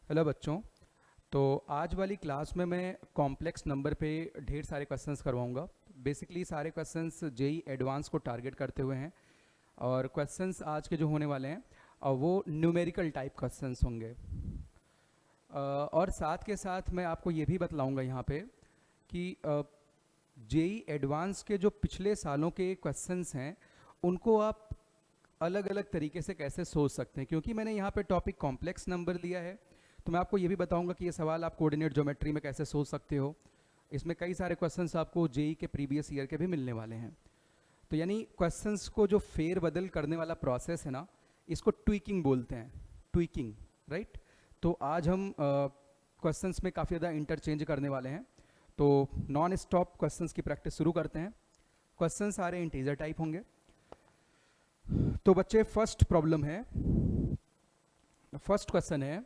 Hello बच्चों। तो आज वाली क्लास में मैं कॉम्प्लेक्स नंबर पे ढेर सारे क्वेश्चंस करवाऊंगा। बेसिकली सारे क्वेश्चंस जेई एडवांस को टारगेट करते हुए हैं और क्वेश्चंस आज के जो होने वाले हैं वो न्यूमेरिकल टाइप क्वेश्चंस होंगे। और साथ के साथ मैं आपको ये भी बतलाऊंगा यहाँ पे कि जेई एडवांस के जो पिछले सालों के क्वेश्चंस हैं उनको आप अलग अलग तरीके से कैसे सोच सकते हैं, क्योंकि मैंने यहाँ पे टॉपिक कॉम्प्लेक्स नंबर लिया है। तो मैं आपको ये भी बताऊंगा कि ये सवाल आप कोऑर्डिनेट ज्योमेट्री में कैसे सोच सकते हो। इसमें कई सारे क्वेश्चंस आपको जेई के प्रीवियस ईयर के भी मिलने वाले हैं। तो यानी क्वेश्चंस को जो फेर बदल करने वाला प्रोसेस है ना, इसको ट्विकिंग बोलते हैं। Tweaking, right. तो आज हम क्वेश्चंस में काफ़ी ज़्यादा इंटरचेंज करने वाले हैं। तो नॉन स्टॉप क्वेश्चंस की प्रैक्टिस शुरू करते हैं। क्वेश्चन सारे इंटीजर टाइप होंगे। तो बच्चे फर्स्ट प्रॉब्लम है, फर्स्ट क्वेश्चन है,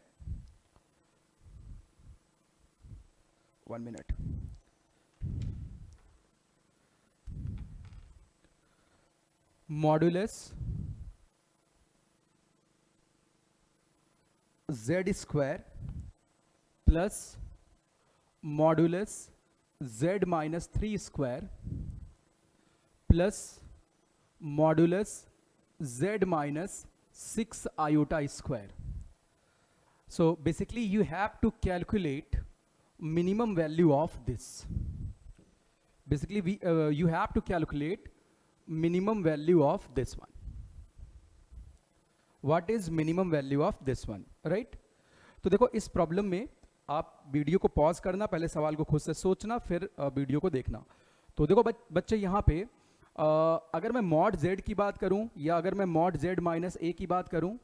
1 minute. Modulus z square plus modulus z minus 3 square plus modulus z minus 6 iota square. So basically you have to calculate minimum value of this. Basically you have to calculate minimum value of this one. What is minimum value of this one, right? तो देखो इस problem में आप video को pause करना, पहले सवाल को खुद से सोचना, फिर वीडियो को देखना। तो देखो बच्चे यहाँ पे अगर मैं मॉड z की बात करूं या अगर मैं मॉड z माइनस ए की बात करूं,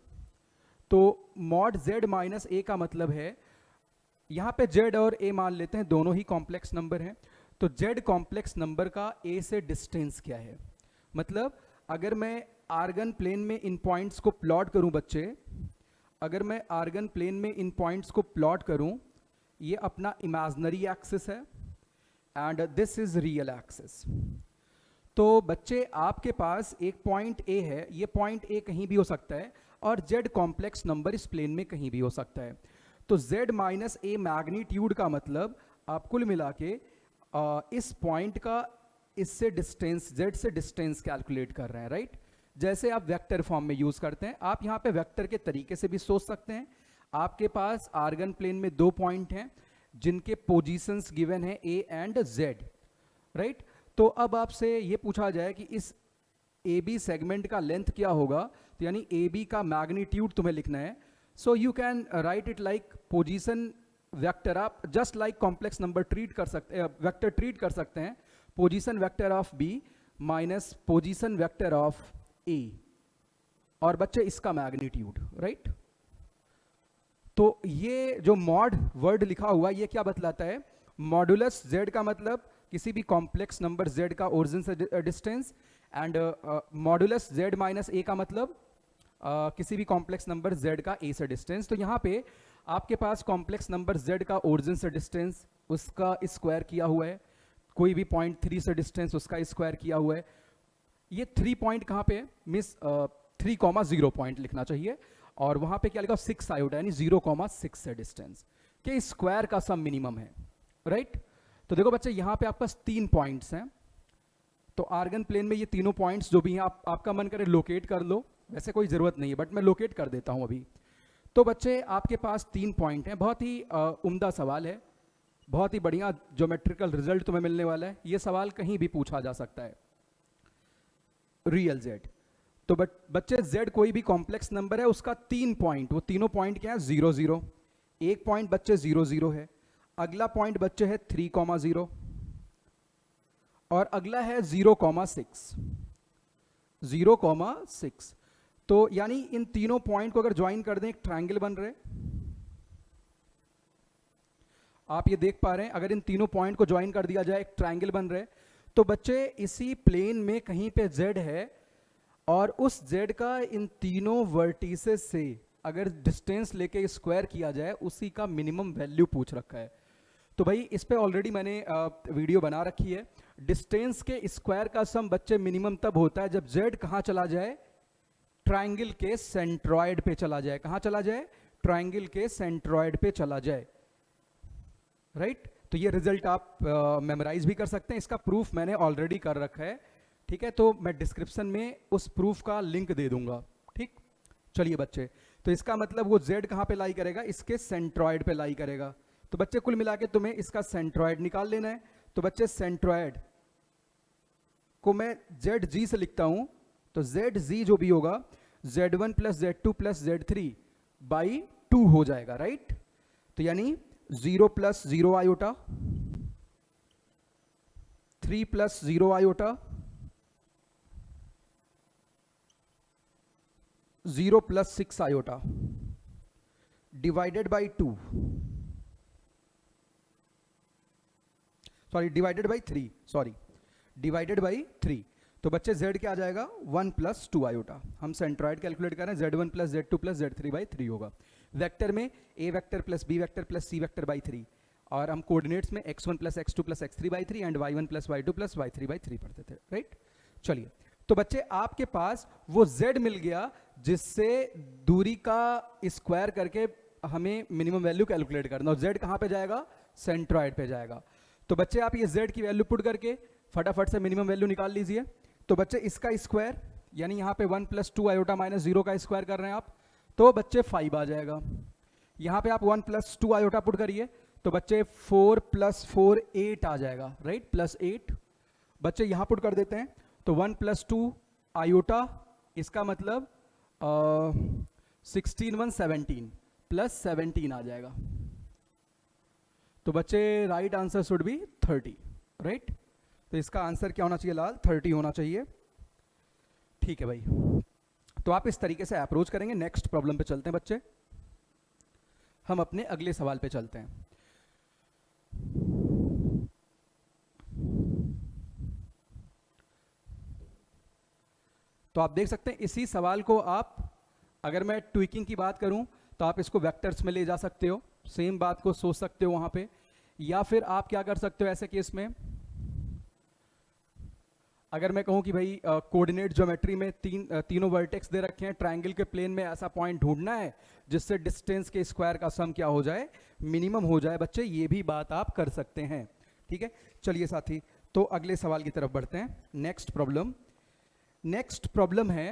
तो मॉड z माइनस ए का मतलब है यहाँ पे z और a मान लेते हैं, दोनों ही कॉम्प्लेक्स नंबर हैं। तो z कॉम्प्लेक्स नंबर का a से डिस्टेंस क्या है। मतलब अगर मैं आर्गन प्लेन में इन पॉइंट्स को प्लॉट करूं बच्चे, अगर मैं आर्गन प्लेन में इन पॉइंट्स को प्लॉट करूं, ये अपना इमेजिनरी एक्सिस है and this is real axis. तो बच्चे आपके पास एक पॉइंट ए है, ये पॉइंट ए कहीं भी हो सकता है और z कॉम्प्लेक्स नंबर इस प्लेन में कहीं भी हो सकता है। तो z माइनस ए मैग्नीट्यूड का मतलब आप कुल मिला के इस पॉइंट का इससे डिस्टेंस, z से डिस्टेंस कैलकुलेट कर रहे हैं, राइट। जैसे आप वेक्टर फॉर्म में यूज करते हैं, आप यहाँ पे वेक्टर के तरीके से भी सोच सकते हैं। आपके पास आर्गन प्लेन में दो पॉइंट हैं जिनके पोजीशंस गिवन है a एंड z, राइट। तो अब आपसे ये पूछा जाए कि इस ए बी सेगमेंट का लेंथ क्या होगा, तो यानी ए बी का मैग्नीट्यूड तुम्हें लिखना है। So you can write it like position vector. आप just like complex number treat कर सकते हैं, वेक्टर ट्रीट कर सकते हैं। Position vector of B minus position vector of A और बच्चे इसका मैग्नीट्यूड, राइट। तो ये जो मॉड वर्ड लिखा हुआ ये क्या बतलाता है, मॉडुलस z का मतलब किसी भी कॉम्प्लेक्स नंबर z का ओरिजिन से distance, and modulus z minus a का मतलब किसी भी कॉम्प्लेक्स नंबर z का a से डिस्टेंस। तो यहाँ पे आपके पास कॉम्प्लेक्स नंबर z का ओरिजिन से डिस्टेंस, उसका स्क्वायर किया हुआ है। कोई भी पॉइंट 3 से डिस्टेंस, उसका स्क्वायर किया हुआ है। ये 3 पॉइंट कहाँ पे है, मिस 3,0 पॉइंट लिखना चाहिए और वहाँ पे क्या लिखा 6 आयोटा यानी 0,6 से डिस्टेंस के स्क्वायर का सम मिनिमम है, राइट। तो देखो बच्चे यहाँ पे आपके पास 3 पॉइंट्स हैं। तो आर्गन प्लेन में ये तीनों पॉइंट्स जो भी हैं आपका मन करे लोकेट कर लो, वैसे कोई ज़रूरत नहीं है बट मैं लोकेट कर देता हूँ अभी। तो बच्चे आपके पास 3 पॉइंट हैं। बहुत ही उम्दा सवाल है, बहुत ही बढ़िया ज्योमेट्रिकल रिजल्ट तुम्हें मिलने वाला है। ये सवाल कहीं भी पूछा जा सकता है। रियल z, तो बच्चे z कोई भी कॉम्प्लेक्स नंबर है, उसका 3 पॉइंट, वो तीनों पॉइंट क्या है 0 0। एक पॉइंट बच्चे 0 0 है, अगला पॉइंट बच्चे है 3,0 और अगला है 0,6 0,6। तो यानी इन तीनों पॉइंट को अगर ज्वाइन कर दें एक ट्रायंगल बन रहे, आप ये देख पा रहे हैं। अगर इन तीनों पॉइंट को ज्वाइन कर दिया जाए एक ट्रायंगल बन रहे। तो बच्चे इसी प्लेन में कहीं पे z है और उस z का इन तीनों वर्टिसेस से अगर डिस्टेंस लेके स्क्वायर किया जाए, उसी का मिनिमम वैल्यू पूछ रखा है। तो भाई इस पे ऑलरेडी मैंने वीडियो बना रखी है। डिस्टेंस के स्क्वायर का सम बच्चे मिनिमम तब होता है जब z कहाँ चला जाए, ट्रायंगल के सेंट्रॉयड पे चला जाए। कहाँ चला जाए, ट्रायंगल के सेंट्रॉयड पे चला जाए, राइट। तो ये रिजल्ट आप मेमोराइज भी कर सकते हैं, इसका प्रूफ मैंने ऑलरेडी कर रखा है, ठीक है। तो मैं डिस्क्रिप्शन में उस प्रूफ का लिंक दे दूंगा, ठीक। चलिए बच्चे, तो इसका मतलब वो z कहाँ पे लाई करेगा, इसके सेंट्रॉयड पे लाई करेगा। तो बच्चे कुल मिला के तुम्हें इसका सेंट्रॉयड निकाल लेना है। तो बच्चे सेंट्रॉयड को मैं zg से लिखता हूं, तो zg जो भी होगा z1 plus z2 plus z3 by 2 हो जाएगा, राइट। तो यानी 0 plus 0 iota, 3 plus 0 iota, 0 plus 6 iota divided by 2, sorry divided by 3, sorry divided by 3। तो बच्चे z क्या आ जाएगा 1 प्लस 2 आयोटा। हम सेंट्रॉयड कैलकुलेट कर रहे हैं, z1 plus z2 plus z3 by 3 होगा। वेक्टर में a vector plus b vector plus c vector by 3, और हम कोऑर्डिनेट्स में x1 plus x2 plus x3 by 3 and y1 plus y2 plus y3 by 3 पढ़ते थे, राइट। चलिए, तो बच्चे आपके पास वो z मिल गया जिससे दूरी का स्क्वायर करके हमें मिनिमम वैल्यू कैलकुलेट करना, और z कहाँ पे जाएगा, सेंट्रॉयड पे जाएगा। तो बच्चे आप ये z की वैल्यू पुट करके फटाफट से मिनिमम वैल्यू निकाल लीजिए। तो बच्चे इसका स्क्वायर यानी यहाँ पे 1 प्लस 2 आयोटा माइनस 0 का स्क्वायर कर रहे हैं आप, तो बच्चे 5 आ जाएगा। यहाँ पे आप 1 प्लस 2 आयोटा पुट करिए, तो बच्चे 4 प्लस 4 8 आ जाएगा, राइट, प्लस 8। बच्चे यहाँ पुट कर देते हैं, तो 1 प्लस 2 आयोटा, इसका मतलब 16 1 17 प्लस 17 आ जाएगा। तो बच्चे right answer should be 30, right. तो इसका आंसर क्या होना चाहिए लाल, 30 होना चाहिए, ठीक है भाई। तो आप इस तरीके से अप्रोच करेंगे। नेक्स्ट प्रॉब्लम पे चलते हैं बच्चे, हम अपने अगले सवाल पे चलते हैं। तो आप देख सकते हैं इसी सवाल को आप, अगर मैं ट्विकिंग की बात करूं तो आप इसको वेक्टर्स में ले जा सकते हो, सेम बात को सोच सकते हो वहां पे, या फिर आप क्या कर सकते हो ऐसे केस में, अगर मैं कहूं कि भाई कोऑर्डिनेट ज्योमेट्री में तीनों वर्टेक्स दे रखे हैं, ट्रायंगल के प्लेन में ऐसा पॉइंट ढूंढना है जिससे डिस्टेंस के स्क्वायर का सम क्या हो जाए, मिनिमम हो जाए। बच्चे ये भी बात आप कर सकते हैं, ठीक है। चलिए साथी, तो अगले सवाल की तरफ बढ़ते हैं। नेक्स्ट प्रॉब्लम है,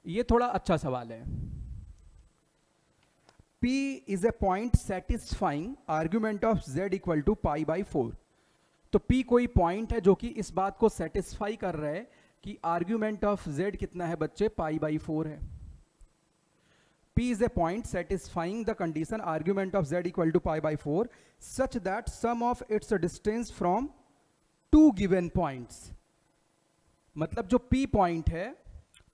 ये थोड़ा अच्छा सवाल है। P is a point satisfying argument of z equal to pi by 4। तो P कोई पॉइंट है जो कि इस बात को सेटिस्फाई कर रहा है कि आर्ग्यूमेंट ऑफ z कितना है बच्चे, पाई बाई 4 है। P is a point satisfying the condition argument of z equal to pi by 4 such that sum of its distance from two given points। मतलब जो P पॉइंट है,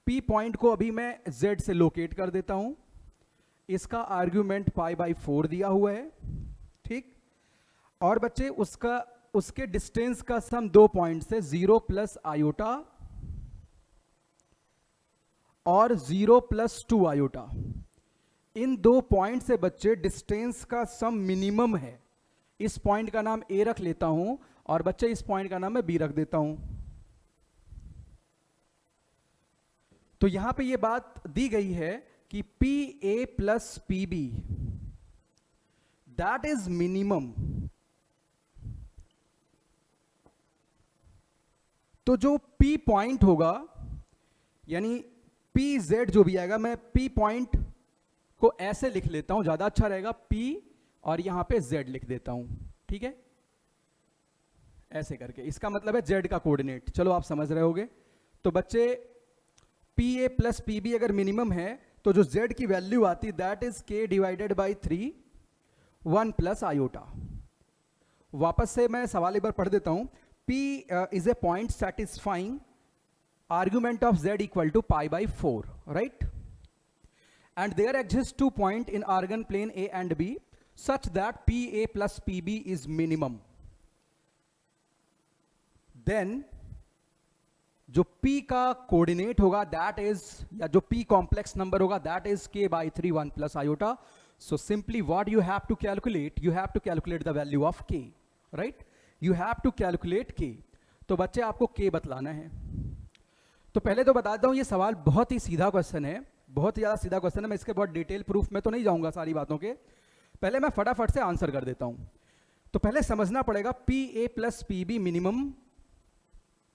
P point को अभी मैं z से locate कर देता हूं, इसका आर्ग्यूमेंट पाई बाई 4 दिया हुआ है, ठीक। और बच्चे उसके डिस्टेंस का सम दो पॉइंट से 0 प्लस आयोटा और 0 प्लस 2 आयोटा, इन दो पॉइंट से बच्चे डिस्टेंस का सम मिनिमम है। इस पॉइंट का नाम A रख लेता हूं और बच्चे इस पॉइंट का नाम मैं B रख देता हूं। तो यहां पे ये बात दी गई है कि PA plus PB that is minimum. तो जो P पॉइंट होगा यानी PZ जो भी आएगा, मैं P पॉइंट को ऐसे लिख लेता हूं, ज्यादा अच्छा रहेगा, P और यहां पे Z लिख देता हूं, ठीक है, ऐसे करके। इसका मतलब है Z का कोऑर्डिनेट, चलो आप समझ रहे होगे। तो बच्चे PA प्लस PB अगर मिनिमम है तो जो Z की वैल्यू आती that is K divided by 3 1 plus iota. वापस से मैं सवाल एक बार पढ़ देता हूं। P is a point satisfying argument of Z equal to pi by 4, right? And there exist 2 points in organ plane A and B such that PA plus PB is minimum. Then जो P का coordinate होगा that is, या जो P complex number होगा that is K by 3 1 plus iota. So simply what you have to calculate, you have to calculate the value of K, right? You have to calculate K. तो बच्चे आपको K बतलाना है। तो पहले तो बता देता हूं ये सवाल बहुत ही सीधा क्वेश्चन है, बहुत ही ज़्यादा सीधा क्वेश्चन है, मैं इसके बहुत डिटेल प्रूफ में तो नहीं जाऊंगा सारी बातों के, पहले मैं फटाफट से आंसर कर देता हूं। तो पहले समझना पड़ेगा P A plus P B minimum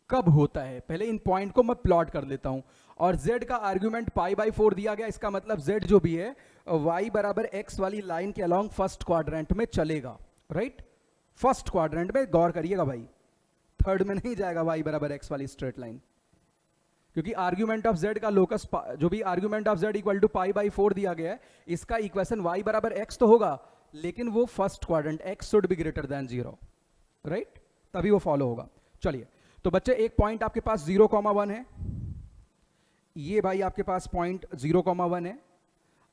कब होता है, पहले इन पॉइंट को मैं प्लॉट कर लेता हूं। और z का आर्ग्यूमेंट π/4 दिया गया, इसका मतलब z जो भी है y बराबर x वाली लाइन के अलोंग फर्स्ट क्वाड्रेंट में चलेगा, राइट? फर्स्ट क्वाड्रेंट में, गौर करिएगा भाई, थर्ड में नहीं जाएगा y बराबर x वाली स्ट्रेट लाइन, क्योंकि आर्ग्यूमेंट ऑफ z का लोकस जो भी argument of z equal to π/4 दिया गया है, इसका इक्वेशन y बराबर x तो होगा, लेकिन वो first quadrant x should be greater than 0, right? तभी वो फॉलो होगा। चलिए, तो बच्चे एक पॉइंट आपके पास 0,1 है, ये भाई आपके पास पॉइंट 0,1 है,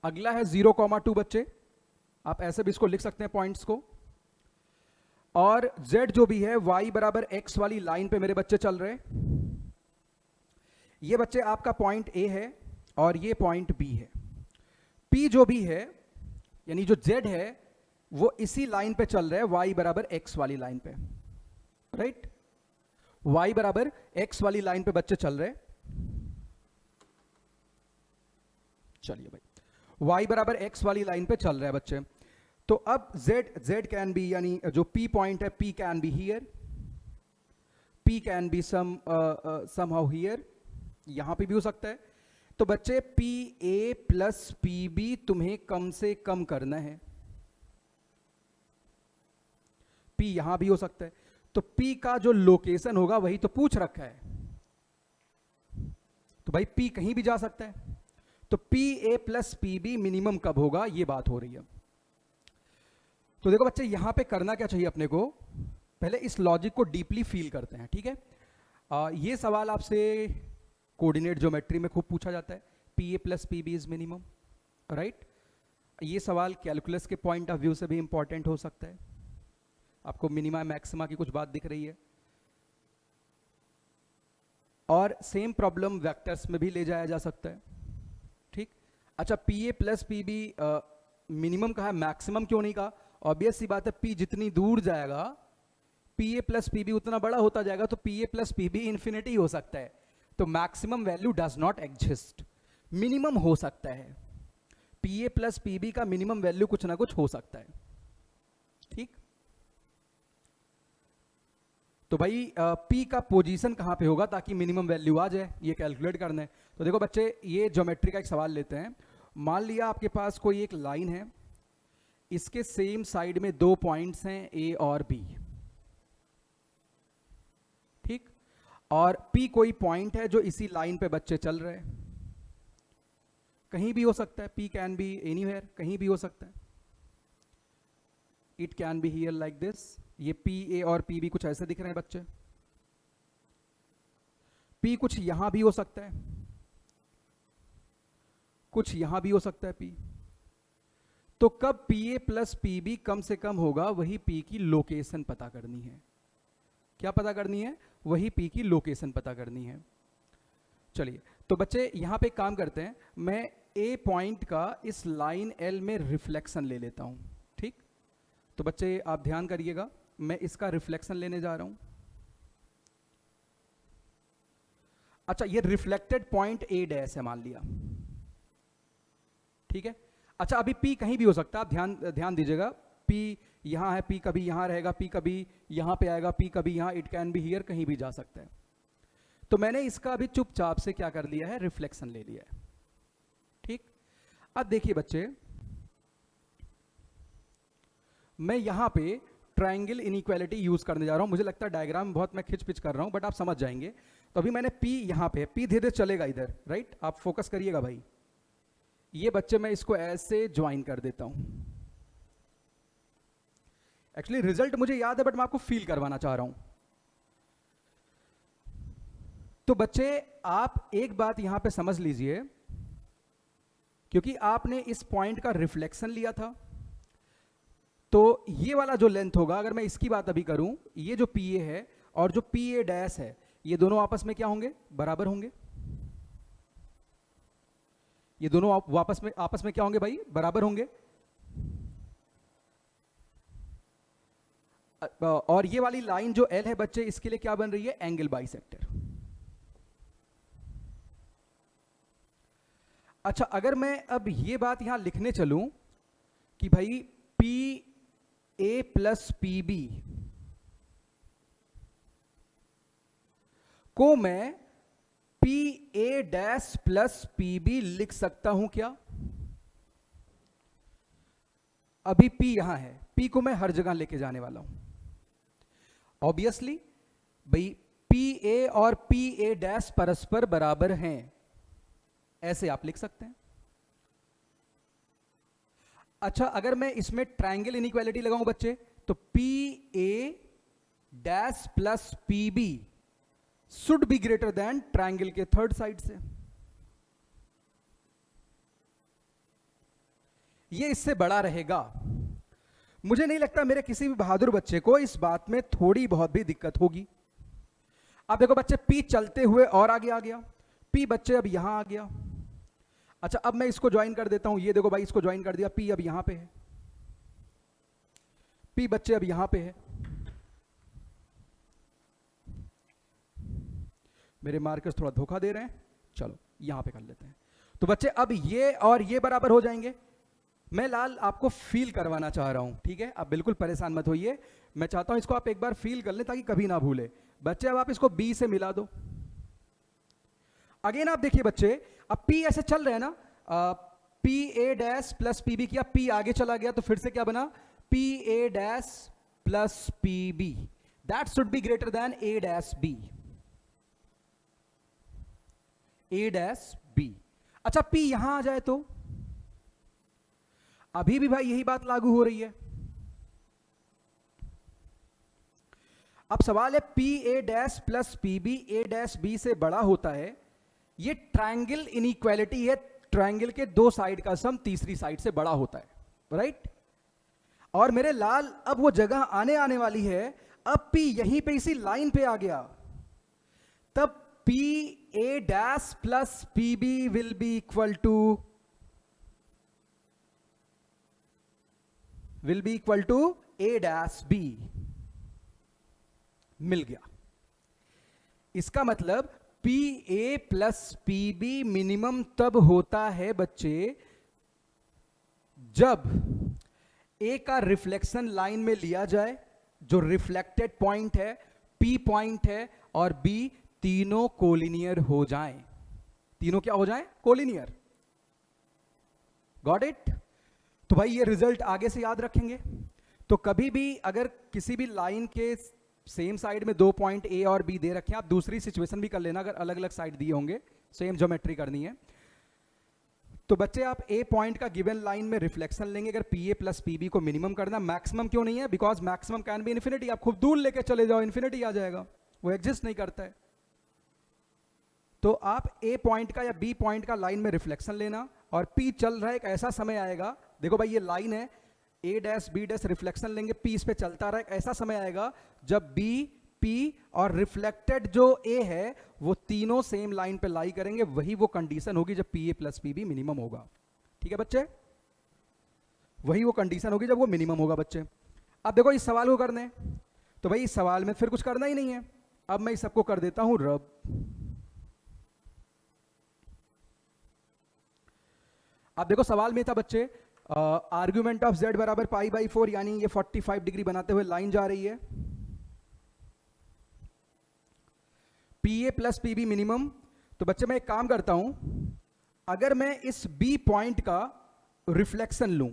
अगला है 0,2 बच्चे, आप ऐसे भी इसको लिख सकते हैं पॉइंट्स को। और z जो भी है y बराबर x वाली लाइन पे मेरे बच्चे चल रहे हैं। ये बच्चे आपका पॉइंट A है और ये पॉइंट B है। P जो भी है, यानी जो z है, वो इसी लाइन पे चल रहा है, y बराबर x वाली लाइन पे, राइट? y बराबर x वाली लाइन पे बच्चे चल रहे हैं। चलिए भाई, y बराबर x वाली लाइन पे चल रहा है बच्चे। तो अब z कैन बी, यानी जो p पॉइंट है, p can be here, p can be somehow here, यहां पे भी हो सकता है। तो बच्चे P A plus P B तुम्हें कम से कम करना है, p यहां भी हो सकता है। तो p का जो लोकेशन होगा वही तो पूछ रखा है, तो भाई p कहीं भी जा सकता है। तो P A plus P B minimum कब होगा, ये बात हो रही है। तो देखो बच्चे, यहां पे करना क्या चाहिए अपने को, पहले इस लॉजिक को डीपली फील करते हैं, ठीक है? ये सवाल आपसे कोऑर्डिनेट ज्योमेट्री में खूब पूछा जाता है, P A plus P B is minimum, right? ये सवाल कैलकुलस के पॉइंट ऑफ व्यू से भी इंपॉर्टेंट हो सकता है। आपको मिनिमा मैक्सिमा की कुछ बात दिख रही है, और सेम प्रॉब्लम वेक्टर्स में भी ले जाया जा सकता है, ठीक? अच्छा, P A plus P B minimum कहा है, मैक्सिमम क्यों नहीं कहा? ऑब्वियस सी बात है, पी जितनी दूर जाएगा P A plus P B उतना बड़ा होता जाएगा, तो P A plus P B infinity हो सकता है। तो maximum value does not exist, minimum हो सकता है। P A plus P B का मिनिमम वैल्यू कुछ ना कुछ हो सकता है, ठीक? तो भाई P का पोजीशन कहाँ पे होगा ताकि मिनिमम वैल्यू आ जाए, ये कैलकुलेट करना है। तो देखो बच्चे, ये ज्योमेट्री का एक सवाल लेते हैं। मान लिया आपके पास कोई एक लाइन है, इसके सेम साइड में दो पॉइंट्स हैं A और B, ठीक? और P कोई पॉइंट है जो इसी लाइन पे बच्चे चल रहे हैं, कहीं भी हो सकता है, P कैन बी एनीवेयर, कहीं भी हो सकता है। It can be here like this. ये पी ए और पी बी कुछ ऐसे दिख रहे हैं बच्चे, P कुछ यहां भी हो सकता है, कुछ यहां भी हो सकता है P। तो कब P A plus P B कम से कम होगा, वही P की लोकेशन पता करनी है। क्या पता करनी है? वही P की लोकेशन पता करनी है। चलिए, तो बच्चे यहां पे काम करते हैं, मैं A पॉइंट का इस लाइन L में रिफ्लेक्शन ले लेता हूं, ठीक? तो बच्चे आप ध्यान करिएगा, मैं इसका रिफ्लेक्शन लेने जा रहा हूं। अच्छा, ये रिफ्लेक्टेड पॉइंट A डैश है मान लिया, ठीक है? अच्छा, अभी P कहीं भी हो सकता है, आप ध्यान दीजिएगा। P यहां है, P कभी यहां रहेगा, P कभी यहां पे आएगा, P कभी यहां, इट कैन बी हियर, कहीं भी जा सकता है। तो मैंने इसका अभी चुपचाप से क्या कर लिया है, रिफ्लेक्शन ले लिया है, ठीक? अब देखिए बच्चे, मैं यहां पे ट्रायंगल इनइक्वालिटी यूज करने जा रहा हूं। मुझे लगता है डायग्राम बहुत मैं खिंच पिच कर रहा हूं, बट आप समझ जाएंगे। तो अभी मैंने P यहां पे, P धीरे धीरे चलेगा इधर, राइट? आप फोकस करिएगा भाई। ये बच्चे मैं इसको ऐसे ज्वाइन कर देता हूं। एक्चुअली रिजल्ट मुझे याद है, बट मैं आपको फील करवाना चाह रहा हूं। तो बच्चे, आप एक बात यहां पे समझ लीजिए, क्योंकि आपने इस पॉइंट का रिफ्लेक्शन लिया था, तो ये वाला जो लेंथ होगा, अगर मैं इसकी बात अभी करूं, ये जो पी ए है और जो पी ए डैश है, ये दोनों आपस में क्या होंगे, बराबर होंगे। ये दोनों आपस में क्या होंगे भाई, बराबर होंगे। और ये वाली लाइन जो L है बच्चे, इसके लिए क्या बन रही है, एंगल बाइसेक्टर। अच्छा, अगर मैं अब ये बात यहां लिखने चलूं कि भाई P A plus P B को मैं P A dash plus P B लिख सकता हूं क्या? अभी P यहां है, P को मैं हर जगह लेके जाने वाला हूं। ऑब्वियसली भाई पी ए और पी ए डैश परस्पर बराबर हैं, ऐसे आप लिख सकते हैं। अच्छा, अगर मैं इसमें ट्रायंगल इनइक्वालिटी लगाऊं बच्चे, तो P A dash plus P B should be greater than triangle के थर्ड साइड से। ये इससे बड़ा रहेगा। मुझे नहीं लगता मेरे किसी भी बहादुर बच्चे को इस बात में थोड़ी बहुत भी दिक्कत होगी। अब देखो बच्चे, P चलते हुए और आगे आ गया, P बच्चे अब यहां आ गया। अच्छा, अब मैं इसको ज्वाइन कर देता हूं, ये देखो भाई, इसको ज्वाइन कर दिया, P अब यहां पे है, P बच्चे अब यहां पे है। मेरे मार्कर्स थोड़ा धोखा दे रहे हैं, चलो यहां पे कर लेते हैं। तो बच्चे अब ये और ये बराबर हो जाएंगे। मैं लाल आपको फील करवाना चाह रहा हूं, ठीक है? आप बिल्कुल परेशान मत होइए, मैं चाहता हूं इसको आप एक बार फील कर लें ताकि कभी ना भूले। बच्चे अब आप इसको B से मिला दो। अगेन आप देखिए बच्चे, अब P ऐसे चल रहे हैं ना, P A dash plus P B किया, P आगे चला गया, तो फिर से क्या बना, P A dash plus P B, that should be greater than A dash B, A dash B. अच्छा, P यहां आ जाए तो अभी भी भाई यही बात लागू हो रही है। अब सवाल है, P A dash plus P B A dash B से बड़ा होता है, ये ट्रायंगल इनइक्वालिटी है, ट्रायंगल के दो साइड का सम तीसरी साइड से बड़ा होता है, राइट? और मेरे लाल अब वो जगह आने वाली है, अब P यहीं पे इसी लाइन पे आ गया, तब P A dash plus P B will be equal to A dash B. मिल गया। इसका मतलब P A plus P B minimum तब होता है बच्चे जब ए का रिफ्लेक्शन लाइन में लिया जाए, जो रिफ्लेक्टेड पॉइंट है, पी पॉइंट है, और बी तीनों कोलिनियर हो जाएं। तीनों क्या हो जाएं? कोलिनियर। Got it? तो भाई ये रिजल्ट आगे से याद रखेंगे। तो कभी भी अगर किसी भी लाइन के सेम साइड में दो पॉइंट ए और बी दे रखे हैं, आप दूसरी सिचुएशन भी कर लेना, अगर अलग अलग साइड दिए होंगे, सेम ज्योमेट्री करनी है, तो बच्चे आप ए पॉइंट का गिवन लाइन में रिफ्लेक्शन लेंगे, अगर P A plus P B को मिनिमम करना। मैक्सिमम क्यों नहीं है? Because maximum can be infinity. आप खूब दूर लेके चले जाओ, इन्फिनिटी आ जाएगा, वो एग्जिस्ट नहीं करता है। तो आप ए पॉइंट का या बी पॉइंट का लाइन में रिफ्लेक्शन लेना, और पी चल रहा है, एक ऐसा समय आएगा, देखो भाई ये लाइन है, ए डैश बी डैश रिफ्लेक्शन लेंगे, पी इस पे चलता रहा, एक ऐसा समय आएगा जब बी पी और रिफ्लेक्टेड जो ए है वो तीनों सेम लाइन पे लाई करेंगे, वही वो कंडीशन होगी जब P A plus P B minimum होगा। ठीक है बच्चे? वही वो कंडीशन होगी जब वो मिनिमम होगा बच्चे। अब देखो इस सवाल को करने, तो भाई इस सवाल में फिर कुछ करना ही नहीं है, अब मैं इस सबको कर देता हूं रब। अब देखो सवाल में था बच्चे, आर्ग्यूमेंट ऑफ z बराबर पाई बाई 4, यानी ये 45 डिग्री बनाते हुए लाइन जा रही है, P A plus P B minimum. तो बच्चे मैं एक काम करता हूं, अगर मैं इस बी पॉइंट का रिफ्लेक्शन लूं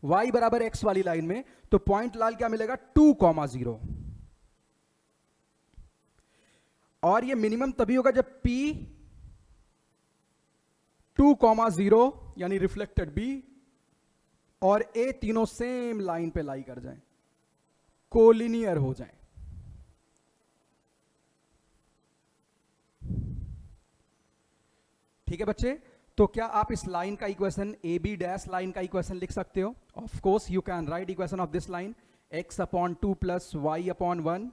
y बराबर x वाली लाइन में, तो पॉइंट लाल क्या मिलेगा? 2,0, और ये मिनिमम तभी होगा जब p 2,0 यानी रिफ्लेक्टेड b और a तीनों सेम लाइन पे लाई कर जाएं, कोलिनियर हो जाएं। ठीक है बच्चे? तो क्या आप इस लाइन का equation, A B dash line का इक्वेशन लिख सकते हो? Of course you can write equation of this line, x/2 plus y/1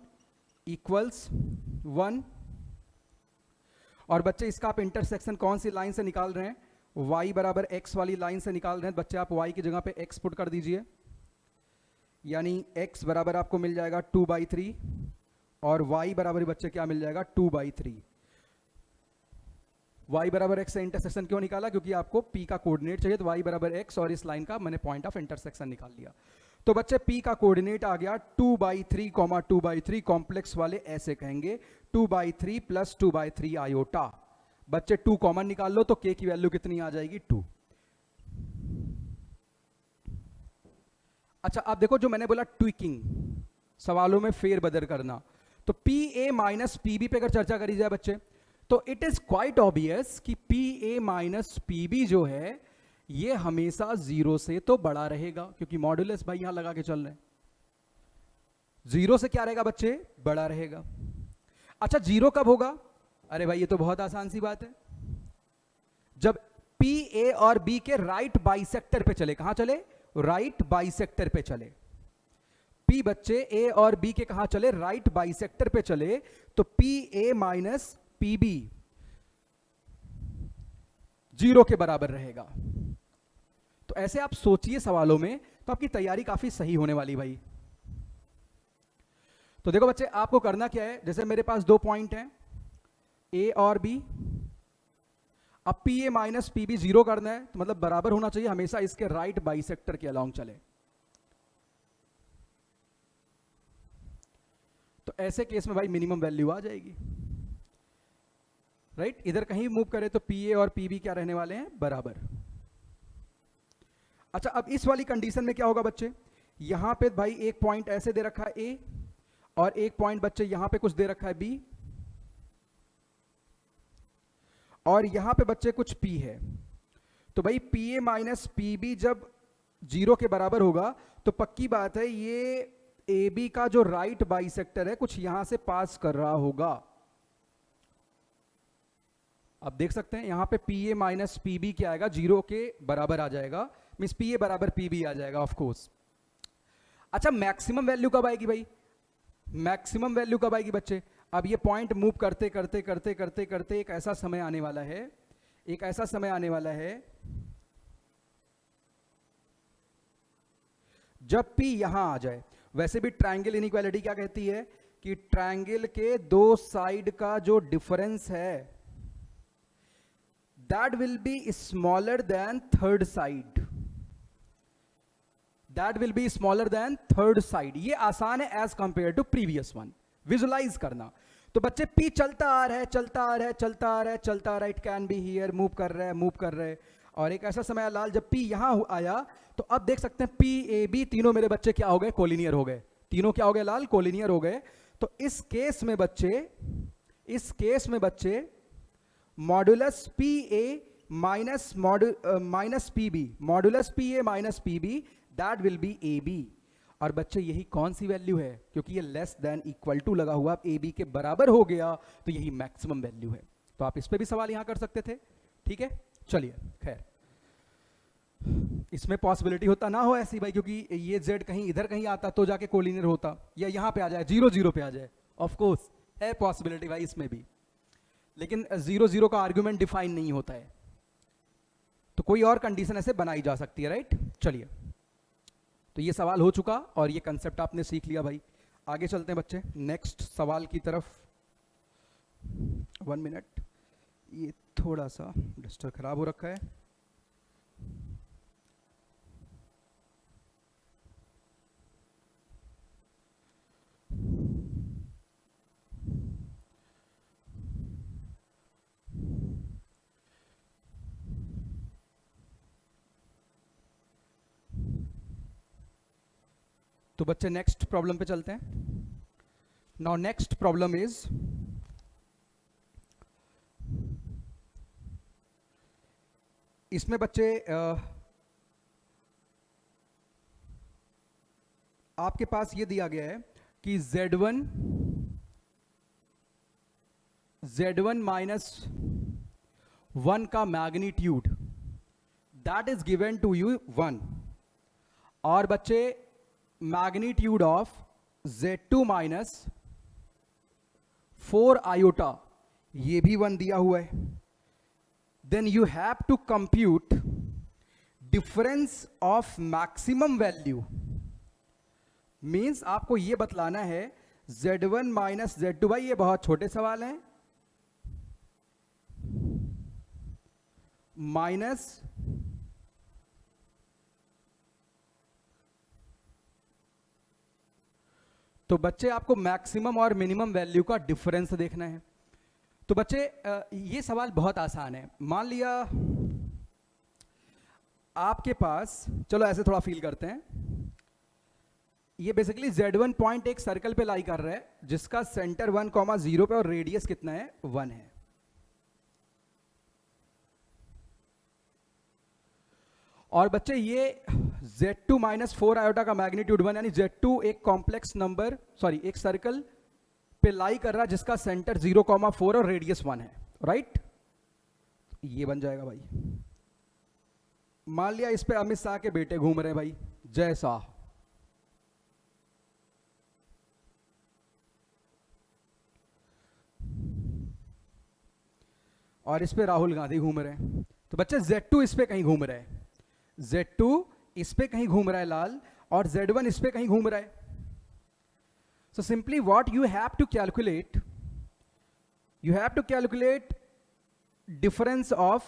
equals 1। और बच्चे इसका आप इंटरसेक्शन कौन सी लाइन से निकाल रहे हैं? y बराबर x वाली लाइन से निकाल रहे हैं। बच्चे आप y की जगह पे x पुट कर दीजिए, यानी x बराबर आपको मिल जाएगा 2/3, और y बराबर बच्चे क्या मिल जाएगा? 2/3। y बराबर x से इंटरसेक्शन क्यों निकाला? क्योंकि आपको p का कोऑर्डिनेट चाहिए, तो y बराबर x और इस लाइन का मैंने पॉइंट ऑफ इंटरसेक्शन निकाल लिया। तो बच्चे p का कोऑर्डिनेट आ गया 2/3, 2/3 कॉम्प्लेक्स वाले ऐसे कहेंगे 2/3 प्लस 2/3 आयोटा। बच्चे 2 कॉमन निकाल लो तो k की वैल्यू कितनी आ जाएगी? 2। अच्छा अब देखो जो मैंने बोला ट्विकिंग, सवालों में फेरबदल करना, तो P A minus P B पे अगर चर्चा करी जाए बच्चे, तो इट इज क्वाइट ऑब्वियस कि P A minus P B जो है ये हमेशा 0 से तो बड़ा रहेगा, क्योंकि मॉड्यूलस भाई यहां लगा के चल रहे हैं, 0 से क्या रहेगा बच्चे? बड़ा रहेगा। अच्छा 0 कब होगा? अरे भाई ये तो बहुत आसान सी बात है, जब पी ए और बी के राइट बाइसेक्टर पे चले। कहां चले? राइट बाइसेक्टर पे चले। P बच्चे A और B के कहां चले? राइट बाइसेक्टर पे चले, तो P A minus P B 0 के बराबर रहेगा। तो ऐसे आप सोचिए सवालों में, तो आपकी तैयारी काफी सही होने वाली भाई। तो देखो बच्चे आपको करना क्या है, जैसे मेरे पास 2 पॉइंट हैं A और B, अब P A minus P B 0 करना है, तो मतलब बराबर होना चाहिए, हमेशा इसके राइट बाइसेक्टर के अलोंग चले। तो ऐसे केस में भाई मिनिमम वैल्यू आ जाएगी, राइट? इधर कहीं मूव करे तो पी ए और पी बी क्या रहने वाले हैं? बराबर। अच्छा अब इस वाली कंडीशन में क्या होगा बच्चे? यहां पे भाई एक पॉइंट ऐसे दे रखा है ए, और एक पॉइंट बच्चे यहां पे कुछ दे रखा है बी, और यहां पे बच्चे कुछ P है। तो भाई P A minus P B जब 0 के बराबर होगा, तो पक्की बात है ये ए बी का जो राइट बाइसेक्टर है कुछ यहां से पास कर रहा होगा। अब देख सकते हैं यहां पे P A minus P B क्या आएगा? 0 के बराबर आ जाएगा, मींस पी ए बराबर पी बी आ जाएगा ऑफ कोर्स। अच्छा मैक्सिमम वैल्यू कब आएगी भाई? मैक्सिमम वैल्यू कब आएगी बच्चे? अब ये पॉइंट मूव करते करते करते करते करते एक ऐसा समय आने वाला है, एक ऐसा समय आने वाला है जब P यहां आ जाए। वैसे भी ट्रायंगल इनइक्वालिटी क्या कहती है कि ट्रायंगल के 2 साइड का जो डिफरेंस है that will be smaller than third side, that will be smaller than third side. ये आसान है as compare to previous one, visualise करना। तो बच्चे P चलता आ रहा है, चलता आ रहा है, चलता आ रहा है, चलता आ रहा है, it can be here, move कर रहा है, मूव कर रहा है, और एक ऐसा समय लाल जब P यहां आया, तो अब देख सकते हैं P A B तीनों मेरे बच्चे क्या हो गए? कोलिनियर हो गए। तीनों क्या हो गए लाल? कोलिनियर हो गए। तो इस केस में बच्चे, इस केस में बच्चे modulus P A minus P B, modulus P A minus P B that will B A B। और बच्चे यही कौन सी वैल्यू है? क्योंकि ये लेस देन इक्वल टू लगा हुआ, ए बी के बराबर हो गया, तो यही मैक्सिमम वैल्यू है। तो आप इस पे भी सवाल यहां कर सकते थे, ठीक है? चलिए खैर, इसमें पॉसिबिलिटी होता ना हो ऐसी भाई, क्योंकि ये जेड कहीं इधर कहीं आता तो जाके कोलिनियर होता, या यहां पे आ जाए 0 0 पे आ जाए, ऑफ कोर्स है पॉसिबिलिटी भाई इसमें भी, लेकिन 0 0 का आर्ग्यूमेंट डिफाइन नहीं होता है, तो कोई और कंडीशन ऐसे बनाई जा सकती है, राइट? चलिए, तो ये सवाल हो चुका और ये कंसेप्ट आपने सीख लिया भाई। आगे चलते हैं बच्चे नेक्स्ट सवाल की तरफ। 1 मिनट, ये थोड़ा सा डस्टर खराब हो रखा है। तो बच्चे नेक्स्ट प्रॉब्लम पे चलते हैं। नाउ नेक्स्ट प्रॉब्लम इज, इसमें बच्चे आपके पास ये दिया गया है कि Z1 माइनस 1 का magnitude that is given to you 1, और बच्चे magnitude of Z2 minus 4 iota ये भी 1 दिया हुआ है। Then you have to compute difference of maximum value, means आपको ये बतलाना है Z1 माइनस Z2। भाई ये बहुत छोटे सवाल हैं, माइनस तो बच्चे आपको मैक्सिमम और मिनिमम वैल्यू का डिफरेंस देखना है। तो बच्चे ये सवाल बहुत आसान है। मान लिया आपके पास, चलो ऐसे थोड़ा फील करते हैं, ये बेसिकली Z1 पॉइंट एक सर्कल पे लाई कर रहा है जिसका सेंटर 1,0 पे और रेडियस कितना है 1 है। और बच्चे ये Z2 माइनस 4 आयोटा का मैग्नीट्यूड 1, यानी Z2 एक कॉम्प्लेक्स नंबर, सॉरी एक सर्कल पे लाई कर रहा है जिसका सेंटर 0,4 और रेडियस 1 है, राइट। ये बन जाएगा भाई। मान लिया इस पे अमित शाह के बेटे घूम रहे हैं भाई, जय शाह, और इस पे राहुल गांधी घूम रहे हैं। तो बच्चे Z2 इस पे कहीं घूम रहा है, Z2 इस पे कहीं घूम रहा है लाल, और Z1 इस पे कहीं घूम रहा है। So simply what you have to calculate, you have to calculate difference of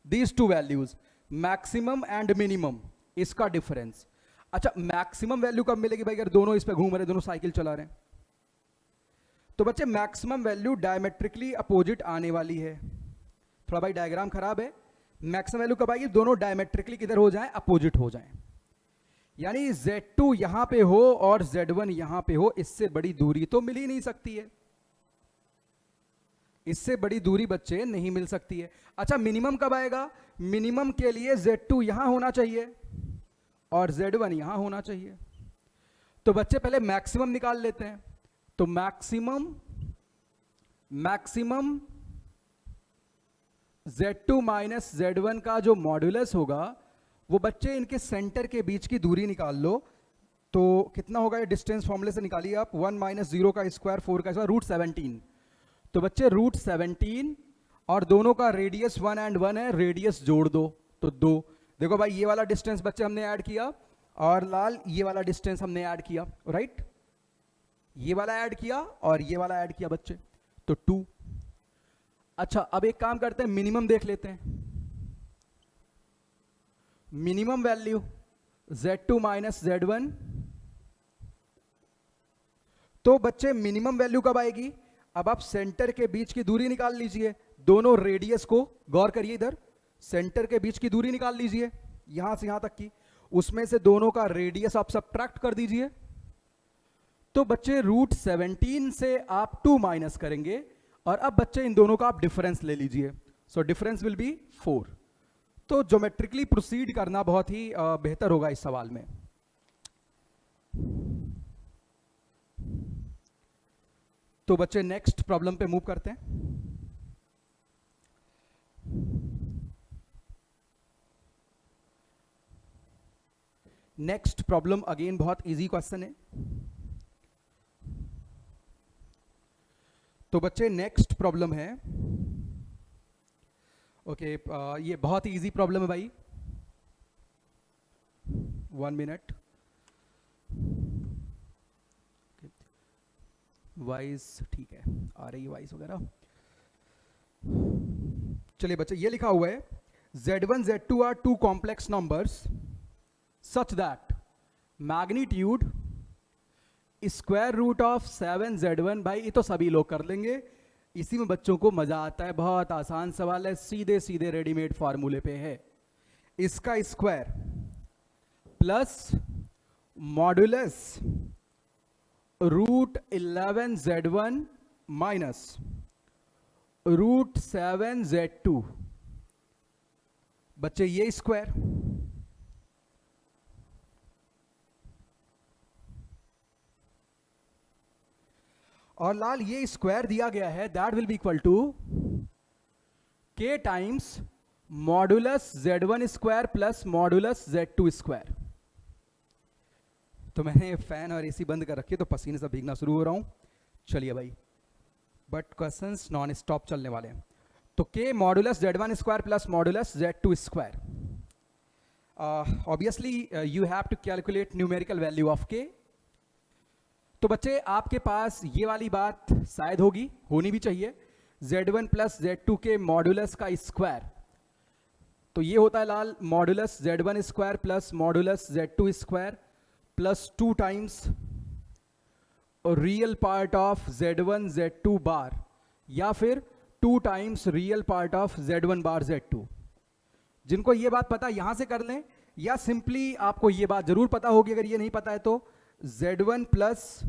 these two values, maximum and minimum, इसका डिफरेंस। अच्छा, मैक्सिमम वैल्यू कब मिलेगी भाई? अगर दोनों इस पे घूम रहे, दोनों साइकिल चला रहे हैं। तो बच्चे मैक्सिमम वैल्यू डायमेट्रिकली अपोजिट आने वाली है। थोड़ा भाई डायग्राम खराब है। मैक्सिमम वैल्यू कब आएगी? दोनों डायमेट्रिकली किधर हो जाएं? अपोजिट हो जाएं। यानी Z2 यहां पे हो और Z1 यहां पे हो, इससे बड़ी दूरी तो मिल ही नहीं सकती है। इससे बड़ी दूरी बच्चे नहीं मिल सकती है। अच्छा, मिनिमम कब आएगा? मिनिमम के लिए Z2 यहां होना चाहिए और Z1 यहां होना चाहिए। तो बच्चे पहले मैक्सिमम निकाल लेते हैं। तो मैक्सिमम Z2 माइनस Z1 का जो मॉड्यूलस होगा वो बच्चे इनके सेंटर के बीच की दूरी निकाल लो। तो कितना होगा? ये डिस्टेंस फॉर्मूले से निकालिए आप। 1 माइनस 0 का स्क्वायर 4 का स्क्वायर √17। तो बच्चे √17 और दोनों का रेडियस 1 और 1 है, रेडियस जोड़ दो तो 2। देखो भाई, ये वाला डिस्टेंस बच्चे हमने ऐड किया और लाल ये वाला डिस्टेंस हमने ऐड किया, राइट। ये वाला ऐड किया और ये वाला ऐड किया बच्चे, तो 2। अच्छा, अब एक काम करते हैं, मिनिमम देख लेते हैं। Minimum value Z2 minus Z1। तो बच्चे मिनिमम वैल्यू कब आएगी? अब आप सेंटर के बीच की दूरी निकाल लीजिए, दोनों रेडियस को गौर करिए, इधर सेंटर के बीच की दूरी निकाल लीजिए यहां से यहां तक की, उसमें से दोनों का रेडियस आप सब्ट्रैक्ट कर दीजिए। तो बच्चे √17 से आप 2 माइनस करेंगे और अब बच्चे इन दोनों का आप डिफरेंस ले लीजिए। So difference will be 4। तो ज्योमेट्रिकली प्रोसीड करना बहुत ही बेहतर होगा इस सवाल में। तो बच्चे नेक्स्ट प्रॉब्लम पे मूव करते हैं। नेक्स्ट प्रॉब्लम अगेन बहुत इजी क्वेश्चन है। तो बच्चे नेक्स्ट प्रॉब्लम है, ओके, ये बहुत ही इजी प्रॉब्लम है भाई। 1 मिनट। वाइज ठीक है, आ रही है वाइज वगैरह। चलिए बच्चे, ये लिखा हुआ है Z1 Z2 are 2 complex numbers such that magnitude square root of 7 Z1। भाई ये तो सभी लोग कर लेंगे, इसी में बच्चों को मजा आता है। बहुत आसान सवाल है, सीधे सीधे रेडीमेड फार्मूले पे है। इसका square plus modulus √11 Z1 minus √7 Z2। बच्चे ये स्क्वायर, और लाल ये स्क्वायर दिया गया है, that will be equal to K times modulus Z1 square plus modulus Z2 square. तो मैंने फैन और एसी बंद कर रखी है तो पसीने से भीगना शुरू हो रहा हूं। चलिए भाई, बट क्वेश्चंस नॉन स्टॉप चलने वाले हैं। तो K modulus Z1 square plus modulus Z2 square. Obviously you have to calculate numerical value of K। तो बच्चे आपके पास ये वाली बात शायद होगी, होनी भी चाहिए। Z1 प्लस Z2 के मॉड्यूलस का स्क्वायर तो ये होता है लाल modulus z1 square plus modulus z2 square plus 2 times real part of z1 z2 bar, या फिर 2 times real part of z1 bar z2। जिनको ये बात पता यहां से कर लें, या सिंपली आपको ये बात जरूर पता होगी, अगर ये नहीं पता है तो z1 प्लस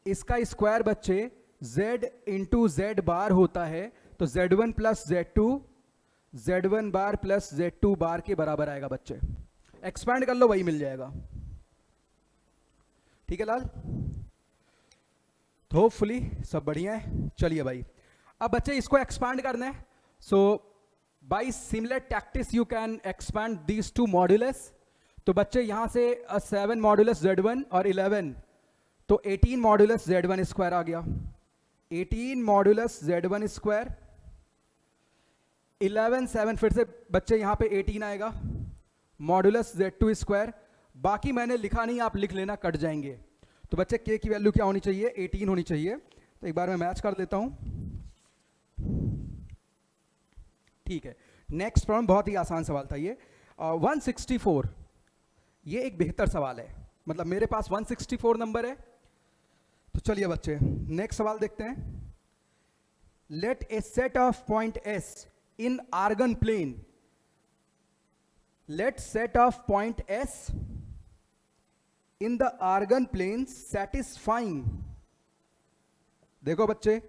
इसका स्क्वायर बच्चे z इंटू जेड बार होता है, तो z1 प्लस z1 बार प्लस z2 बार के बराबर आएगा बच्चे। एक्सपैंड कर लो, वही मिल जाएगा। ठीक है लाल, तो होपफुली सब बढ़िया है। चलिए भाई, अब बच्चे इसको एक्सपैंड करना है। So by similar tactics you can expand these two modulus. तो बच्चे यहां से 7 मॉड्यूलस z1 और 11, तो 18 मॉड्यूलस z1 स्क्वायर आ गया। 18 मॉड्यूलस z1 स्क्वायर, 11 7 फिर से बच्चे यहां पे 18 आएगा मॉड्यूलस z2 स्क्वायर। बाकी मैंने लिखा नहीं, आप लिख लेना, कट जाएंगे। तो बच्चे k की वैल्यू क्या होनी चाहिए, 18 होनी चाहिए। तो एक बार मैं मैच कर देता हूं। ठीक है, नेक्स्ट प्रॉब्लम बहुत ही आसान सवाल था ये। 164, ये एक बेहतर सवाल है, मतलब मेरे पास 164 नंबर है। तो चलिए बच्चे नेक्स्ट सवाल देखते हैं। Let a set of point S in Argand plane, let set of point S in the Argand plane satisfying, देखो बच्चे,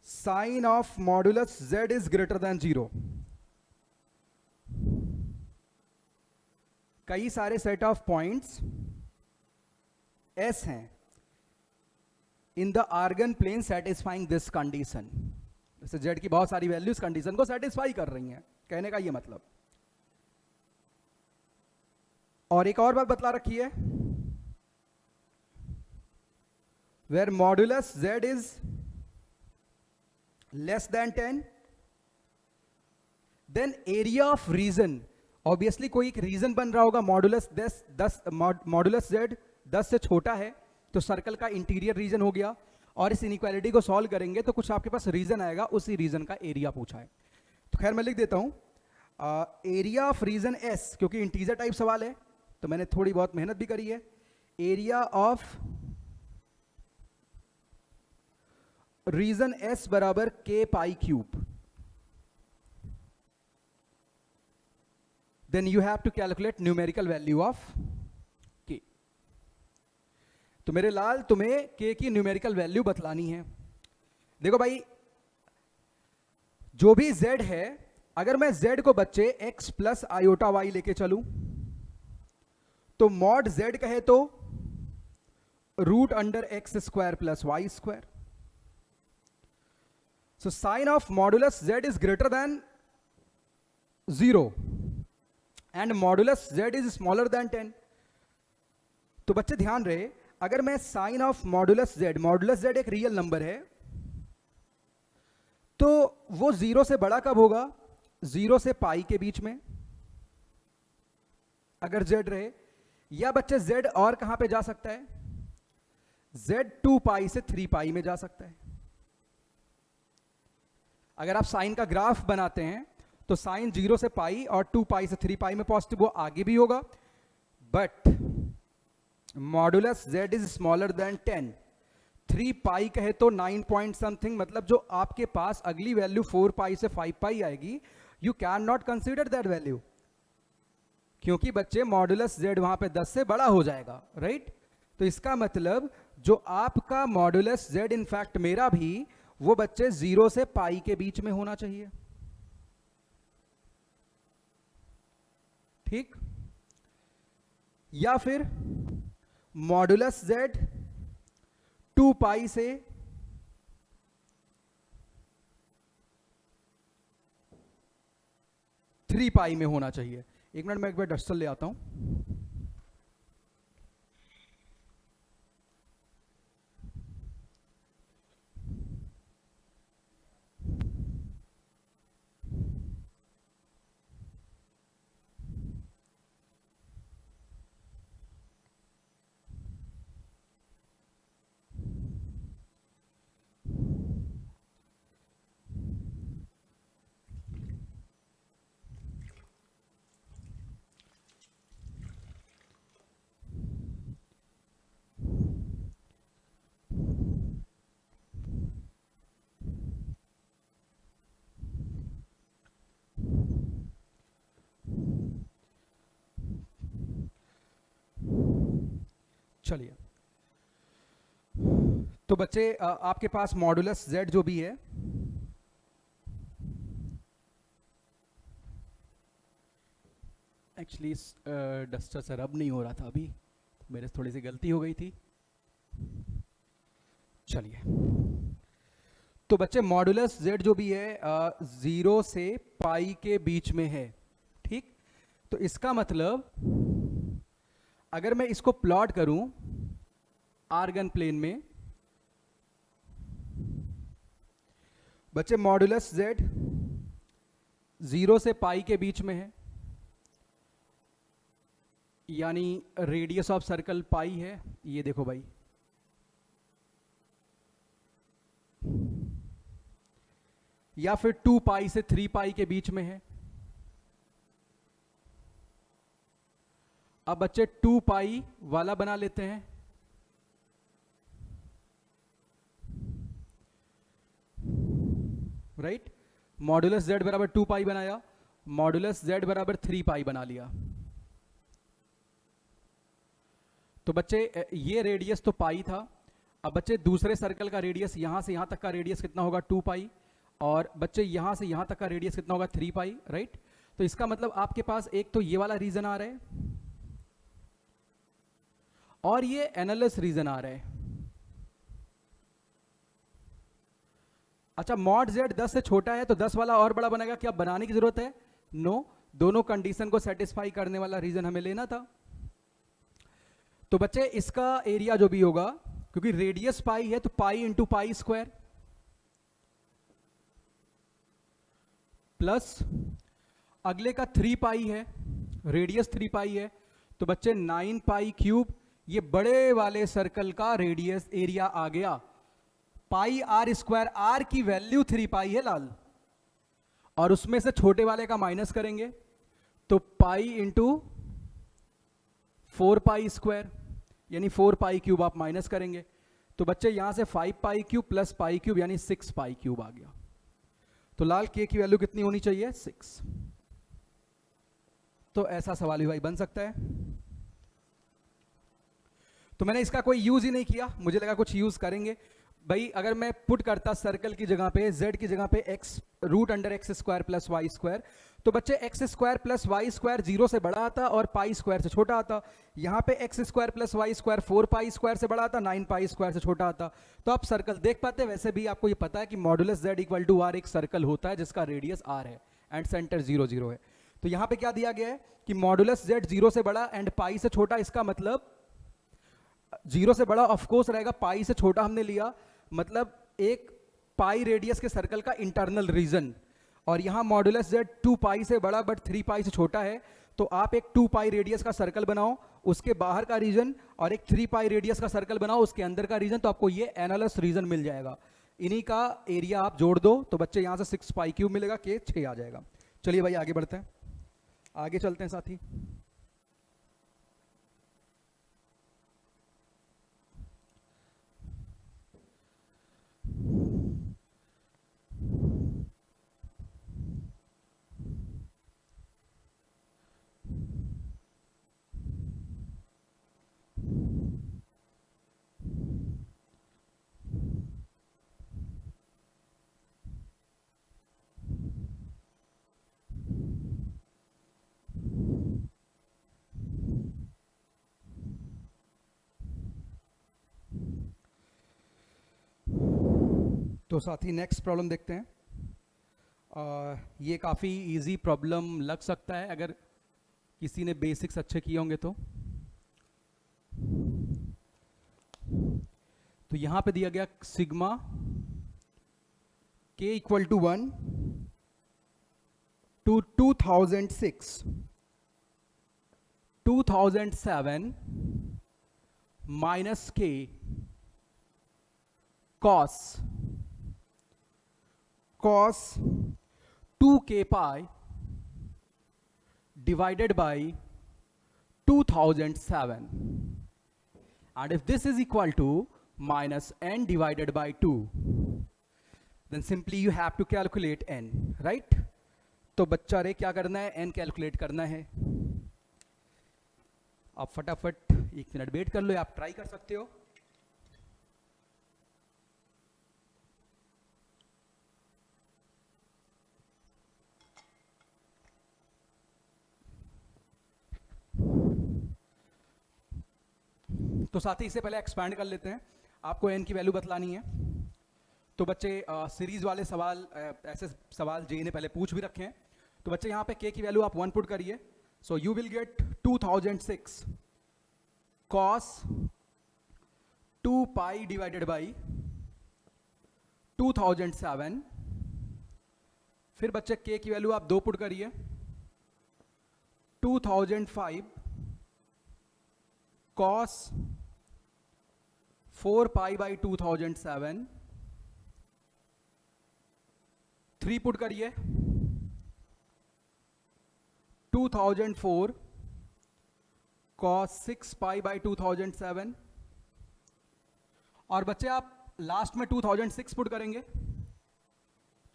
sine of modulus Z is greater than 0। कई सारे सेट ऑफ पॉइंट्स S हैं in the Argand plane satisfying this condition. जैसे Z की बहुत सारी values condition को सेटिस्फाई कर रही हैं, कहने का ये मतलब। और एक और बात बतला रखी है, where modulus Z is less than 10, then area of region, obviously कोई एक रीजन बन रहा होगा, मॉडुलस 10 मॉडुलस Z 10 से छोटा है, तो सर्कल का इंटीरियर रीजन हो गया। और इस इनइक्वालिटी को सॉल्व करेंगे तो कुछ आपके पास रीजन आएगा, उसी रीजन का एरिया पूछा है। तो खैर मैं लिख देता हूं एरिया ऑफ रीजन S, क्योंकि इंटीजर टाइप सवाल है तो मैंने थोड़ी बहुत मेहनत भी करी है। एरिया ऑफ रीजन S बराबर k pi cube. Then you have to calculate numerical value of k। तो मेरे लाल तुम्हें k की न्यूमेरिकल वैल्यू बतलानी है। देखो भाई, जो भी z है, अगर मैं z को बच्चे x प्लस आयोटा y लेके चलूं, तो मॉड z कहे तो root under x square plus y square. So sine of modulus Z is greater than 0 and modulus Z is smaller than 10। तो बच्चे ध्यान रहे, अगर मैं साइन ऑफ मॉडुलस Z एक रियल नंबर है, तो वो 0 से बड़ा कब होगा, 0 से पाई के बीच में अगर Z रहे। या बच्चे Z और कहां पे जा सकता है, Z 2 पाई से 3 पाई में जा सकता है। अगर आप साइन का ग्राफ बनाते हैं तो साइन 0 से पाई और 2 पाई से 3 पाई में पॉजिटिव, वो आगे भी होगा। But modulus Z is smaller then 10, 3 पाई कहे तो 9 पॉइंट समथिंग, मतलब जो आपके पास अगली वैल्यू 4 पाई से 5 पाई आएगी, you can not consider that value, क्योंकि बच्चे मॉडुलस Z वहां पे 10 से बड़ा हो जाएगा, राइट। तो इसका मतलब जो आपका मॉडुलस Z, इनफैक्ट मेरा भी, वो बच्चे 0 से पाई के बीच में होना चाहिए। ठीक, या फिर मॉडुलस Z 2 पाई से 3 पाई में होना चाहिए। एक मिनट, मैं एक बार डस्टर ले आता हूं। चलिए, तो बच्चे आपके पास मॉडुलस z जो भी है, एक्चुअली डस्टर से रब नहीं हो रहा था अभी, मेरे से थोड़ी सी गलती हो गई थी। चलिए, तो बच्चे मॉडुलस z जो भी है 0 से पाई के बीच में है, ठीक। तो इसका मतलब अगर मैं इसको प्लॉट करूं आर्गन प्लेन में, बच्चे मॉडुलस z 0 से पाई के बीच में है, यानी रेडियस ऑफ सर्कल पाई है, ये देखो भाई, या फिर 2 पाई से 3 पाई के बीच में है। अब बच्चे 2 पाई वाला बना लेते हैं, राइट। मॉडुलस z बराबर 2 पाई बनाया, मॉडुलस z बराबर 3 पाई बना लिया। तो बच्चे ये रेडियस तो पाई था। अब बच्चे दूसरे सर्कल का रेडियस, यहां से यहां तक का रेडियस कितना होगा 2 पाई, और बच्चे यहां से यहां तक का रेडियस कितना होगा 3 पाई, राइट। तो इसका मतलब आपके पास एक तो ये वाला रीजन आ रहा है और ये एनालिस रीजन आ रहा है। अच्छा, मॉड z 10 से छोटा है तो 10 वाला और बड़ा बनेगा, क्या बनाने की जरूरत है? नो, दोनों कंडीशन को सेटिस्फाई करने वाला रीजन हमें लेना था। तो बच्चे इसका एरिया जो भी होगा, क्योंकि रेडियस पाई है तो pi into pi square plus अगले का 3 पाई है, रेडियस 3 पाई है, तो बच्चे 9 पाई क्यूब, ये बड़े वाले सर्कल का रेडियस एरिया आ गया। पाई आर स्क्वायर, आर की वैल्यू 3 पाई है लाल, और उसमें से छोटे वाले का माइनस करेंगे तो पाई इंटू 4 पाई स्क्वायर, यानी 4 पाई क्यूब आप माइनस करेंगे तो बच्चे यहां से 5 पाई क्यूब प्लस पाई क्यूब यानी 6 पाई क्यूब आ गया। तो लाल के की वैल्यू कितनी होनी चाहिए? 6। तो ऐसा सवाल भी भाई बन सकता है। तो मैंने इसका कोई यूज ही नहीं किया, मुझे लगा कुछ यूज करेंगे भाई। अगर मैं पुट करता सर्कल की जगह पे, z की जगह पे x root under x square plus y square, तो बच्चे x square plus y square 0 से बड़ा आता और पाई स्क्वायर से छोटा आता। यहाँ पे x square plus y square 4 pi square से बड़ा आता, 9 पाई स्क्वायर से छोटा आता। तो आप सर्कल देख पाते हैं। वैसे भी आपको ये पता है कि modulus z equal to r एक सर्कल होता है जिसका रेडियस r है एंड सेंटर 0 0 है। तो यहाँ पे क्या दिया गया है कि मॉडुलस z 0 से बड़ा एंड पाई से छोटा, इसका मतलब 0 से बड़ा ऑफकोर्स रहेगा, पाई से छोटा हमने लिया, मतलब एक पाई रेडियस के सर्कल का इंटरनल रीजन। और यहां मॉडुलस z 2 पाई से बड़ा बट 3 पाई से छोटा है, तो आप एक 2 पाई रेडियस का सर्कल बनाओ, उसके बाहर का रीजन, और एक 3 पाई रेडियस का सर्कल बनाओ, उसके अंदर का रीजन, तो आपको ये एनालिस रीजन मिल जाएगा। इन्हीं का एरिया आप जोड़ दो तो बच्चे यहां से 6 पाई क्यूब मिलेगा, के 6 आ जाएगा। चलिए भाई आगे बढ़ते हैं, आगे चलते हैं साथी। तो साथी नेक्स्ट प्रॉब्लम देखते हैं। ये काफ़ी इजी प्रॉब्लम लग सकता है अगर किसी ने बेसिक्स अच्छे किए होंगे तो यहाँ पे दिया गया sigma k equal to 1 to 2006 2007 minus k cos 2k pi divided by 2007, and if this is equal to minus n divided by 2, then simply you have to calculate n, right? तो बच्चा रे क्या करना है, n कैलकुलेट करना है। आप फटाफट एक मिनट वेट कर लो, आप ट्राई कर सकते हो। तो साथ ही इससे पहले एक्सपैंड कर लेते हैं, आपको एन की वैल्यू बतलानी है। तो बच्चे सीरीज वाले सवाल ऐसे सवाल जे ने पहले पूछ भी रखे हैं। तो बच्चे यहाँ पे के की वैल्यू आप 1 पुट करिए। So you will gate 2006 cos 2 pi divided by 2007। फिर बच्चे के की वैल्यू आप 2 पुट करिए, 2005 cos 4 पाई बाई 2007। 3 पुट करिए, 2004 cos 6 पाई बाई 2007। और बच्चे आप लास्ट में 2006 पुट करेंगे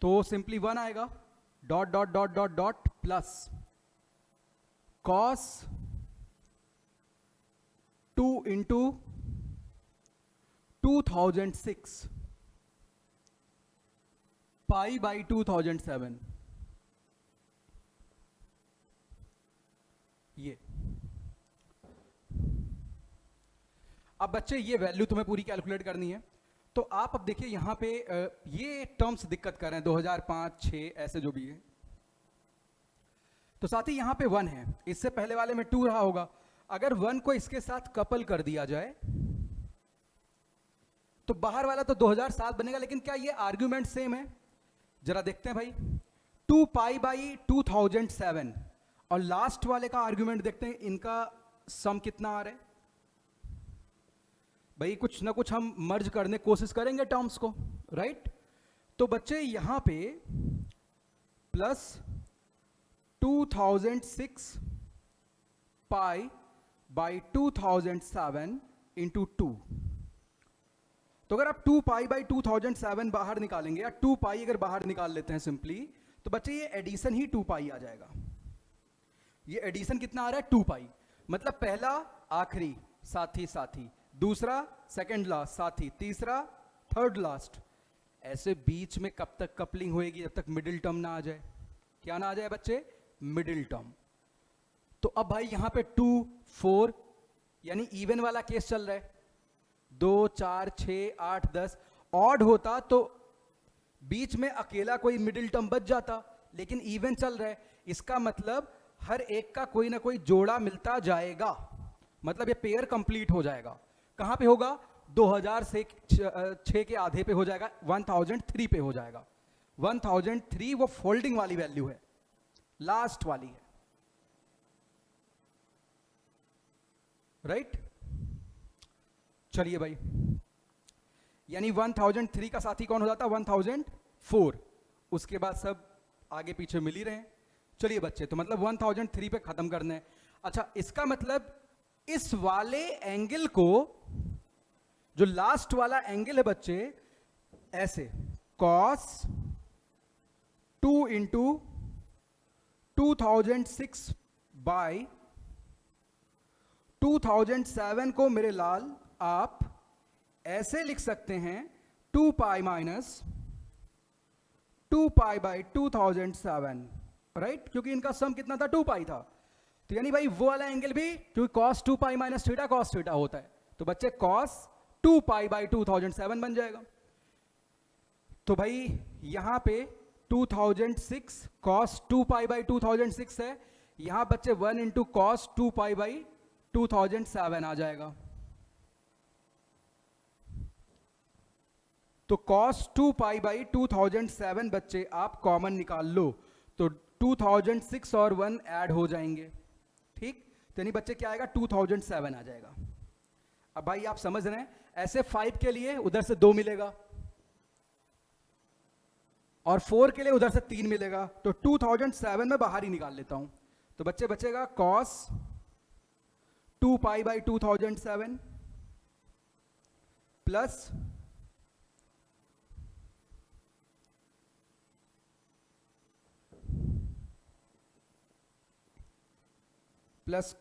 तो सिंपली 1 आएगा, dot dot dot dot dot plus cos 2 into 2006 pi by 2007। ये अब बच्चे ये वैल्यू तुम्हें पूरी कैलकुलेट करनी है। तो आप अब देखिए यहाँ पे ये टर्म्स दिक्कत कर रहे हैं, 2005, 6 ऐसे जो भी है। तो साथ ही यहाँ पे 1 है, इससे पहले वाले में 2 रहा होगा। अगर 1 को इसके साथ कपल कर दिया जाए तो बाहर वाला तो 2007 बनेगा, लेकिन क्या ये आर्ग्यूमेंट सेम है? जरा देखते हैं भाई। 2 पाई बाई 2007 और लास्ट वाले का आर्ग्यूमेंट देखते हैं, इनका सम कितना आ रहा है। भाई कुछ ना कुछ हम मर्ज करने की कोशिश करेंगे टर्म्स को, राइट? तो बच्चे यहां पे प्लस 2006 पाई बाई 2007 इंटू 2। तो अगर आप 2 पाई बाई 2007 बाहर निकालेंगे, या 2 पाई अगर बाहर निकाल लेते हैं सिंपली, तो बच्चे ये एडिशन ही 2 पाई आ जाएगा। ये एडिशन कितना आ रहा है? 2 पाई। मतलब पहला आखिरी साथी साथी, दूसरा सेकंड लास्ट साथी, तीसरा थर्ड लास्ट। ऐसे बीच में कब तक कपलिंग होएगी? जब तक मिडिल टर्म ना आ जाए। क्या ना आ जाए बच्चे? Middle term. तो अब भाई यहां पे 2, 4 यानी इवन वाला केस चल रहा है। 2, 4, 6, 8, 10 ऑड होता तो बीच में अकेला कोई मिडिल टर्म बच जाता, लेकिन इवन चल रहा है। इसका मतलब हर एक का कोई ना कोई जोड़ा मिलता जाएगा, मतलब ये पेयर कंप्लीट हो जाएगा। कहां पे होगा? 2006 के आधे पे हो जाएगा, 1003 पे हो जाएगा। 1003 वो फोल्डिंग वाली वैल्यू है, लास्ट वाली है, राइट? चलिए भाई, यानी 1003 का साथी कौन हो जाता? 1004। उसके बाद सब आगे पीछे मिल ही रहे हैं। चलिए बच्चे, तो मतलब 1003 पे खत्म करना है। अच्छा, इसका मतलब इस वाले एंगल को, जो लास्ट वाला एंगल है बच्चे, ऐसे cos 2 इंटू 2006 बाई 2007 को मेरे लाल आप ऐसे लिख सकते हैं, 2 pi minus 2 pi by 2007, right? क्योंकि इनका सम कितना था? 2 पाई था। तो यानी भाई वो वाला एंगल भी, क्योंकि cos 2 pi minus theta cos theta होता है, तो बच्चे cos 2 पाई बाई 2007 बन जाएगा। तो भाई यहां पे 2006 cos 2 पाई बाई 2006 है, यहां बच्चे 1 इंटू cos 2 पाई बाई 2007 आ जाएगा। तो cos 2 पाई बाई 2007 बच्चे आप कॉमन निकाल लो, तो 2006 और 1 ऐड हो जाएंगे, ठीक? तो यानी बच्चे क्या आएगा? 2007 आ जाएगा। अब भाई आप समझ रहे हैं, ऐसे 5 के लिए उधर से 2 मिलेगा और 4 के लिए उधर से 3 मिलेगा, तो 2007 में बाहर ही निकाल लेता हूं। तो बच्चे बचेगा cos 2 pi by 2007 plus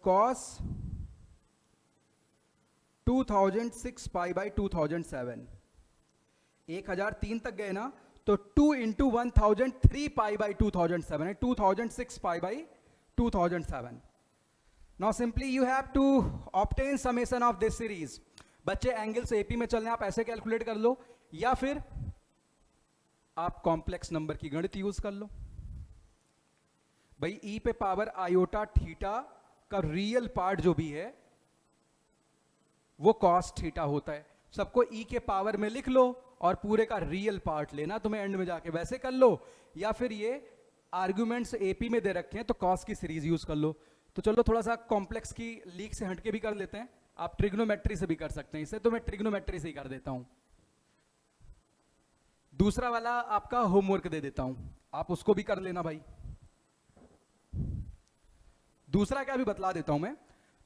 cos 2006 pi by 2007, 1003 तक गए ना, तो 2 इंटू 1003 पाई बाई 2007 है 2006 pi by 2007. Now simply you have to obtain summation of this series. बच्चे एंगल से एपी में चलने आप ऐसे कैलकुलेट कर लो, या फिर आप कॉम्प्लेक्स नंबर की गणित यूज कर लो. भाई ई पे पावर आयोटा थीटा का रियल पार्ट जो भी है वो कॉस थीटा होता है. सबको ई के पावर में लिख लो और पूरे का रियल पार्ट लेना तुम्हें एंड में जाके, वैसे कर लो, या फिर ये आर्ग्यूमेंट्स एपी में दे रखे हैं तो कॉस की सीरीज यूज कर लो. तो चलो थोड़ा सा कॉम्प्लेक्स की लीक से हटके भी कर लेते हैं. आप ट्रिग्नोमेट्री से भी कर सकते हैं इसे, तो मैं ट्रिग्नोमेट्री से ही कर देता हूं. दूसरा वाला आपका होमवर्क दे देता हूं, आप उसको भी कर लेना भाई. दूसरा क्या भी बतला देता हूं मैं.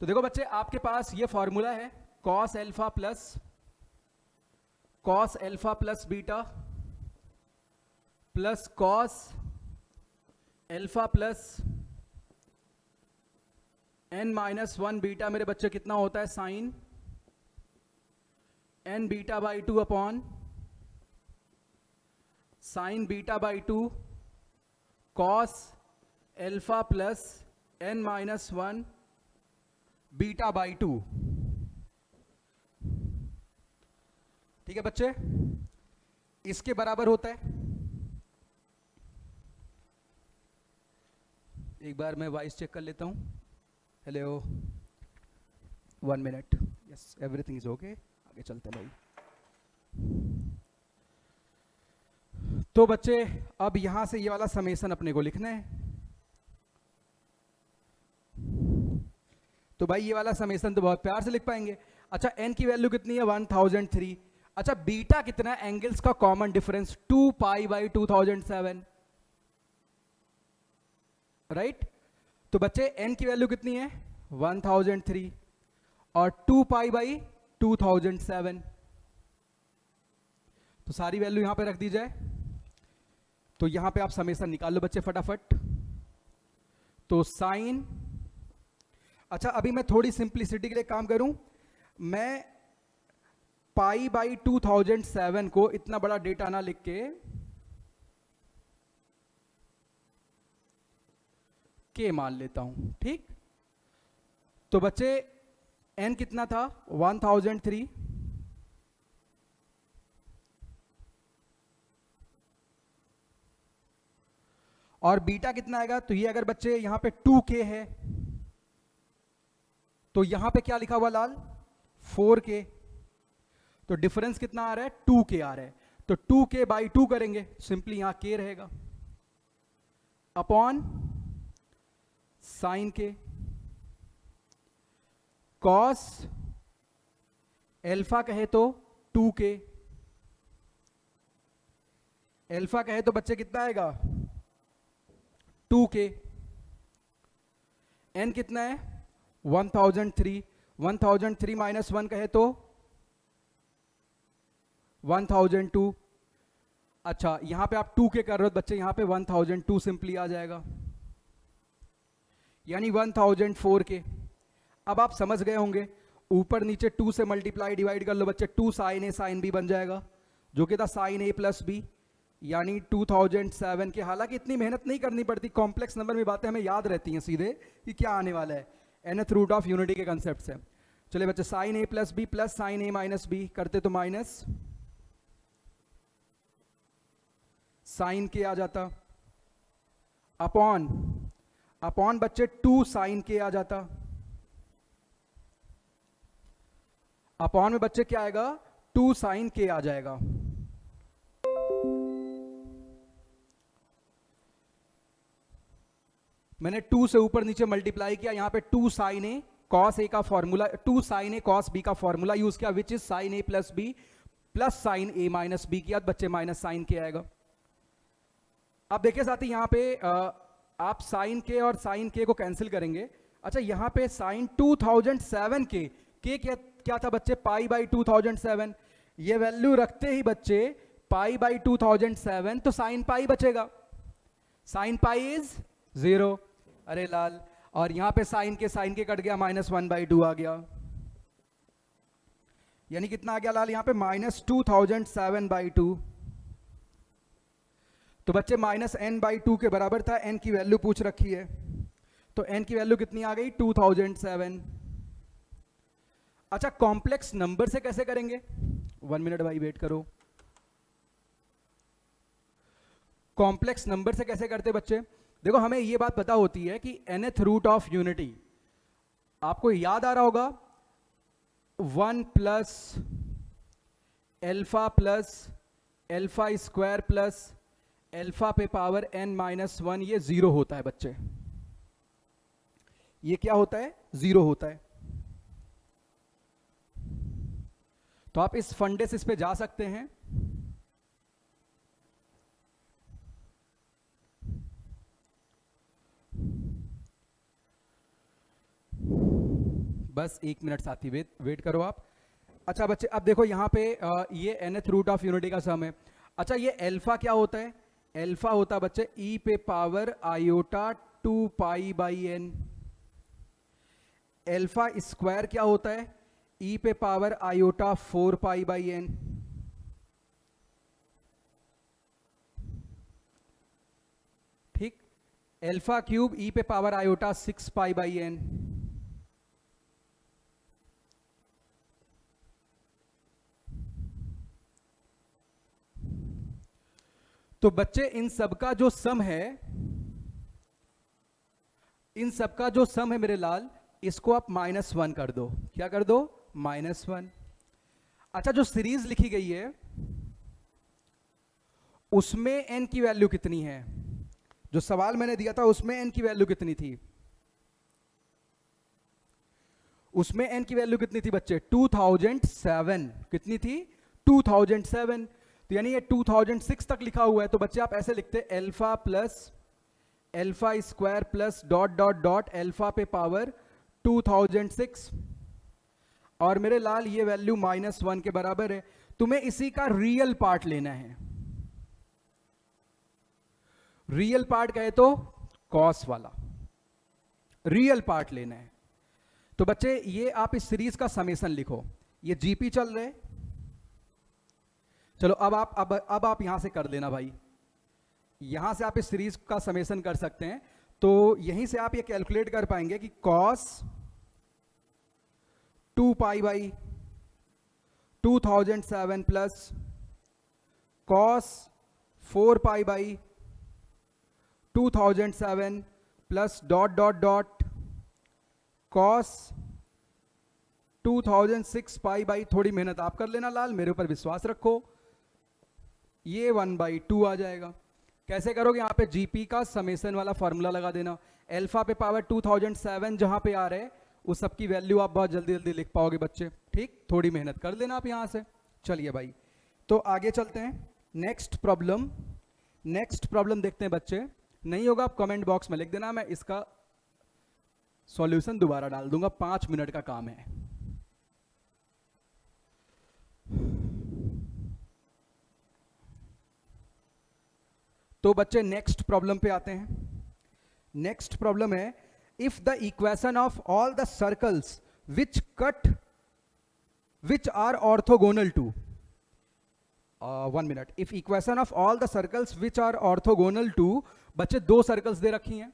तो देखो बच्चे, आपके पास ये फॉर्मूला है cos alpha plus beta plus cos alpha plus n-1 beta. मेरे बच्चे कितना होता है sine n beta by 2 upon sine beta by 2 cos alpha plus n-1 beta by 2. ठीक है बच्चे, इसके बराबर होता है. एक बार मैं वॉइस चेक कर लेता हूं. Hello, 1 minute. Yes, everything is okay. आगे चलते हैं भाई. तो बच्चे अब यहां से ये वाला समेशन अपने को लिखना है. तो भाई ये वाला समेशन तो बहुत प्यार से लिख पाएंगे. अच्छा, n की वैल्यू कितनी है 1003. अच्छा, बीटा कितना है, एंगल्स का common difference 2 pi by 2007, right. तो बच्चे n की वैल्यू कितनी है 1003 और 2 पाई बाई 2007. तो सारी वैल्यू यहां पे रख दी जाए. तो यहां पे आप समेशन निकाल लो बच्चे फटाफट. तो साइन, अच्छा अभी मैं थोड़ी सिंप्लिसिटी के लिए काम करूं, मैं पाई बाई 2007 को इतना बड़ा डेटा ना लिख के मान लेता हूं. ठीक. तो बच्चे n कितना था 1003 और बीटा कितना आएगा. तो ये अगर बच्चे यहां पे 2k है तो यहां पे क्या लिखा हुआ लाल 4k. तो डिफरेंस कितना आ रहा है 2k आ रहा है. तो 2k बाई 2 करेंगे, सिंपली यहां k रहेगा अपॉन साइन के कॉस एल्फा कहे तो 2k, एल्फा कहे तो बच्चे कितना आएगा 2k. n कितना है 1003 माइनस 1 कहे तो 1002. अच्छा, यहां पे आप 2k कर रहे हो बच्चे, यहां पे 1002 सिंपली आ जाएगा, यानी 1004k. अब आप समझ गए होंगे, ऊपर नीचे 2 से मल्टीप्लाई डिवाइड कर लो बच्चे. 2 साइन ए साइन बी बन जाएगा, जो कि था साइन ए प्लस बी, यानी 2007 के. हालांकि इतनी मेहनत नहीं करनी पड़ती, कॉम्प्लेक्स नंबर में बातें हमें याद रहती हैं सीधे कि क्या आने वाला है. nth रूट ऑफ यूनिटी के कंसेप्ट से. चलिए बच्चे, sign A plus B plus sine A minus B करते तो माइनस साइन के आ जाता अपॉन बच्चे 2 साइन के आ जाता. अपॉन में बच्चे क्या आएगा 2 साइन के आ जाएगा. मैंने 2 से ऊपर नीचे मल्टीप्लाई किया, यहां पे 2 साइन ए कॉस ए का formula, 2 sine A cos B का फॉर्मूला यूज किया, which is sine A plus B plus sine A minus B किया, बच्चे माइनस साइन के आएगा. अब देखिए साथी, यहां पे आप साइन के और साइन के को कैंसिल करेंगे. अच्छा, यहां पे साइन 2007 के क्या था बच्चे पाई बाई 2007. ये वैल्यू रखते ही बच्चे पाई बाई 2007, तो साइन पाई बचेगा. Sine pi is 0. अरे लाल, और यहां पे साइन के कट गया, -1/2 आ गया. यानी कितना आ गया लाल यहाँ पे -2007/2। तो बच्चे -n/2 के बराबर था, n की वैल्यू पूछ रखी है, तो n की वैल्यू कितनी आ गई 2007। अच्छा कॉम्प्लेक्स नंबर से कैसे करेंगे, 1 मिनट भाई वेट करो। कॉम्प्लेक्स नंबर से कैसे करते बच्चे, देखो हमें ये बात पता होती है कि nth रूट ऑफ यूनिटी, आपको याद आ रहा होगा 1 plus alpha square plus alpha पे पावर n-1, ये 0 होता है बच्चे, ये क्या होता है 0 होता है। तो आप इस फंडे से इस पे जा सकते हैं, बस 1 मिनट साथी वेट करो आप। अच्छा बच्चे अब देखो यहाँ पे ये nth रूट ऑफ यूनिटी का सम है। अच्छा ये एल्फा क्या होता है, एल्फा होता है बच्चे e पे power iota 2π/n। Alpha square क्या होता है, e पे पावर आयोटा 4π/n। ठीक, एल्फा क्यूब e पे पावर आयोटा 6π/n। तो बच्चे इन सबका जो सम है, इन सबका जो सम है मेरे लाल, इसको आप -1 कर दो, क्या कर दो -1। अच्छा जो सीरीज लिखी गई है उसमें n की वैल्यू कितनी है, जो सवाल मैंने दिया था उसमें n की वैल्यू कितनी थी, उसमें n की वैल्यू कितनी थी बच्चे 2007, कितनी थी 2007। तो यानी ये 2006 तक लिखा हुआ है, तो बच्चे आप ऐसे लिखते alpha plus alpha square plus dot dot dot alpha पे पावर 2006, और मेरे लाल ये वैल्यू -1 के बराबर है। तुम्हें इसी का रियल पार्ट लेना है, रियल पार्ट कहे तो कॉस वाला रियल पार्ट लेना है। तो बच्चे ये आप इस सीरीज का समेशन लिखो, ये जीपी चल रहे, चलो अब आप यहां से कर देना भाई, यहां से आप इस सीरीज का समेशन कर सकते हैं। तो यहीं से आप ये कैलकुलेट कर पाएंगे कि cos 2π/2007 plus cos 4π/2007 plus dot dot dot cos 2006π/, थोड़ी मेहनत आप कर लेना लाल, मेरे ऊपर विश्वास रखो, ये 1/2 आ जाएगा। कैसे करोगे, यहाँ पे जीपी का समेशन वाला फॉर्मूला लगा देना, एल्फा पे पावर 2007 जहां पे आ रहे हैं उस सब की वैल्यू आप बहुत जल्दी जल्दी लिख पाओगे बच्चे, ठीक, थोड़ी मेहनत कर लेना आप यहाँ से। चलिए भाई तो आगे चलते हैं, नेक्स्ट प्रॉब्लम देखते हैं बच्चे, नहीं होगा आप कमेंट बॉक्स में लिख देना, मैं इसका सॉल्यूशन दोबारा डाल दूंगा, 5 मिनट का काम है। तो बच्चे नेक्स्ट प्रॉब्लम पे आते हैं। नेक्स्ट प्रॉब्लम है, if the equation of all the circles which are orthogonal to 1 minute, if equation of all the circles which are orthogonal to, बच्चे 2 सर्कल्स दे रखी हैं।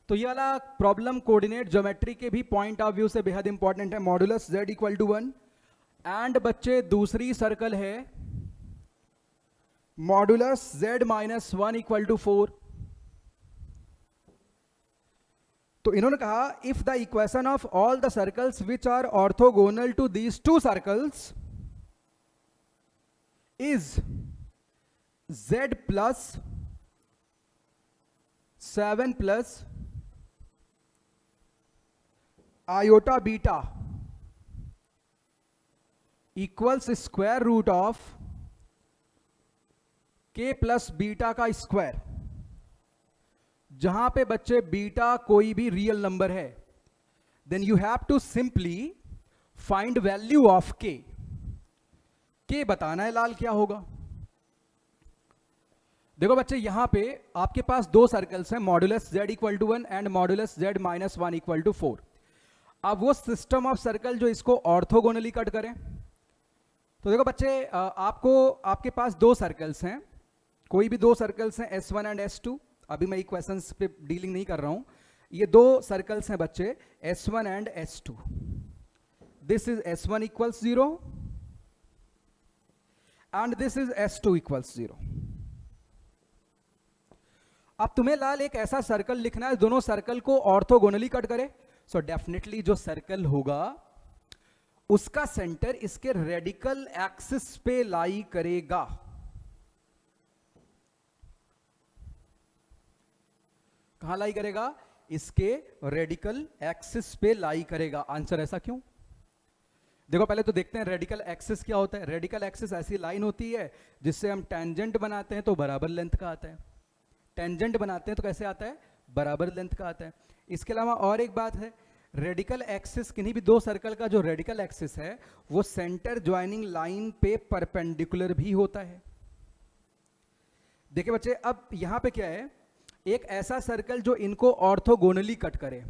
तो ये वाला प्रॉब्लम कोऑर्डिनेट ज्योमेट्री के भी पॉइंट ऑफ व्यू से बेहद इंपॉर्टेंट है, modulus z equal to 1, and बच्चे दूसरी सर्कल है मॉडुलस z-1 इक्वल टू 4। तो इन्होंने कहा if the equation of all the circles which are orthogonal to these 2 circles is z plus 7 plus iota beta equals square root of k plus beta का square, जहां पे बच्चे beta कोई भी real number है, then you have to simply find value of k। k बताना है लाल क्या होगा। देखो बच्चे यहां पे आपके पास 2 सर्कल्स हैं, modulus z equal to 1 and modulus z-1 equal to 4। अब वो सिस्टम ऑफ सर्कल जो इसको ऑर्थोगोनली कट करें, तो देखो बच्चे, आपके पास दो सर्कल्स हैं, कोई भी दो सर्कल्स हैं S1 एंड S2। अभी मैं इक्वेशंस पे डीलिंग नहीं कर रहा हूं। ये दो सर्कल्स हैं बच्चे, S1 and S2। This is S1 equals 0 and this is S2 equals 0। अब तुम्हें लाल एक ऐसा सर्कल लिखना है दोनों सर्कल को ऑर्थोगोनली कट करे। सो डेफिनेटली जो सर्कल होगा उसका सेंटर इसके रेडिकल एक्सिस पे लाई करेगा। कहां लाई करेगा? इसके रेडिकल एक्सिस पे लाई करेगा। आंसर ऐसा क्यों? देखो पहले तो देखते हैं रेडिकल एक्सिस क्या होता है। रेडिकल एक्सिस ऐसी लाइन होती है जिससे हम टेंजेंट बनाते हैं तो बराबर लेंथ का आता है। टेंजेंट बनाते हैं तो कैसे आता है? बराबर लेंथ का आता है। इसके अलावा और एक बात है, रेडिकल एक्सिस किन्हीं भी दो सर्कल का जो रेडिकल एक्सिस है वो सेंटर ज्वाइनिंग लाइन पे परपेंडिकुलर भी होता है। देखिए बच्चे, अब यहां पे क्या है, एक ऐसा सर्कल जो इनको ऑर्थोगोनली कट करे,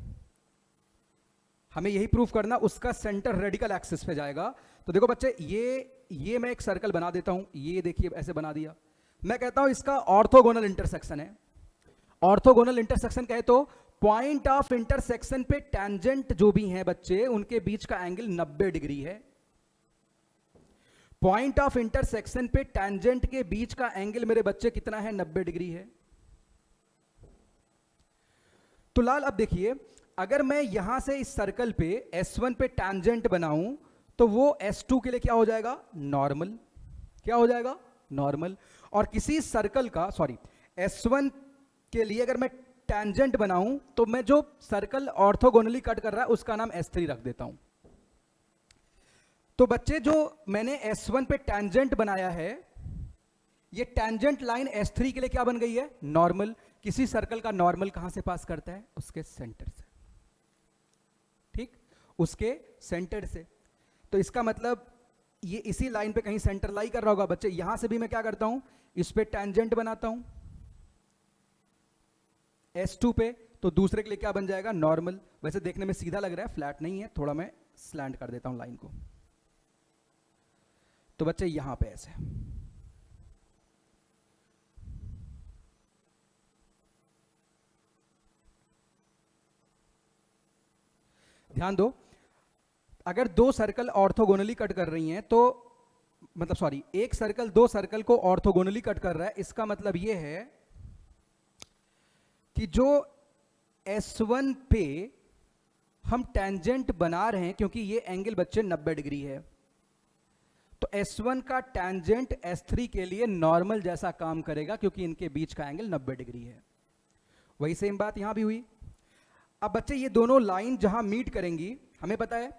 हमें यही प्रूफ करना, उसका सेंटर रेडिकल एक्सिस पे जाएगा। तो देखो बच्चे, ये मैं एक सर्कल बना देता हूं, ये देखिए ऐसे बना दिया। मैं कहता हूं इसका ऑर्थोगोनल इंटरसेक्शन है। ऑर्थोगोनल इंटरसेक्शन कहे तो पॉइंट ऑफ इंटरसेक्शन पे टेंजेंट जो भी हैं बच्चे उनके बीच का एंगल 90 डिग्री है। पॉइंट ऑफ इंटरसेक्शन पे टेंजेंट के बीच का एंगल मेरे बच्चे कितना है? 90 डिग्री है। तो लाल अब देखिए, अगर मैं यहां से इस सर्कल पे S1 पे टेंजेंट बनाऊं तो वो S2 के लिए क्या हो जाएगा? नॉर्मल। क्या हो जाएगा? नॉर्मल। और किसी सर्कल का S1 के लिए अगर मैं टेंजेंट बनाऊं तो मैं जो सर्कल ऑर्थोगोनली कट कर रहा है उसका नाम S3 रख देता हूं। तो बच्चे, जो मैंने S1 पे टेंजेंट बनाया है, ये टेंजेंट लाइन S3 के लिए क्या बन गई है? नॉर्मल। किसी सर्कल का नॉर्मल कहां से पास करता है? उसके सेंटर से। ठीक, उसके सेंटर से। तो इसका मतलब ये इसी लाइन पे कहीं सेंटर लाई कर रहा होगा बच्चे। यहां से भी मैं क्या करता हूं, इस पे टेंजेंट बनाता हूं S2 पे, तो दूसरे के लिए क्या बन जाएगा? नॉर्मल। वैसे देखने में सीधा लग रहा है, फ्लैट नहीं है, थोड़ा मैं स्लैंट कर देता हूं लाइन को। तो बच्चे यहां पे ऐसे, ध्यान दो, अगर दो सर्कल ऑर्थोगोनली कट कर रही हैं तो मतलब एक सर्कल दो सर्कल को ऑर्थोगोनली कट कर रहा है, इसका मतलब यह है कि जो S1 पे हम टेंजेंट बना रहे हैं, क्योंकि ये एंगल बच्चे 90 डिग्री है, तो S1 का टेंजेंट S3 के लिए नॉर्मल जैसा काम करेगा क्योंकि इनके बीच का एंगल 90 डिग्री है। वही सेम बात यहां भी हुई। अब बच्चे, ये दोनों लाइन जहां मीट करेंगी, हमें पता है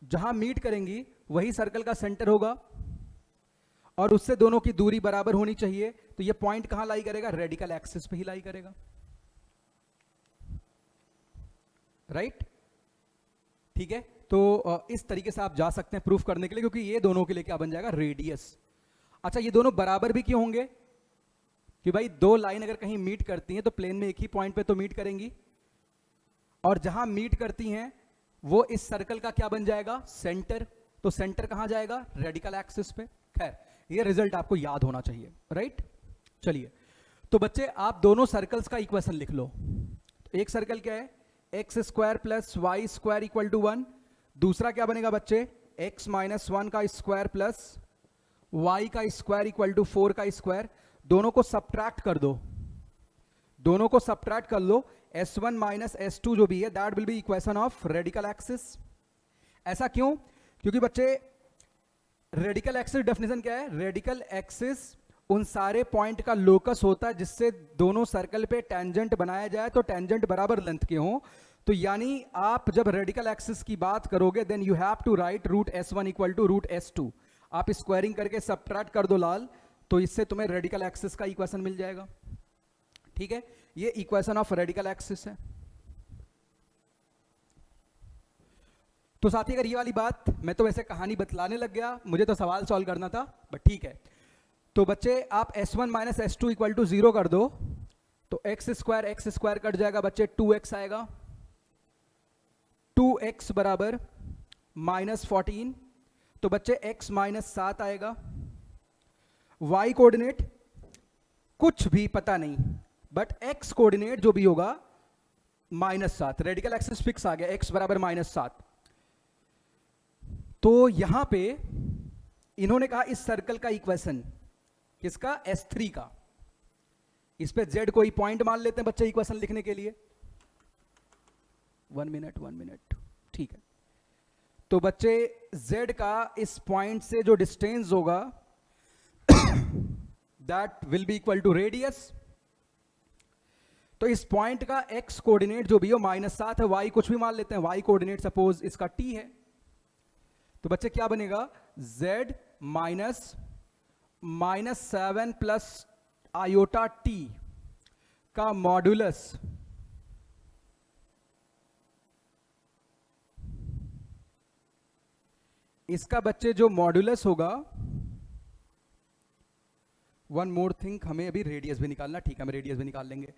जहां मीट करेंगी वही सर्कल का सेंटर होगा और उससे दोनों की दूरी बराबर होनी चाहिए। तो ये पॉइंट कहां लाई करेगा? रेडिकल एक्सिस पे ही लाई करेगा। राइट? ठीक है, तो इस तरीके से आप जा सकते हैं प्रूफ करने के लिए, क्योंकि ये दोनों के लिए क्या बन जाएगा? रेडियस। अच्छा, ये दोनों बराबर भी क्यों होंगे? कि भाई दो लाइन अगर कहीं मीट करती हैं तो प्लेन में एक ही पॉइंट पे तो मीट करेंगी, और जहां मीट करती हैं वो इस सर्कल का क्या बन जाएगा? सेंटर। तो सेंटर कहां जाएगा? रेडिकल एक्सिस पे। खैर, ये रिजल्ट आपको याद होना चाहिए। राइट? चलिए, तो बच्चे आप दोनों सर्कल्स का इक्वेशन लिख लो। तो एक सर्कल क्या है? X square plus y square equal to 1। दूसरा क्या बनेगा बच्चे? एक्स माइनस 1 का स्क्वायर प्लस वाई का स्क्वायर इक्वल टू 4 का स्क्वायर। दोनों को सब्ट्रैक्ट कर दो, दोनों को सब्ट्रैक्ट कर लो। S1 माइनस S2 जो भी है, that will be equation of radical axis. ऐसा क्यों? क्योंकि बच्चे रेडिकल एक्सिस डेफिनेशन क्या है? रेडिकल एक्सिस उन सारे पॉइंट का लोकस होता है जिससे दोनों सर्कल पे टेंजेंट बनाया जाए तो टेंजेंट बराबर लेंथ के हों। तो यानी आप जब रेडिकल एक्सिस की बात करोगे then you have to write root S1 equal to root S2। आप स्क्वायरिंग करके सब्ट्रैक्ट कर दो लाल, तो इससे तुम्हें रेडिकल एक्सिस का इक्वेशन मिल जाएगा। ठीक है, ये इक्वेशन ऑफ रेडिकल एक्सिस है। तो साथी, अगर ये वाली बात, मैं तो वैसे कहानी बतलाने लग गया, मुझे तो सवाल सॉल्व करना था, बट ठीक है। तो बच्चे आप S1 minus S2 equal to 0 कर दो, तो एक्स स्क्वायर कट जाएगा बच्चे, 2x आएगा। 2x बराबर -14। तो बच्चे x माइनस 7 आएगा, y कोऑर्डिनेट कुछ भी पता नहीं, बट x कोऑर्डिनेट जो भी होगा -7, रेडिकल एक्सिस फिक्स आ गया, x बराबर -7। तो यहां पे इन्होंने कहा इस सर्कल का इक्वेशन, किसका, S3 का, इस पे z कोई पॉइंट मान लेते हैं बच्चे इक्वेशन लिखने के लिए। 1 मिनट, ठीक है। तो बच्चे z का इस पॉइंट से जो डिस्टेंस होगा that will be equal to radius. तो इस पॉइंट का x कोऑर्डिनेट जो भी हो -7 है, y कुछ भी मान लेते हैं, y कोऑर्डिनेट सपोज इसका t है। तो बच्चे क्या बनेगा, z -7 प्लस आयोटा t का मॉड्यूलस इसका बच्चे जो मॉड्यूलस होगा, वन मोर थिंग, हमें अभी रेडियस भी निकालना, ठीक है हम रेडियस भी निकाल लेंगे,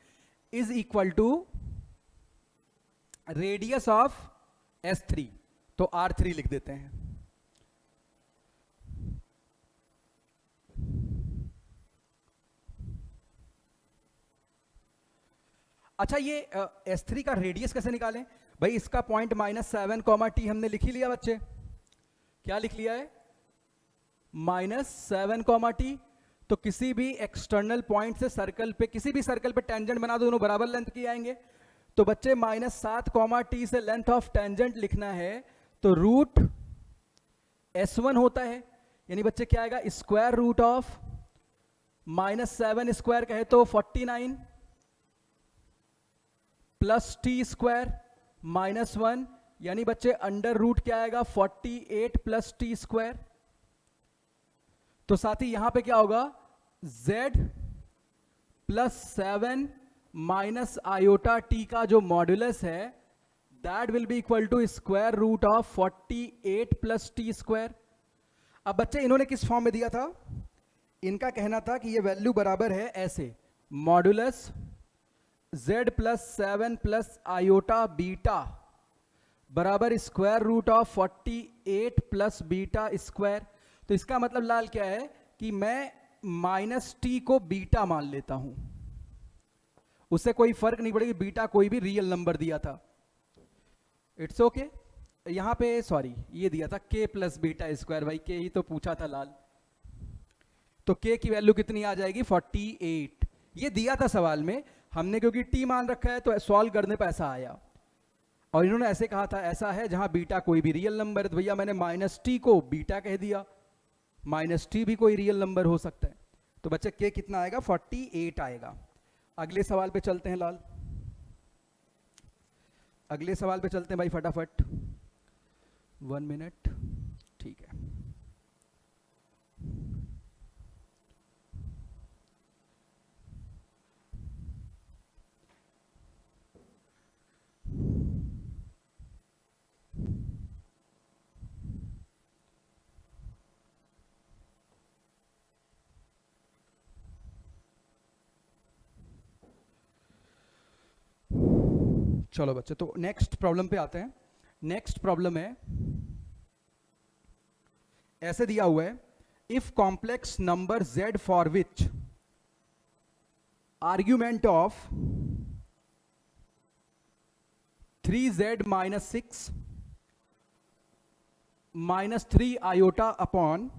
is equal to radius of S3, तो R3 लिख देते हैं। अच्छा ये S3 का रेडियस कैसे निकालें भाई, इसका पॉइंट -7, t हमने लिख ही लिया बच्चे, क्या लिख लिया है, -7, t। तो किसी भी एक्सटर्नल पॉइंट से सर्कल पे, किसी भी सर्कल पे टेंजेंट बना दो, दोनों बराबर लेंथ की आएंगे। तो बच्चे -7, t से लेंथ ऑफ टेंजेंट लिखना है तो रूट S1 होता है, यानी बच्चे क्या आएगा, स्क्वायर रूट ऑफ -7 स्क्वायर कहे तो 49 प्लस t स्क्वायर -1, यानी बच्चे अंडर रूट क्या आएगा, 48 प्लस t स्क्वायर। तो साथ ही यहां पे क्या होगा, z plus 7 minus iota t का जो मॉड्यूलस है that will be equal to square root of 48 plus t square. अब बच्चे इन्होंने किस फॉर्म में दिया था, इनका कहना था कि ये वैल्यू बराबर है ऐसे, modulus z plus 7 plus iota beta बराबर square root of 48 plus beta square. तो इसका मतलब लाल क्या है कि मैं -t को बीटा मान लेता हूं, उससे कोई फर्क नहीं पड़ेगा, बीटा कोई भी रियल नंबर दिया था, इट्स ओके okay। यहां पे सॉरी ये दिया था k प्लस बीटा स्क्वायर, भाई k ही तो पूछा था लाल, तो k की वैल्यू कितनी आ जाएगी, 48, ये दिया था सवाल में, हमने क्योंकि t मान रखा है तो सॉल्व करने पर ऐसा आया। और इन्होंने ऐसे कहा था ऐसा है जहां बीटा कोई भी रियल नंबर है, तो भैया मैंने -t को बीटा कह दिया, -t भी कोई रियल नंबर हो सकता है। तो बच्चे k कितना आएगा, 48 आएगा। अगले सवाल पे चलते हैं लाल, अगले सवाल पे चलते हैं भाई फटाफट, 1 मिनट, ठीक है। चलो बच्चे, तो नेक्स्ट प्रॉब्लम पे आते हैं। नेक्स्ट प्रॉब्लम है, ऐसे दिया हुआ है, if complex number z for which argument of 3z minus 6 minus 3 iota upon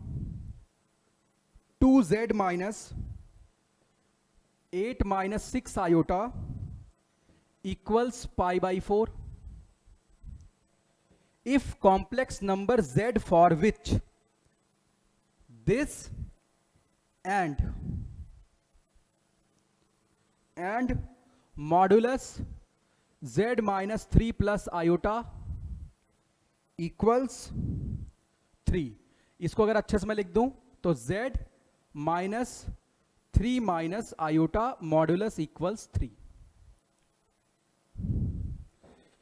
2z minus 8 minus 6 iota equals pi by 4, if complex number z for which this and modulus z minus 3 plus iota equals 3, इसको अगर अच्छे से मैं लिख दूं तो z minus 3 minus iota modulus equals 3।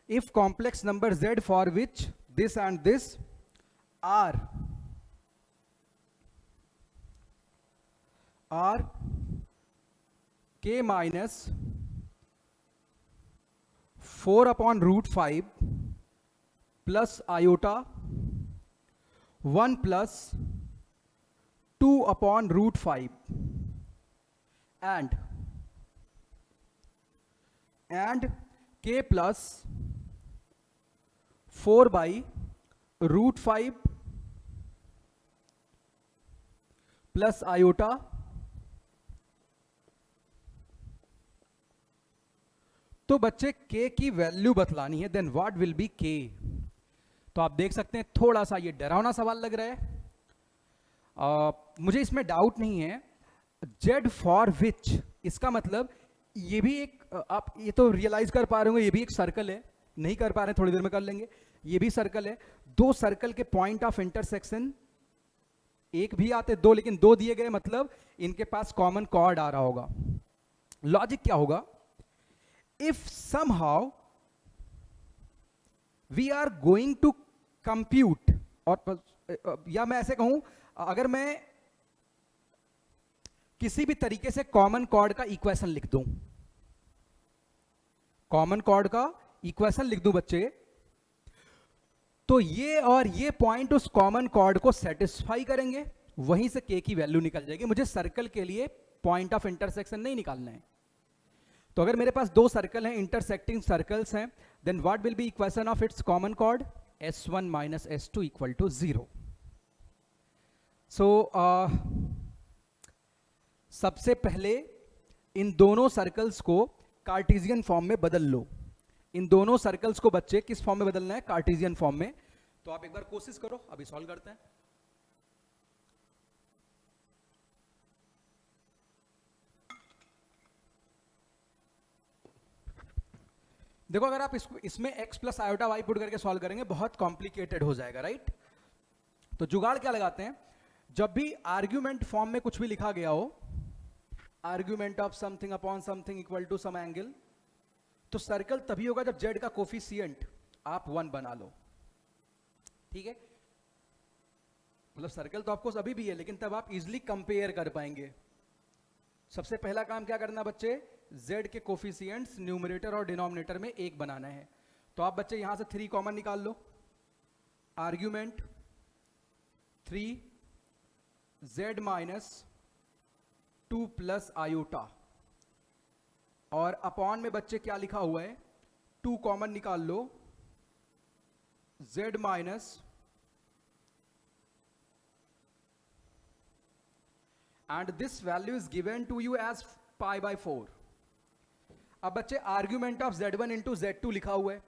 If complex number z for which this and this are k minus 4 upon root 5 plus iota 1 plus 2 upon root 5 and k plus 4 by root 5 plus iota तो बच्चे k की value बतलानी है, then what will be k। तो आप देख सकते हैं थोड़ा सा ये डरावना सवाल लग रहा है। मुझे इसमें डाउट नहीं है। z फॉर विच, इसका मतलब ये भी एक आप ये तो रियलाइज कर पा रहे होंगे, ये भी एक सर्कल है। नहीं कर पा रहे हैं, थोड़ी देर में कर लेंगे। ये भी सर्कल है। दो सर्कल के पॉइंट ऑफ इंटरसेक्शन एक भी आते दो, लेकिन दो दिए गए, मतलब इनके पास कॉमन कॉर्ड आ रहा होगा। लॉजिक क्या होगा? If somehow we are going to compute, और या मैं ऐसे कहूं, अगर मैं किसी भी तरीके से कॉमन कॉर्ड का इक्वेशन लिख दूं, कॉमन कॉर्ड का इक्वेशन लिख दूं बच्चे, तो ये और ये पॉइंट उस कॉमन कॉर्ड को सेटिस्फाई करेंगे, वहीं से k की वैल्यू निकल जाएगी। मुझे सर्कल के लिए पॉइंट ऑफ इंटरसेक्शन नहीं निकालना है। तो अगर मेरे पास दो सर्कल हैं, इंटरसेक्टिंग सर्कल्स हैं, then what will be equation of its common chord? s1 minus s2 equal to 0। So सबसे पहले इन दोनों सर्कल्स को कार्टेशियन फॉर्म में बदल लो। इन दोनों सर्कल्स को बच्चे किस फॉर्म में बदलना है? कार्टेशियन फॉर्म में। तो आप एक बार कोशिश करो, अभी सॉल्व करते हैं। देखो, अगर आप इसमें x plus iota y put करके सॉल्व करेंगे, बहुत कॉम्प्लिकेटेड हो जाएगा, राइट? तो जुगाड़ क्या लगाते हैं, जब भी आर्ग्यूमेंट फॉर्म में कुछ भी लिखा गया हो, argument of something upon something equal to some angle, तो सर्कल तभी होगा जब z का कोफिशिएंट आप 1 बना लो। ठीक है? मतलब सर्कल तो आपको अभी भी है, लेकिन तब आप इजिली कंपेयर कर पाएंगे। सबसे पहला काम क्या करना बच्चे? z के कोफिशिएंट्स न्यूमरेटर और डिनोमिनेटर में एक बनाना है। तो आप बच्चे यहां से 3 कॉमन निकाल लो। Argument 3 z minus 2 plus iota, और अपॉन में बच्चे क्या लिखा हुआ है? 2 कॉमन निकाल लो, z minus and this value is given to you as pi by 4। अब बच्चे argument of z1 into z2 लिखा हुआ है,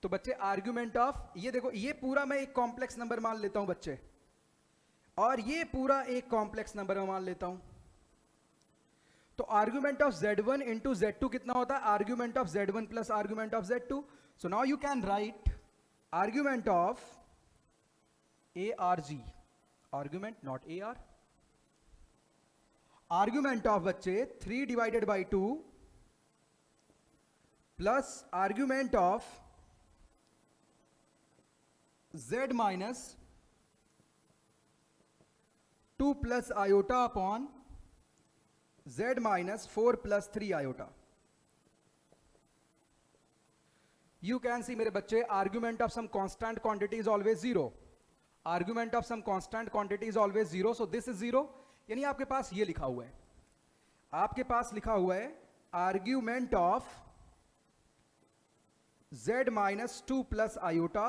तो बच्चे आर्ग्यूमेंट ऑफ, ये देखो, ये पूरा मैं एक कॉम्प्लेक्स नंबर मान लेता हूं बच्चे, और ये पूरा एक कॉम्प्लेक्स नंबर में मान लेता हूं। तो argument of z1 into z2 कितना होता है? Argument of z1 plus argument of z2। So now you can write argument of arg, argument not ar, argument of बच्चे 3 divided by 2 plus argument of z minus 2 plus iota upon z minus 4 plus 3 iota. You can see मेरे बच्चे, argument of some constant quantity is always 0, argument of some constant quantity is always 0, so this is 0। यानी आपके पास ये लिखा हुआ है, आपके पास लिखा हुआ है argument of z minus 2 plus iota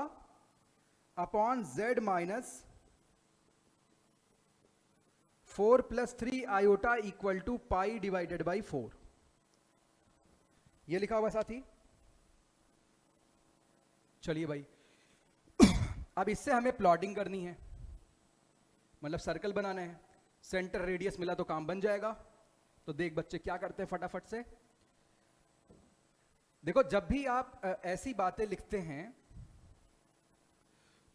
upon z minus 4 plus 3 iota equal to pi divided by 4। ये लिखा हुआ साथी। चलिए भाई, अब इससे हमें प्लॉटिंग करनी है, मतलब सर्कल बनाना है। सेंटर रेडियस मिला तो काम बन जाएगा। तो देख बच्चे क्या करते हैं फटाफट से। देखो, जब भी आप ऐसी बातें लिखते हैं,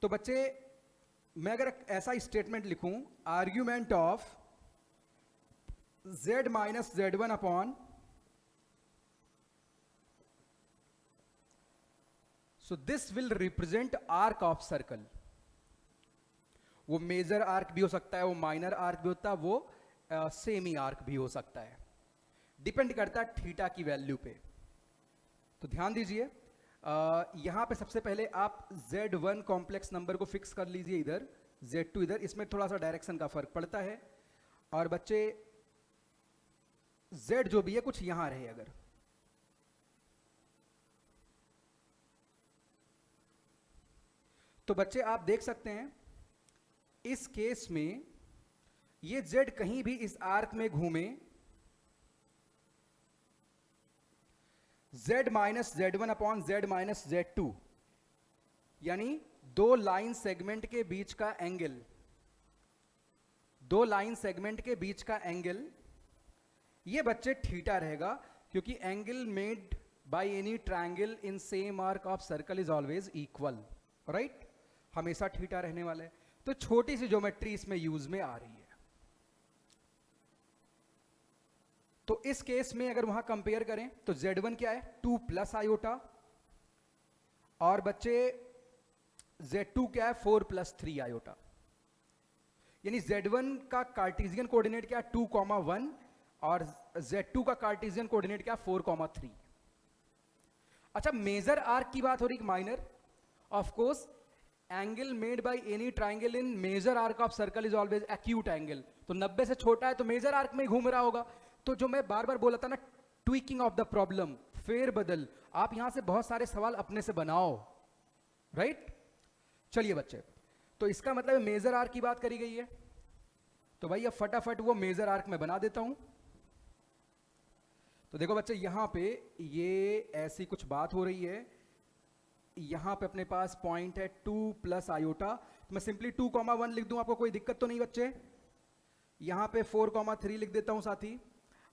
तो बच्चे मैं अगर ऐसा स्टेटमेंट लिखूं, argument of z minus z1 upon, so this will represent arc of circle. वो मेजर आर्क भी हो सकता है, वो माइनर आर्क भी होता है, वो सेमी आर्क भी हो सकता है, डिपेंड करता है थीटा की वैल्यू पे। तो ध्यान दीजिए, यहां पे सबसे पहले आप z1 कॉम्प्लेक्स नंबर को फिक्स कर लीजिए इधर Z2 इधर, इसमें थोड़ा सा डायरेक्शन का फर्क पड़ता है। और बच्चे Z जो भी है कुछ यहां रहे अगर, तो बच्चे आप देख सकते हैं इस केस में ये Z कहीं भी इस आर्क में घूमे, Z minus Z1 upon Z minus Z2, यानी दो लाइन सेगमेंट के बीच का एंगल, दो लाइन सेगमेंट के बीच का एंगल ये बच्चे थीटा रहेगा, क्योंकि angle made by any triangle in same arc of circle is always equal, right, हमेशा थीटा रहने वाला है। तो छोटी सी ज्योमेट्री इसमें यूज में आ रही है। तो इस केस में अगर वहां कंपेयर करें तो Z1 क्या है 2 प्लस आयोटा, और बच्चे Z2 क्या है 4 प्लस 3 आयोटा। यानी Z1 का कार्टेशियन कोऑर्डिनेट क्या है 2,1 और Z2 का कार्टेशियन कोऑर्डिनेट क्या 4,3। अच्छा, मेजर आर्क की बात हो रही, minor, of course angle made by any triangle in major arc of circle is always acute angle. तो 90 से छोटा है तो मेजर आर्क में घूम रहा होगा। तो जो मैं बार बार बोला था ना, ट्विकिंग ऑफ द प्रॉब्लम, फेर बदल, आप यहां से बहुत सारे सवाल अपने से बनाओ, राइट। चलिए बच्चे, तो इसका मतलब मेजर आर्क की बात करी गई है, तो भाई अब फटाफट वो मेजर आर्क में बना देता हूं। तो देखो बच्चे, यहां पे ये ऐसी कुछ बात हो रही है, यहां पे अपने पास पॉइंट है 2 प्लस आयोटा, तो मैं सिंपली 2,1 लिख दूं, आपको कोई दिक्कत तो नहीं बच्चे। यहां पे 4,3 लिख देता हूं साथी।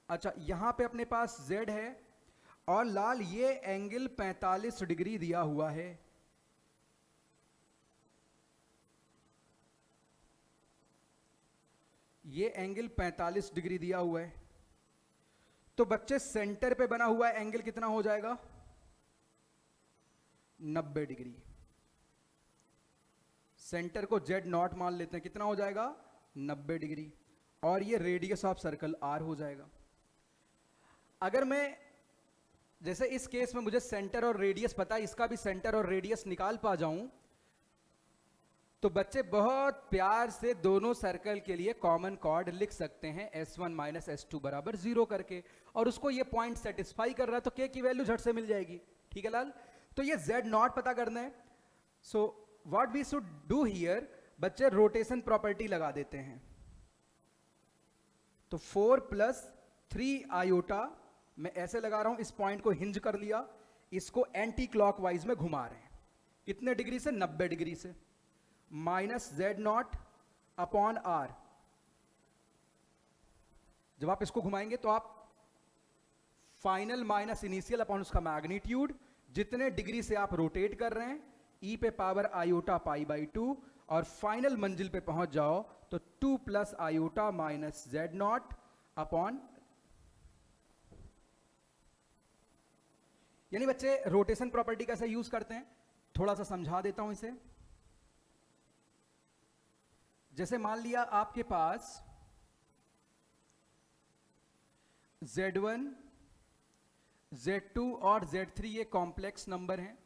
अच्छा, यहां पे अपने पास Z है, और लाल ये एंगल 45 डिग्री दिया हुआ है। ये एंगल 45 डिग्री दिया हुआ है। तो बच्चे सेंटर पे बना हुआ एंगल कितना हो जाएगा 90 डिग्री। सेंटर को Z0 मान लेते हैं, कितना हो जाएगा 90 डिग्री, और ये रेडियस ऑफ सर्कल R हो जाएगा। अगर मैं जैसे इस केस में मुझे सेंटर और रेडियस पता है, इसका भी सेंटर और रेडियस निकाल पा जाऊं, तो बच्चे बहुत प्यार से दोनों सर्कल के लिए कॉमन कॉर्ड लिख सकते हैं S1 माइनस S2 बराबर 0 करके, और उसको ये पॉइंट सेटिस्फाई कर रहा है तो K की वैल्यू झट से मिल जाएगी। ठीक है लाल, तो ये Z0 पता करना है। So what we should do here, बच्चे रोटेशन प्रॉपर्टी लगा देते हैं। तो 4 प्लस 3 आयोटा, मैं ऐसे लगा रहा हूं, इस पॉइंट को हिंज कर लिया, इसको एंटी क्लॉकवाइज में घुमा रहे हैं, कितने डिग्री से 90 डिग्री से, माइनस Z0 अपॉन R। जब आप इसको घुमाएंगे तो आप फाइनल माइनस इनिशियल अपॉन उसका मैग्नीट्यूड, जितने डिग्री से आप रोटेट कर रहे हैं, e पे पावर आयोटा पाई बाई 2, और फाइनल मंजिल पे पहुंच जाओ तो 2 plus iota minus Z0 upon. यानी बच्चे रोटेशन प्रॉपर्टी कैसे यूज करते हैं, थोड़ा सा समझा देता हूं इसे। जैसे मान लिया आपके पास Z1, Z2 और Z3 ये कॉम्प्लेक्स नंबर हैं।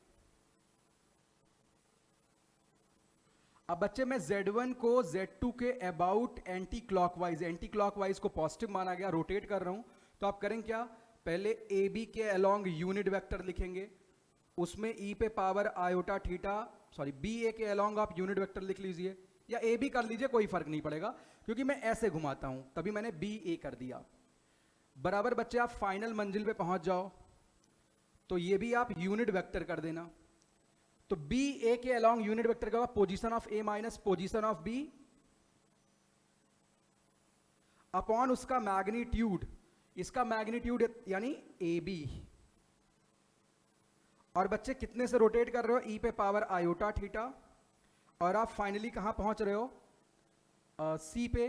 अब बच्चे मैं Z1 को Z2 के अबाउट एंटी क्लॉकवाइज को पॉजिटिव माना गया, रोटेट कर रहा हूं, तो आप करें क्या, पहले AB के अलोंग यूनिट वेक्टर लिखेंगे, उसमें E पे power iota theta, sorry BA के अलोंग आप यूनिट वेक्टर लिख लीजिए, या AB कर लीजिए, कोई फर्क नहीं पड़ेगा, क्योंकि मैं ऐसे घुमाता हूं तभी मैंने BA कर दिया। बराबर बच्चे आप फाइनल मंजिल पे पहुंच जाओ तो ये भी आप यूनिट वेक्टर कर देना। तो BA के अलोंग यूनिट वेक्टर का position of A minus position of B upon उसका मैग्नीट्यूड, इसका मैग्नीट्यूड यानी AB। और बच्चे कितने से रोटेट कर रहे हो, E पे पावर आयोटा थीटा, और आप फाइनली कहां पहुंच रहे हो C पे,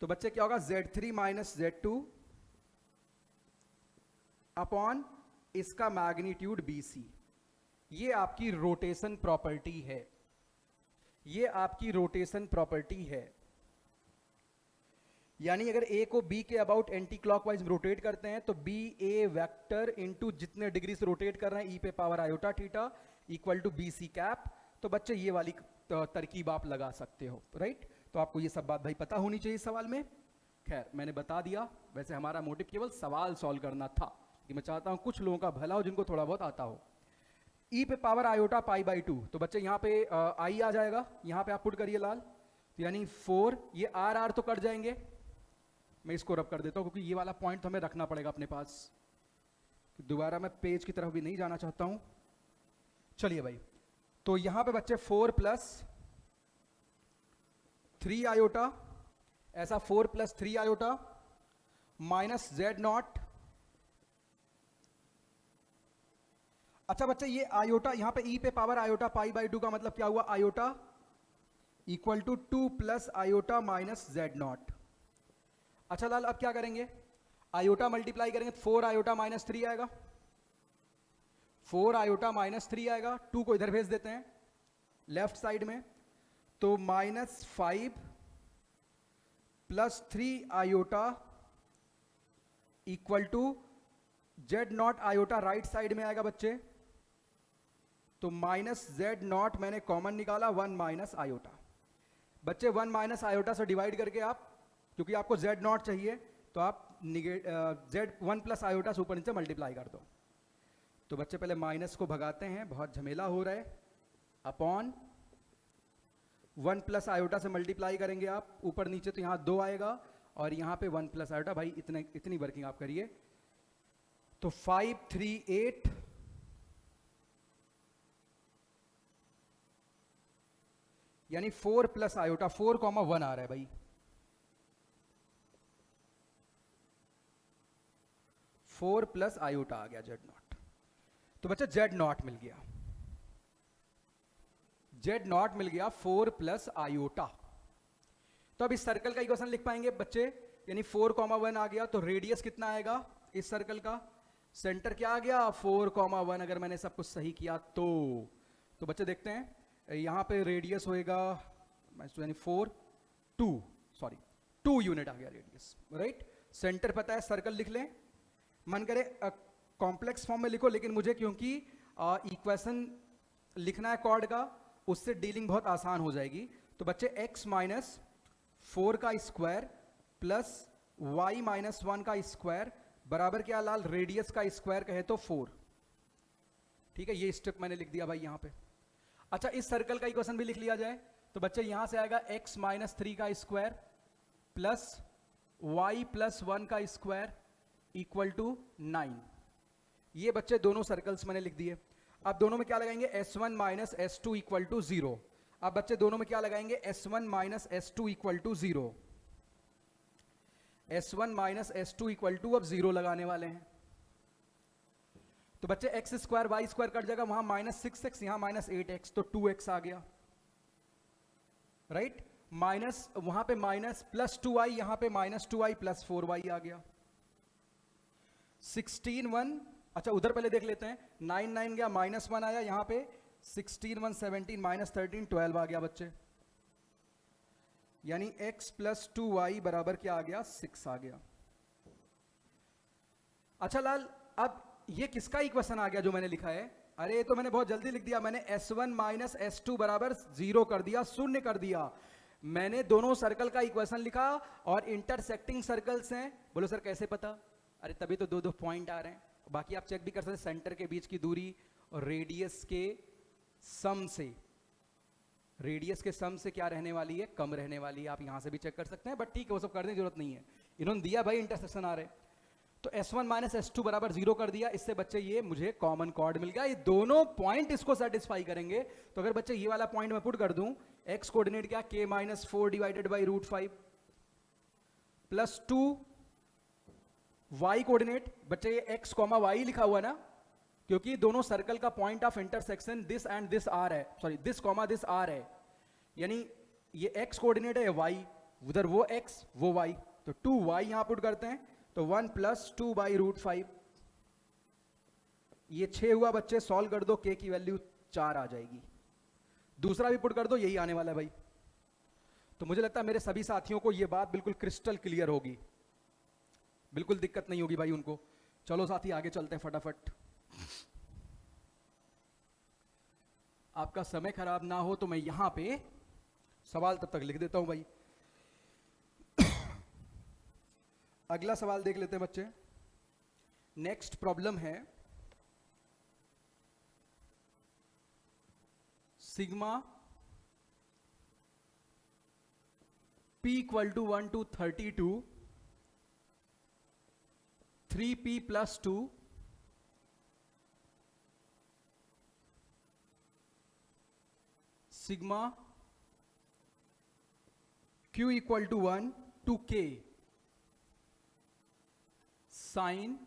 तो बच्चे क्या होगा Z3 माइनस Z2 अपॉन इसका मैग्नीट्यूड BC। ये आपकी रोटेशन प्रॉपर्टी है, ये आपकी रोटेशन प्रॉपर्टी है। यानी अगर A को B के अबाउट एंटी क्लॉकवाइज रोटेट करते हैं तो BA वेक्टर इनटू जितने डिग्री से रोटेट कर रहे हैं E पे power iota theta equal to BC cap. तो बच्चे ये वाली तरकीब आप लगा सकते हो, राइट। तो आपको ये सब बात भाई पता होनी चाहिए इस सवाल में। खैर मैंने बता दिया, वैसे हमारा मोटिव केवल सवाल सॉल्व करना था कि मैं चाहता हूं कुछ लोगों का भला हो जिनको थोड़ा बहुत आता हो। ई पे पावर आयोटा पाई बाई 2, तो बच्चे यहाँ पे आई आ जाएगा, यहाँ पे आप पुट करिए लाल, तो यानी 4, ये आर आर तो कट जाएंगे, मैं इसको रब कर देता हूँ क्योंकि ये वाला पॉइंट तो हमें रखना पड़ेगा अपने पास, दोबारा मैं पेज की तरफ भी नहीं जाना चाहता हूँ। चलिए भाई, तो यहाँ पे बच्चे 4 प्लस 3 आयोटा, ऐसा 4 plus 3 iota minus z naught. अच्छा बच्चे ये आयोटा यहां पे ई पे पावर आयोटा पाई बाई 2 का मतलब क्या हुआ, iota equal to 2 plus iota minus z naught. अच्छा लाल अब क्या करेंगे, आयोटा मल्टीप्लाई करेंगे तो 4 आयोटा माइनस 3 आएगा, 4 आयोटा माइनस 3 आएगा, 2 को इधर भेज देते हैं लेफ्ट साइड में, तो minus 5 plus 3 iota equal to z naught iota right side में आएगा बच्चे, तो माइनस जेड नॉट मैंने कॉमन निकाला, 1 माइनस आयोटा। बच्चे 1 माइनस आयोटा से डिवाइड करके आप, क्योंकि आपको जेड नॉट चाहिए तो आप जेड 1 प्लस आयोटा से ऊपर नीचे मल्टीप्लाई कर दो। तो बच्चे पहले माइनस को भगाते हैं, बहुत झमेला हो रहा है, अपॉन 1 प्लस आयोटा से मल्टीप्लाई करेंगे आप ऊपर नीचे, तो यहाँ 2 आएगा और यहाँ पे 1 प्लस आयोटा, भाई इतनी वर्किंग आप करिए, तो 5 3 8 यानी 4 प्लस आयोटा, 4,1 आ रहा है भाई, 4 प्लस आयोटा आ गया जेड नॉट। तो बच्चा जेड नॉट मिल गया, जेड नॉट मिल गया 4 प्लस आयोटा। तो अब इस सर्कल का इक्वेशन लिख पाएंगे बच्चे, यानी 4,1 आ गया, तो रेडियस कितना आएगा इस सर्कल का, सेंटर क्या आ गया 4,1, अगर मैंने सब कुछ सही किया तो बच्चे देखते हैं यहां पे रेडियस होएगा यानी 2 यूनिट आ गया रेडियस, राइट। सेंटर पता है, सर्कल लिख लें, मन करे कॉम्प्लेक्स फॉर्म में लिखो, लेकिन मुझे क्योंकि इक्वेशन लिखना है कॉर्ड का, उससे डीलिंग बहुत आसान हो जाएगी। तो बच्चे x माइनस 4 का स्क्वायर प्लस y माइनस 1 का स्क्वायर बराबर क्या लाल, रेडियस का स्क्वायर कहे तो 4। ठीक है, ये स्टेप मैंने लिख दिया भाई यहाँ पे। अच्छा इस सर्कल का इक्वेशन भी लिख लिया जाए, तो बच्चे यहां से आएगा x माइनस 3 का स्क्वायर प्लस y प्लस 1 का स्क्वायर इक्वल टू 9। ये बच्चे दोनों सर्कल्स मैंने लिख दिए। अब दोनों में क्या लगाएंगे, s1 minus s2 equal to 0। अब बच्चे दोनों में क्या लगाएंगे, s1 minus s2 equal to 0, s1 minus s2 equal to, अब 0 लगाने वाले हैं। तो बच्चे x square y square cut जाएगा, वहां माइनस 6x, यहां माइनस 8x, तो 2x आ गया, राइट। माइनस वहां पे माइनस प्लस 2y, यहां पे माइनस 2y प्लस 4y आ गया। 16 1, अच्छा उधर पहले देख लेते हैं, 9 9 गया, माइनस 1 आया, यहां पे 16 1 17 माइनस 13 12 आ गया बच्चे, यानी x प्लस 2y बराबर क्या आ गया, 6 आ गया। अच्छा लाल अब ये किसका इक्वेशन आ गया जो मैंने लिखा है, अरे ये तो मैंने बहुत जल्दी लिख दिया, मैंने s1 माइनस s2 बराबर 0 कर दिया, शून्य कर दिया। मैंने दोनों सर्कल का इक्वेशन लिखा और इंटरसेक्टिंग सर्कल्स हैं। बोलो सर कैसे पता, अरे तभी तो 2 पॉइंट आ रहे हैं, बाकी आप चेक भी कर सकते हैं, सेंटर के बीच की दूरी और रेडियस के सम से, रेडियस के सम से क्या रहने वाली है, कम रहने वाली है। आप यहां से भी चेक कर सकते हैं, बट ठीक है वो सब करने की जरूरत नहीं है, इन्होंने दिया भाई इंटरसेक्शन आ रहे। तो s1 माइनस s2 बराबर 0 कर दिया, इससे बच्चे ये मुझे कॉमन कॉर्ड मिल गया, ये दोनों पॉइंट इसको सेटिस्फाई करेंगे। तो अगर बच्चे ये वाला पॉइंट मैं पुट कर दूं, x कोऑर्डिनेट क्या, k minus 4 divided by root 5 plus 2, y coordinate बच्चे ये x कॉमा y लिखा हुआ ना, क्योंकि दोनों सर्कल का point of intersection this and this are है, sorry this comma this are है, यानी ये x कोऑर्डिनेट है y, उधर वो x वो y, तो 2y यहां पुट करते हैं, तो 1 प्लस 2 बाई रूट 5, ये 6 हुआ बच्चे, सॉल्व कर दो, k की वैल्यू 4 आ जाएगी। दूसरा भी पुट कर दो, यही आने वाला है भाई। तो मुझे लगता है मेरे सभी साथियों को ये बात बिल्कुल क्रिस्टल क्लियर होगी, बिल्कुल दिक्कत नहीं होगी भाई उनको। चलो साथी आगे चलते हैं फटाफट। आपका समय खराब ना हो तो मैं यहां पे सवाल तब तक लिख देता हूं भाई। अगला सवाल देख लेते हैं बच्चे। नेक्स्ट प्रॉब्लम है sigma p equal to 1 to 32 3p plus 2 sigma q equal to 1 to k sine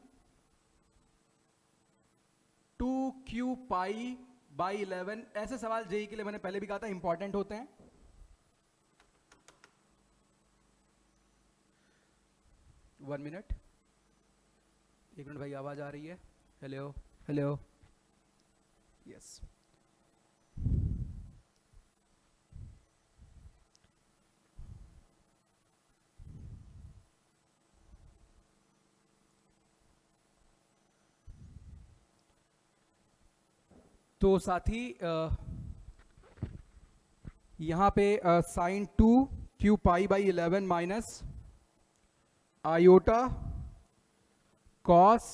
2q pi by 11। ऐसे सवाल जेई के लिए मैंने पहले भी कहा था इंपॉर्टेंट होते हैं। वन मिनट, एक मिनट भाई, आवाज आ रही है? Hello hello, yes. तो साथी यहां पे sine 2q pi by 11 minus iota cos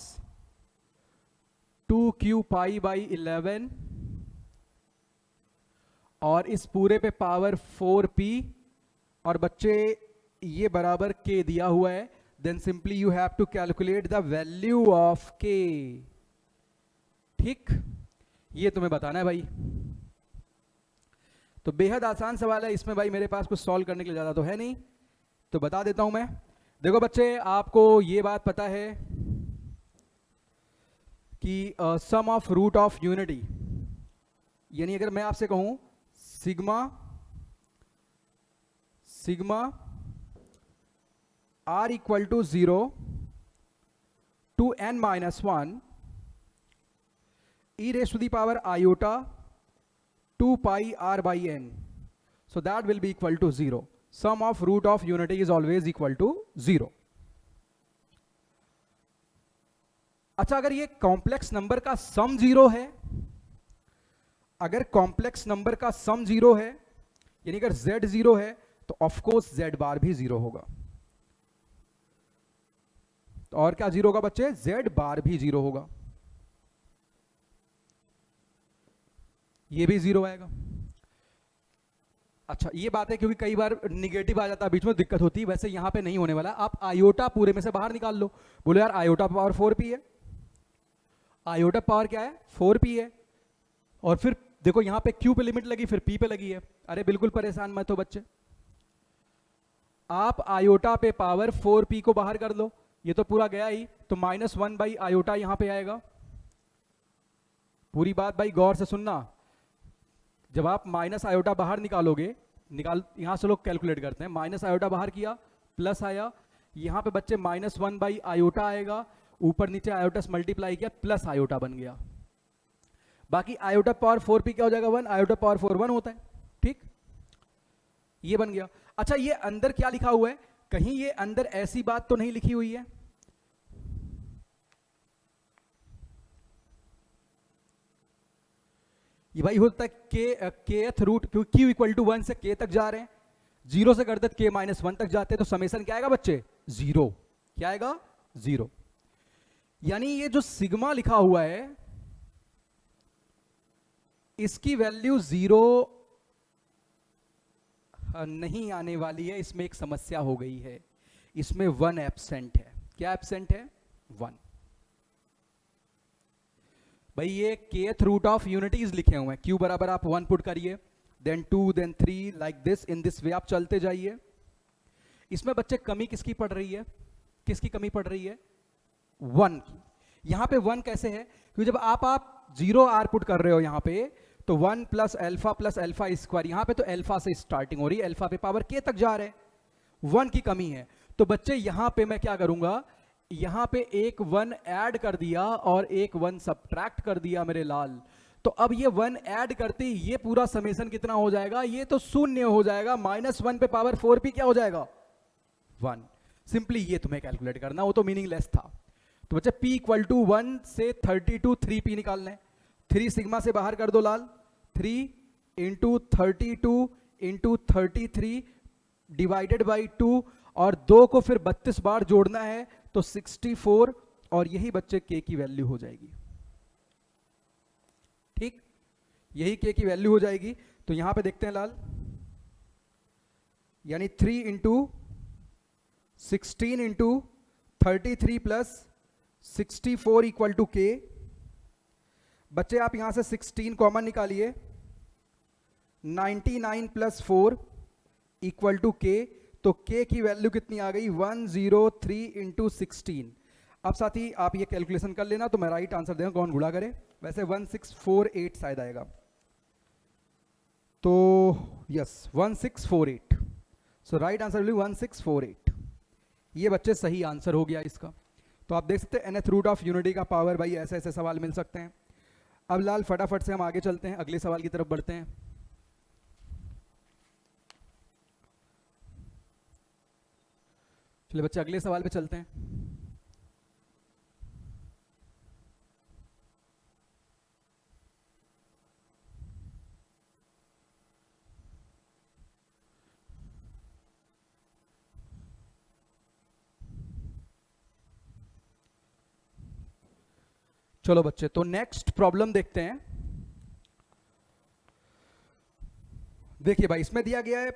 2q pi by 11 और इस पूरे पे पावर 4p और बच्चे ये बराबर k दिया हुआ है। Then simply you have to calculate the value of k। ठीक, ये तुम्हें बताना है भाई। तो बेहद आसान सवाल है, इसमें भाई मेरे पास कुछ सॉल्व करने के लिए ज्यादा तो है नहीं, तो बता देता हूं मैं। देखो बच्चे, आपको ये बात पता है कि sum of root of unity, यानी अगर मैं आपसे कहूं sigma r equal to 0 to n minus 1 e raised to the power iota 2 pi r by n, so that will be equal to 0. Sum of root of unity is always equal to 0. अच्छा, अगर ये complex number का सम 0 है, अगर complex number का सम 0 है, यानी अगर z 0 है तो ऑफ कोर्स z बार भी 0 होगा। तो और क्या 0 होगा बच्चे? z बार भी 0 होगा, ये भी 0 आएगा। अच्छा, ये बात है क्योंकि कई बार निगेटिव आ जाता है, बीच में दिक्कत होती है। वैसे यहां पे नहीं होने वाला। आप आयोटा पूरे में से बाहर निकाल लो। बोलो यार आयोटा पावर 4p है, आयोटा पावर क्या है? 4p है। और फिर देखो यहां पे q पे लिमिट लगी, फिर p पे लगी है। अरे बिल्कुल परेशान मत हो बच्चे, आप आयोटा पे पावर 4p को बाहर कर लो, ये तो पूरा गया ही, तो -1 बाई आयोटा यहां पे आएगा। पूरी बात भाई गौर से सुनना, जब आप माइनस आयोटा बाहर निकालोगे, यहां से लोग कैलकुलेट करते हैं, माइनस आयोटा बाहर किया, प्लस आया, यहां पे बच्चे -1 बाई आयोटा आएगा, ऊपर नीचे आयोटा मल्टीप्लाई किया, प्लस आयोटा बन गया। बाकी आयोटा पावर 4p क्या हो जाएगा? 1। आयोटा पावर 4 1 होता है। ठीक, ये बन गया। अच्छा, ये अंदर क्या लिखा हुआ है? कहीं ये अंदर ऐसी बात तो नहीं लिखी हुई है? ये भाई होता है kth रूट, क्योंकि q इक्वल टू 1 से k तक जा रहे हैं, 0 से करते k माइनस 1 तक जाते हैं, तो समेशन क्या आएगा बच्चे? 0। क्या आएगा? 0। यानी ये जो सिग्मा लिखा हुआ है इसकी वैल्यू 0 नहीं आने वाली है। इसमें एक समस्या हो गई है, इसमें 1 एब्सेंट है। क्या एब्सेंट है? 1। भाई ये kth रूट ऑफ यूनिटीज लिखे हुए हैं, q बराबर आप 1 पुट करिए, then 2, then 3, like this, in this way आप चलते जाइए। इसमें बच्चे कमी किसकी पड़ रही है? किसकी कमी पड़ रही है? 1 की। यहां पे 1 कैसे है? क्योंकि जब आप 0 r पुट कर रहे हो यहां पे, तो 1 प्लस अल्फा स्क्वायर, यहां पे तो अल्फा से स्टार्टिंग हो रही है, अल्फा पे पावर k तक जा रहे हैं, 1 की कमी है। तो बच्चे यहां पे मैं क्या करूंगा, यहां पे एक 1 ऐड कर दिया और एक 1 सब्ट्रैक्ट कर दिया मेरे लाल। तो अब ये 1 ऐड करते ही ये पूरा समेशन कितना हो जाएगा? ये तो शून्य हो जाएगा। -1 पे पावर 4p क्या हो जाएगा? 1। सिंपली ये तुम्हें कैलकुलेट करना, वो तो मीनिंगलेस था। तो बच्चे p इक्वल टू 1 से 32 3p निकालना है। 3 सिग्मा से बाहर कर दो लाल, 3 इंटू 32 इंटू 33 डिवाइडेड बाई 2, और 2 को फिर 32 बार जोड़ना है तो 64, और यही बच्चे k की वैल्यू हो जाएगी। ठीक, यही k की वैल्यू हो जाएगी। तो यहां पे देखते हैं लाल, यानी 3 into 16 into 33 plus 64 equal to k। बच्चे आप यहां से 16 कॉमन निकालिए, 99 प्लस 4 इक्वल टू k। तो k की वैल्यू कितनी आ गई, 103 इंटू 16। अब साथी आप ये कैलकुलेशन कर लेना, तो मैं राइट आंसर देगा, कौन गुणा करे। वैसे 1648 शायद आएगा, तो yes 1648। So right answer will be 1648। ये बच्चे सही आंसर हो गया इसका। तो आप देख सकते हैं nth रूट ऑफ यूनिटी का पावर, भाई ऐसे ऐसे सवाल मिल सकते हैं। अब लाल फटाफट से हम आगे चलते हैं, अगले सवाल की तरफ बढ़ते हैं। चलिए बच्चे अगले सवाल पे चलते हैं। चलो बच्चे, तो नेक्स्ट प्रॉब्लम देखते हैं। देखिए भाई, इसमें दिया गया है,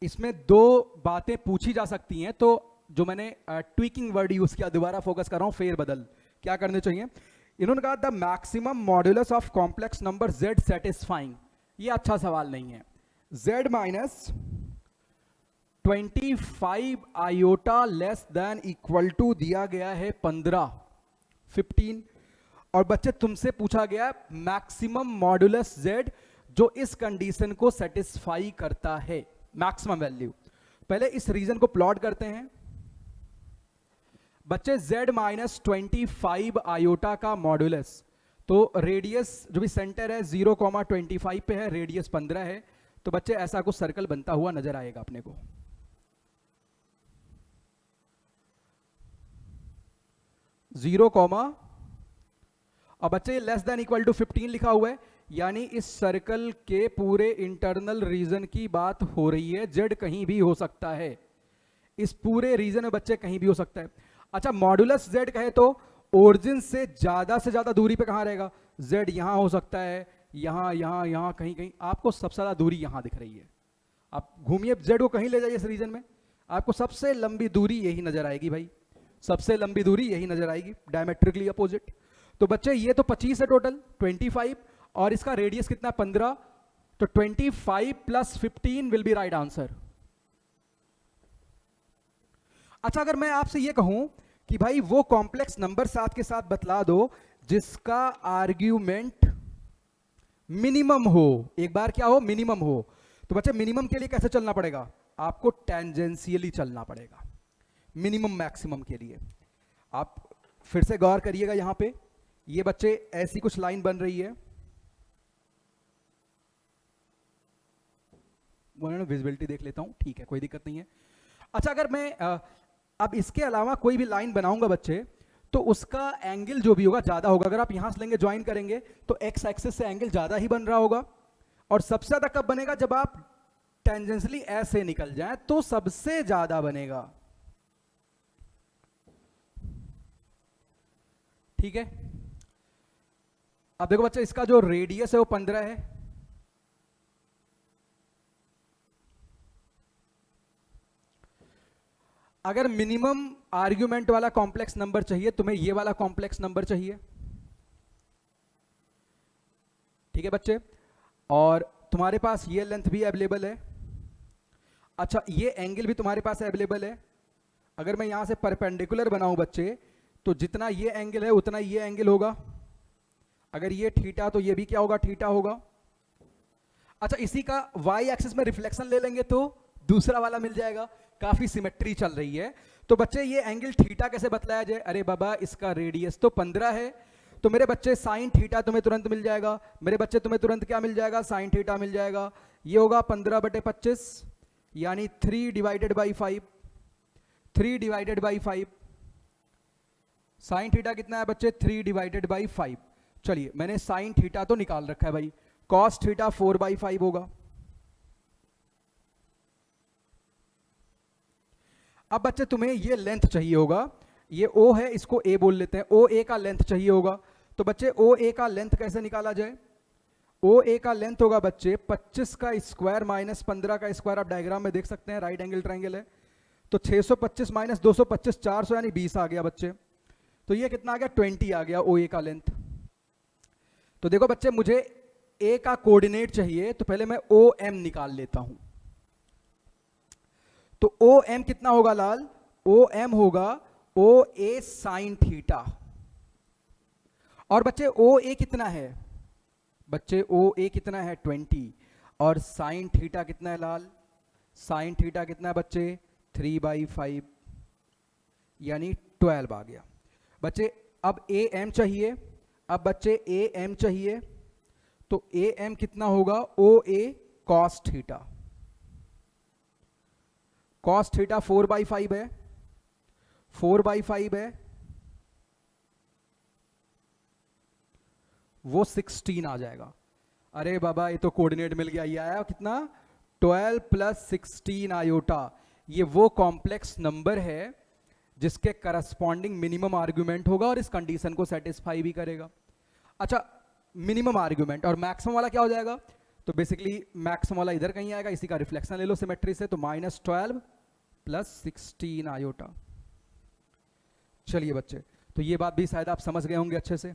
इसमें दो बातें पूछी जा सकती हैं। तो जो मैंने ट्वीकिंग वर्ड यूज किया, दोबारा फोकस कर रहा हूं, फेर बदल क्या करने चाहिए। इन्होंने कहा the maximum modulus of complex number z satisfying. ये अच्छा सवाल नहीं है। z minus 25 iota less than equal to दिया गया है 15। और बच्चे तुमसे पूछा गया मैक्सिमम मॉड्यूलस z जो इस कंडीशन को सेटिस्फाई करता है, मैक्सिमम वैल्यू। पहले इस रीजन को प्लॉट करते हैं बच्चे। z माइनस 25 आयोटा का मॉड्यूलस, तो रेडियस जो भी सेंटर है 0,25 पे है, रेडियस 15 है। तो बच्चे ऐसा कुछ सर्कल बनता हुआ नजर आएगा अपने को। 0, और बच्चे लेस देन इक्वल टू 15 लिखा हुआ है, यानी इस सर्कल के पूरे इंटरनल रीजन की बात हो रही है। z कहीं भी हो सकता है, इस पूरे रीजन में बच्चे कहीं भी हो सकता है। अच्छा, मॉड्यूलस z कहे तो ओरिजिन से ज्यादा दूरी पे कहां रहेगा, z यहां हो सकता है, यहां यहां यहां कहीं कहीं। आपको सबसे ज्यादा दूरी यहां दिख रही है। आप घूमिए z को कहीं ले जाइए इस रीजन में, आपको सबसे लंबी दूरी यही नजर आएगी भाई, सबसे लंबी दूरी यही नजर आएगी, डायमेट्रिकली अपोजिट। तो बच्चे ये तो 25 है टोटल, 25, और इसका रेडियस कितना 15। तो 25 plus 15 will be right answer. अच्छा, अगर मैं आपसे ये कहूं कि भाई वो कॉम्प्लेक्स नंबर साथ के साथ बतला दो जिसका आर्ग्यूमेंट मिनिमम हो, एक बार क्या हो, मिनिमम हो। तो बच्चे मिनिमम के लिए कैसे चलना पड़ेगा, आपको टेंजेंशियली चलना पड़ेगा मिनिमम मैक्सिमम के लिए। आप फिर से गौर करिएगा, यहां पे ये बच्चे ऐसी कुछ लाइन बन रही है, विजिबिलिटी देख लेता हूं, ठीक है कोई दिक्कत नहीं है। अच्छा, अगर मैं अब इसके अलावा कोई भी लाइन बनाऊंगा बच्चे, तो उसका एंगल जो भी होगा ज्यादा होगा। अगर आप यहां से लेंगे ज्वाइन करेंगे तो एक्स एक्सिस से एंगल ज्यादा ही बन रहा होगा, और सबसे ज्यादा कब बनेगा, जब आप टेंजेंशियली ऐसे निकल जाए तो सबसे ज्यादा बनेगा। ठीक है, अब देखो बच्चे, इसका जो रेडियस है वो 15 है, अगर मिनिमम आर्ग्यूमेंट वाला कॉम्प्लेक्स नंबर चाहिए, तुम्हें ये वाला कॉम्प्लेक्स नंबर चाहिए। ठीक है बच्चे, और तुम्हारे पास ये लेंथ भी अवेलेबल है। अच्छा, ये एंगल भी तुम्हारे पास अवेलेबल है। अगर मैं यहां से परपेंडिकुलर बनाऊं बच्चे, तो जितना ये एंगल है उतना ये एंगल होगा। अगर ये थीटा, तो ये भी क्या होगा, थीटा होगा। अच्छा, इसी का वाई एक्सिस में रिफ्लेक्शन ले लेंगे तो दूसरा वाला मिल जाएगा। काफी सिमेट्री चल रही है। तो बच्चे ये एंगल थीटा कैसे बतलाया जाए, अरे बाबा इसका रेडियस तो 15 है, तो मेरे बच्चे साइन थीटा तुम्हें तुरंत मिल जाएगा। मेरे बच्चे तुम्हें तुरंत क्या मिल जाएगा, साइन थीटा मिल जाएगा। ये होगा 15/25, यानी 3 divided by 5, 3 divided by 5। Sine theta कितना है बच्चे, 3 डिवाइडेड बाई 5। चलिए, मैंने साइन थीटा तो निकाल रखा है भाई, कॉस थीटा 4/5 होगा। अब बच्चे तुम्हें ये लेंथ चाहिए होगा, ये O है, इसको A बोल लेते हैं, OA का लेंथ चाहिए होगा। तो बच्चे OA का लेंथ कैसे निकाला जाए? OA का लेंथ होगा बच्चे 25 का स्क्वायर माइनस 15 का स्क्वायर। आप डायग्राम में देख सकते हैं, राइट एंगल ट्रायंगल है। तो 625 माइनस 225 400 यानी 20 आ गया बच्चे। तो ये कितना आ गया? 20 आ गया OA का लेंथ। तो देखो बच्चे, मुझे A का कोऑर्डिनेट चाहिए, तो पहले मैं OM निकाल लेता हूं। तो OM कितना होगा लाल? OM होगा OA साइन थीटा। और बच्चे OA कितना है? बच्चे OA कितना है? 20। और साइन थीटा कितना है लाल? साइन थीटा कितना है बच्चे? 3/5 यानी 12 आ गया बच्चे। अब AM चाहिए, अब बच्चे AM चाहिए, तो AM कितना होगा? OA cos theta. cos theta 4/5 है, 4/5 है, वो 16 आ जाएगा। अरे बाबा, ये तो कोऑर्डिनेट मिल गया। ये आया कितना? 12 + 16 आयोटा। ये वो कॉम्प्लेक्स नंबर है जिसके करस्पॉन्डिंग मिनिमम आर्ग्यूमेंट होगा और इस कंडीशन को सेटिस्फाई भी करेगा। अच्छा, मिनिमम आर्ग्यूमेंट और मैक्सिमम वाला क्या हो जाएगा? तो बेसिकली मैक्सिमम वाला इधर कहीं आएगा, इसी का रिफ्लेक्शन ले लो सिमेट्री से। तो -12 + 16 आयोटा। चलिए बच्चे, तो ये बात भी शायद आप समझ गए होंगे अच्छे से।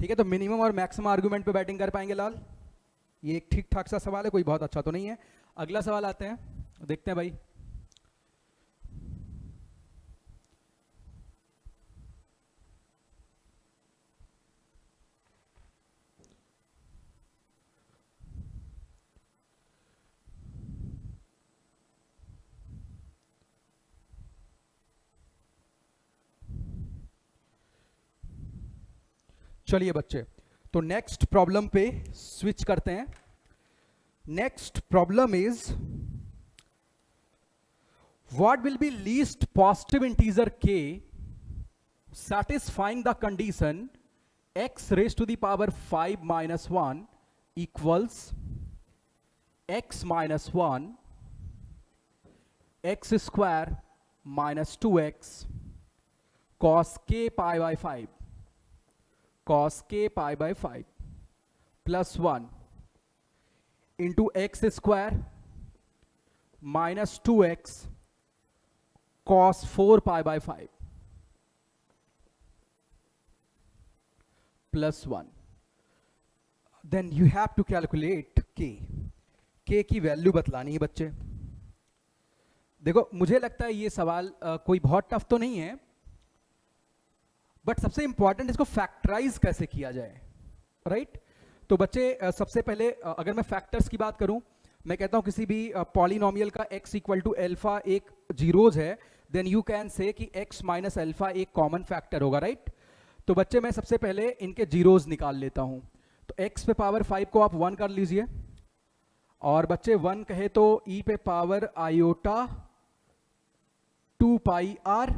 ठीक है, तो मिनिमम और मैक्सिमम आर्गुमेंट पे बैटिंग कर पाएंगे लाल? ये एक ठीक ठाक सा सवाल है, कोई बहुत अच्छा तो नहीं है। अगला सवाल आते हैं, देखते हैं भाई। चलिए बच्चे, तो नेक्स्ट प्रॉब्लम पे स्विच करते हैं। Next problem is what will B least positive integer k satisfying the condition x raised to the power 5 - 1 equals x - 1 x square minus 2x cos k pi/5 cos k pi/5 plus 1 into x square minus 2x cos 4 pi/5 plus 1. Then you have to calculate k. k की value बतलानी है बच्चे। देखो, मुझे लगता है ये सवाल कोई बहुत टफ तो नहीं है, बट सबसे इंपॉर्टेंट इसको फैक्टराइज कैसे किया जाए, राइट? तो बच्चे, सबसे पहले अगर मैं फैक्टर्स की बात करूं, मैं कहता हूं किसी भी पॉलिनोमियल का x इक्वल टू अल्फा एक जीरोज है, देन यू कैन से कि x माइनस अल्फा एक कॉमन फैक्टर होगा, राइट? तो बच्चे, मैं सबसे पहले इनके जीरोज निकाल लेता हूं। तो x पे पावर 5 को आप 1 कर लीजिए, और बच्चे 1 कहे तो e पे पावर आयोटा 2 पाई r।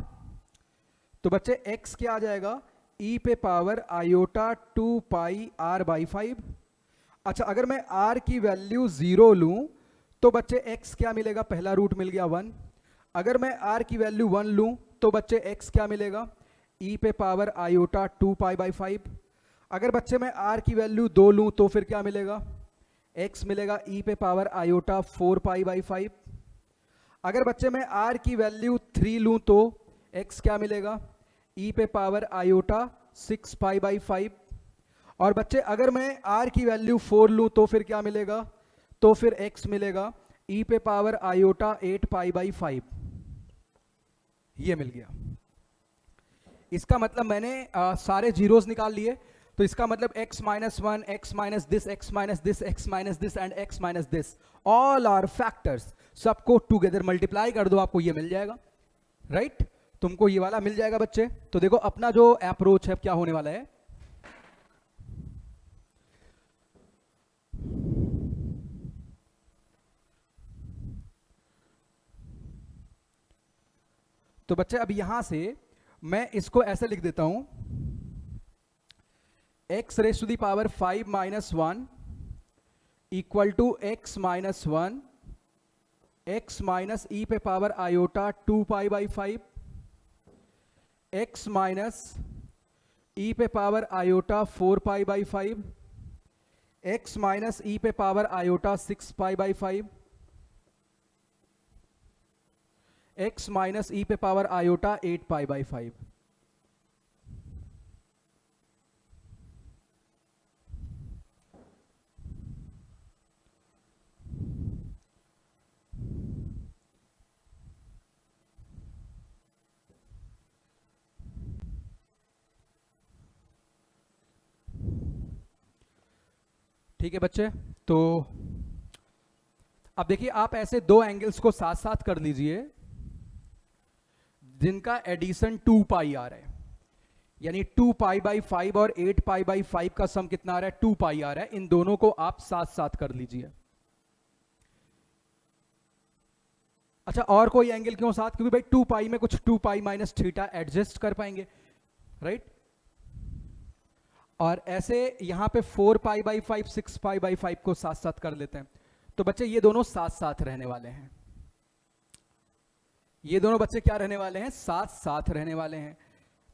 तो बच्चे x क्या आ जाएगा? e पे पावर आयोटा 2 पाई r/5। अच्छा, अगर मैं r की वैल्यू 0 लूं तो बच्चे x क्या मिलेगा? पहला रूट मिल गया 1। अगर मैं r की वैल्यू 1 लूं तो बच्चे x क्या मिलेगा? e पे पावर आयोटा 2 पाई/5। अगर बच्चे मैं r की वैल्यू 2 लूं तो फिर क्या मिलेगा? x मिलेगा e पे पावर आयोटा 4 पाई/5। अगर बच्चे मैं r की वैल्यू 3 लूं तो x क्या मिलेगा? e पे पावर आयोटा 6 पाई/5। और बच्चे, अगर मैं r की वैल्यू 4 लूं तो फिर क्या मिलेगा? तो फिर x मिलेगा e पे पावर आयोटा 8 पाई/5। ये मिल गया। इसका मतलब मैंने सारे जीरोस निकाल लिए। तो इसका मतलब x - 1, x - this, x - this, x - this and x - this all are factors. सबको टुगेदर मल्टीप्लाई कर दो, आपको ये मिल जाएगा, राइट? तुमको ये वाला मिल जाएगा बच्चे। तो देखो, अपना जो अप्रोच है क्या होने वाला है। तो बच्चे, अब यहां से मैं इसको ऐसे लिख देता हूं x raise to the power 5 minus 1 equal to x minus 1 x minus e पे power iota 2 pi by 5 x minus e पे power iota 4 pi by 5 x minus e पे power iota 6 pi by 5 x minus e पे power iota 8 pi by 5। ठीक है बच्चे, तो अब देखिए आप ऐसे दो एंगल्स को साथ साथ कर लीजिए जिनका एडिशन 2 पाई आ रहा है, यानी 2 पाई बाई 5 और 8 पाई बाई 5 का सम कितना आ रहा है, 2 पाई आ रहा है। इन दोनों को आप साथ साथ कर लीजिए। अच्छा, और कोई एंगल क्यों साथ? क्योंकि भाई 2 पाई में कुछ 2 पाई माइनस थीटा एडजस्ट कर पाएंगे, राइट। और ऐसे यहां पे 4 पाई बाई 5 6 पाई बाई 5 को साथ साथ कर लेते हैं। तो बच्चे ये दोनों साथ साथ रहने वाले हैं, ये दोनों बच्चे क्या रहने वाले हैं, साथ साथ रहने वाले हैं।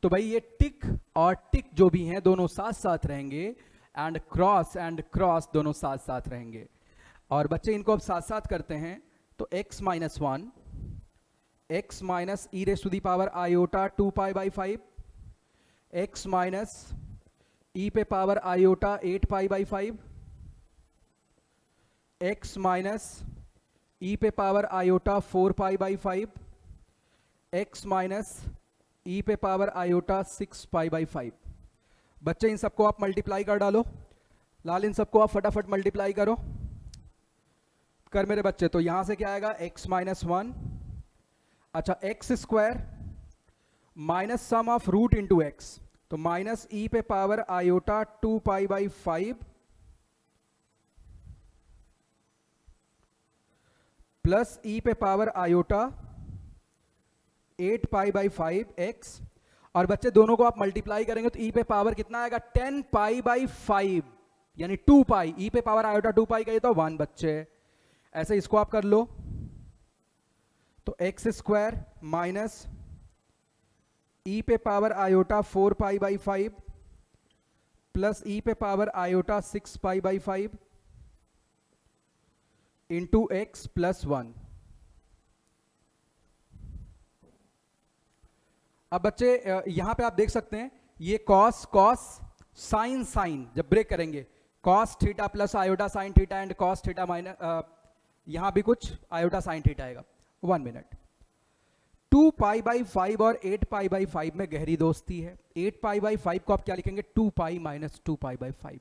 तो भाई ये टिक और टिक जो भी हैं दोनों साथ साथ रहेंगे, एंड क्रॉस दोनों साथ साथ रहेंगे। और बच्चे इनको अब साथ साथ करते हैं, तो x minus 1 x minus e raise to the power iota 2 pi by 5 x minus e पे power iota 8 pi by 5 x minus e पे power iota 4 pi by 5 x minus e पे पावर आयोटा 6 पाई बाई 5। बच्चे इन सबको आप multiply कर डालो। लाल, इन सबको आप फटाफट मल्टीप्लाई करो कर मेरे बच्चे। तो यहां से क्या आएगा, x माइनस 1, अच्छा x square minus sum of root into x, तो माइनस ई पे power iota 2 pi by 5 plus e पे power iota 8 pi by 5 x। और बच्चे दोनों को आप मल्टीप्लाई करेंगे तो ई पे पावर कितना आएगा, 10 पाई बाई 5, यानी 2 पाई, ई पे पावर आयोटा 2 पाई का ये तो 1 बच्चे। ऐसे इसको आप कर लो, तो एक्स स्क्वायर माइनस ई पे power iota 4 pi by 5 plus e पे power iota 6 pi by 5 into x plus 1। अब बच्चे यहां पे आप देख सकते हैं ये कॉस कॉस साइन साइन, जब ब्रेक करेंगे cos theta plus iota sine theta and cos theta minus, यहां भी कुछ आयोटा साइन थीटा आएगा। 1 मिनट। 2 पाई बाई 5 और 8 पाई बाई 5 में गहरी दोस्ती है। 8 पाई बाई 5 को आप क्या लिखेंगे, 2 पाई माइनस 2 पाई बाई 5।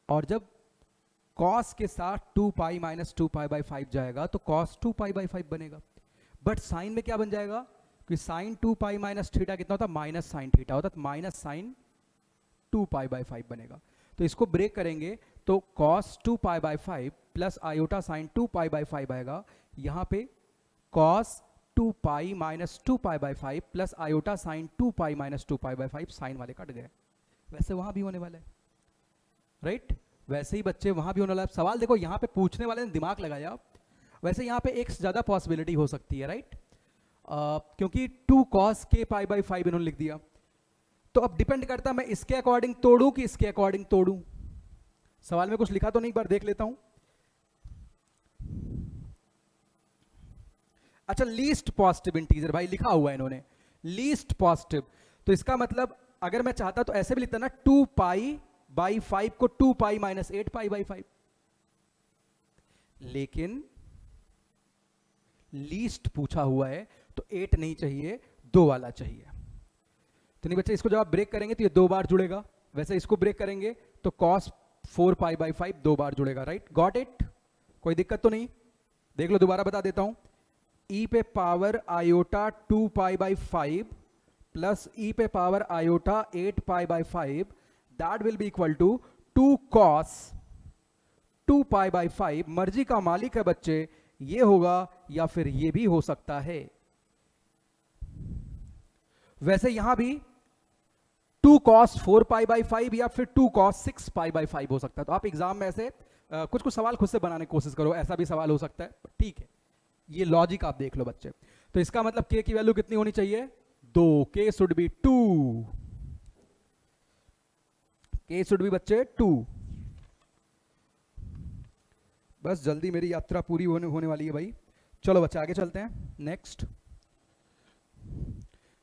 और जब कॉस के साथ 2 पाई माइनस 2 पाई बाई 5 जाएगा तो कॉस 2 पाई बाई 5 बनेगा। बट साइन में क्या बन जाएगा, कि साइन 2 पाई माइनस थीटा कितना होता है, माइनस साइन थीटा होता है, माइनस साइन 2 पाई बाई 5 बनेगा। तो इसको ब्रेक करेंगे तो cos 2 pi by 5 plus iota sine 2 pi by 5 आएगा। यहां पे cos 2 pi minus 2 pi by 5 plus iota sine 2 pi minus 2 pi by 5, sine वाले कट गए। वैसे वहां भी होने वाला है, राइट। वैसे ही बच्चे वहां भी होने वाला है। सवाल देखो यहां पे पूछने वाले ने दिमाग लगाया, वैसे यहां पे एक से ज्यादा पॉसिबिलिटी हो सकती है, राइट। क्योंकि 2 कॉस के पाई बाई 5 इन्होंने लिख दिया, तो अब डिपेंड करता है मैं इसके अकॉर्डिंग तोड़ूं कि इसके अकॉर्डिंग तोड़ूं। सवाल में कुछ लिखा तो नहीं, एक बार देख लेता हूं। अच्छा, लीस्ट पॉजिटिव इंटीजर भाई लिखा हुआ है इन्होंने, लीस्ट पॉजिटिव। तो इसका मतलब अगर मैं चाहता तो ऐसे भी लिखता ना, 2 पाई बाई 5 को 2 पाई माइनस 8 पाई बाई 5, लेकिन लीस्ट पूछा हुआ है तो 8 नहीं चाहिए, 2 वाला चाहिए। तो नहीं बच्चे, इसको जब आप ब्रेक करेंगे तो ये 2 बार जुड़ेगा। वैसे इसको ब्रेक करेंगे तो cos 4 पाई बाई 5 2 बार जुड़ेगा, राइट। गॉट इट, कोई दिक्कत तो नहीं। देख लो, दोबारा बता देता हूं। ई पे power iota 2 pi by 5 plus e पे power iota 8 pi by 5, that will be equal to 2 cos 2 pi by 5। मर्जी का मालिक है बच्चे, ये होगा या फिर ये भी हो सकता है। वैसे यहां भी 2 cos 4 पाई बाई 5 या फिर 2 cos 6 पाई बाई 5 हो सकता है। तो आप एग्जाम में ऐसे कुछ कुछ सवाल खुद से बनाने की कोशिश करो, ऐसा भी सवाल हो सकता है, ठीक है। ये लॉजिक आप देख लो बच्चे। तो इसका मतलब k की वैल्यू कितनी होनी चाहिए? 2, k should be 2, k should be बच्चे 2। बस जल्दी मेरी यात्रा पूरी होने वाली है भाई। चलो बच्चे आगे चलते हैं,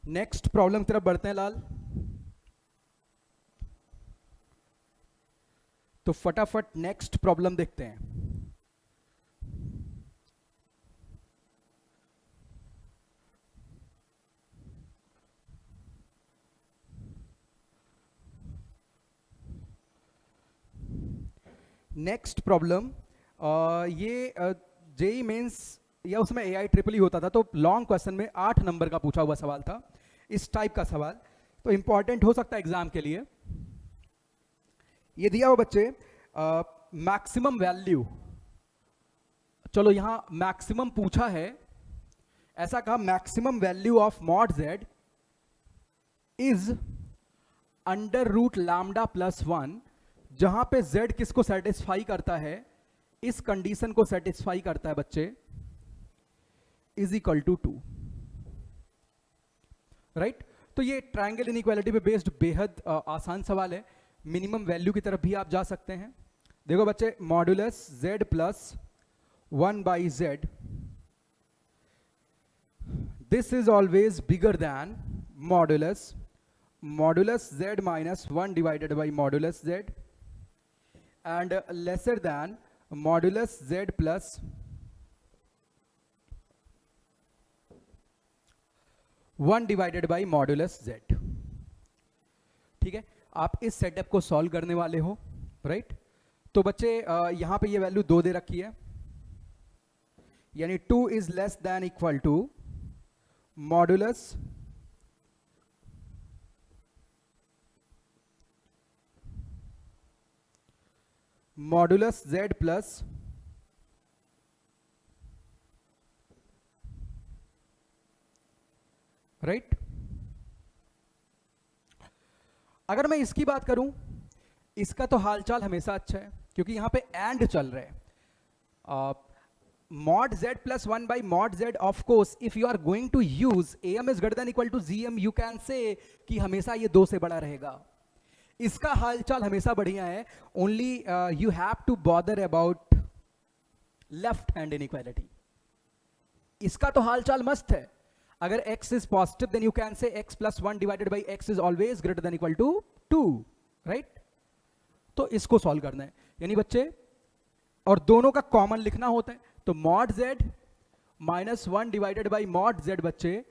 नेक्स्ट प्रॉब्लम की तरफ बढ़ते हैं लाल। तो फटाफट नेक्स्ट प्रॉब्लम देखते हैं। नेक्स्ट प्रॉब्लम, ये जेई मेंस या उसमें एआई ट्रिपल ई होता था, तो लॉन्ग क्वेश्चन में 8 नंबर का पूछा हुआ सवाल था, इस टाइप का सवाल। तो इंपॉर्टेंट हो सकता है एग्जाम के लिए। ये दिया हुआ बच्चे मैक्सिमम वैल्यू, चलो यहां मैक्सिमम पूछा है, ऐसा कहा maximum value of mod Z is under root lambda plus 1, जहां पे z किसको सेटिस्फाई करता है, इस कंडीशन को सेटिस्फाई करता है बच्चे, इज इक्वल टू 2, राइट। तो ये ट्रायंगल इनइक्वालिटी पे बेस्ड बेहद आसान सवाल है। मिनिमम वैल्यू की तरफ भी आप जा सकते हैं। देखो बच्चे, modulus z plus 1 by z, this is always bigger than modulus z minus 1 divided by modulus z, and lesser than modulus z plus 1 divided by modulus z। ठीक है, आप इस सेटअप को सॉल्व करने वाले हो, राइट। तो बच्चे यहां पे ये वैल्यू 2 दे रखी है, यानी 2 is less than equal to modulus z plus right. अगर मैं इसकी बात करूं, इसका तो हालचाल हमेशा अच्छा है, क्योंकि यहां पे एंड चल रहे हैं। mod z plus 1 by mod z, of course if you are going to use am is greater than equal to gm, you can say कि हमेशा ये 2 से बड़ा रहेगा। इसका हालचाल हमेशा बढ़िया है, only you have to bother about left hand inequality. इसका तो हालचाल मस्त है, अगर x is positive then you can say x plus 1 divided by x is always greater than equal to 2, right. तो इसको सॉल्व करना है, यानी बच्चे, और दोनों का कॉमन लिखना होता है, तो mod z minus 1 divided by mod z बच्चे,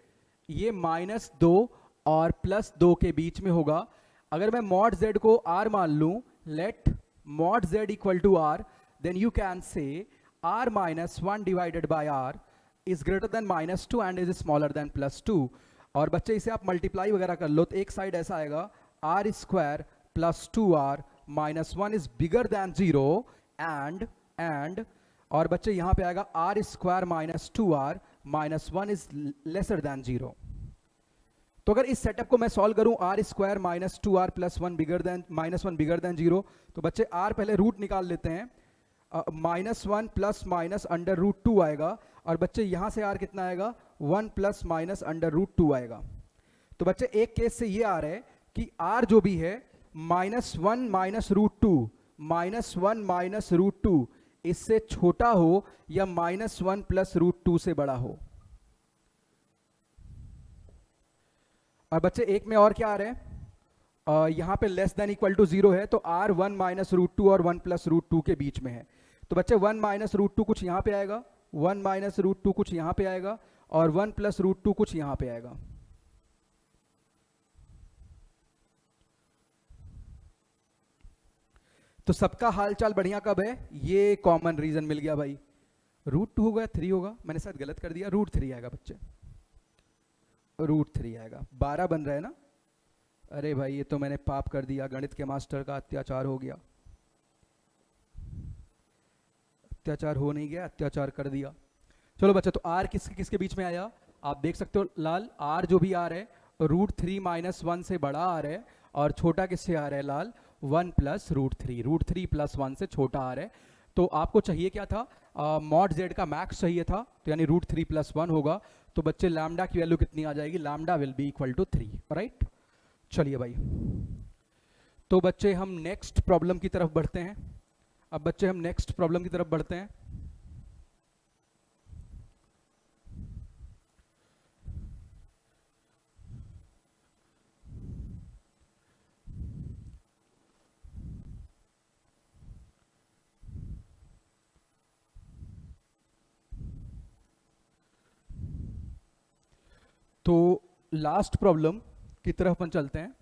ये -2 और +2 के बीच में होगा। अगर मैं मॉड z को r मान लूं, let mod z equal to r, then you can say r minus 1 divided by r is greater than -2 and is smaller than +2। और बच्चे इसे आप मल्टीप्लाई वगैरह कर लो, तो एक साइड ऐसा आएगा r square plus 2r minus 1 is bigger than 0 and और बच्चे यहां पे आएगा r square minus 2r minus 1 is lesser than 0। तो अगर इस सेटअप को मैं सॉल्व करूं, r square minus 2r plus 1 bigger than -1 bigger than 0, तो बच्चे r पहले रूट निकाल लेते हैं, -1 प्लस माइनस अंडर रूट 2 आएगा, और बच्चे यहां से r कितना आएगा, 1 प्लस माइनस अंडर रूट 2 आएगा। तो बच्चे एक केस से ये आ रहा है कि r जो भी है -1 माइनस रूट 2 -1 माइनस रूट 2 इससे छोटा हो या -1 प्लस रूट 2 से बड़ा हो। और बच्चे एक में और क्या आ रहा है, यहां पे लेस देन इक्वल टू 0 है, तो r 1 माइनस रूट 2 और 1 प्लस रूट 2 के बीच में है। तो बच्चे 1 माइनस रूट 2 कुछ यहां पे आएगा, 1 माइनस रूट 2 कुछ यहां पे आएगा, और 1 प्लस रूट 2 कुछ यहां पे आएगा। तो सबका हालचाल बढ़िया कब है, ये कॉमन रीजन मिल गया भाई। रूट 2 होगा, 3 होगा, मैंने शायद गलत कर दिया, रूट 3 आएगा बच्चे, रूट 3 आएगा। 12 बन रहा है ना, अरे भाई ये तो मैंने पाप कर दिया, गणित के मास्टर का अत्याचार हो गया। अत्याचार हो नहीं गया, अत्याचार कर दिया। चलो बच्चे, तो r किसके किसके बीच में आया, आप देख सकते हो लाल, r जो भी आ रहा है रूट 3 माइनस 1 से बड़ा आ रहा है, और छोटा किससे आ रहा है लाल, 1 plus root three, root three plus 1 से छोटा आ रहा है। तो आपको चाहिए क्या था, मॉड जेड का मैक्स चाहिए था, तो यानी रूट थ्री प्लस 1 होगा। तो बच्चे लैम्डा की वैल्यू कितनी आ जाएगी, lambda will be equal to 3, right. चलिए भाई, तो बच्चे हम नेक्स्ट प्रॉब्लम की तरफ बढ़ते हैं। अब बच्चे हम नेक्स्ट प्रॉब्लम की तरफ बढ़ते हैं। तो लास्ट प्रॉब्लम की तरफ अपन चलते हैं।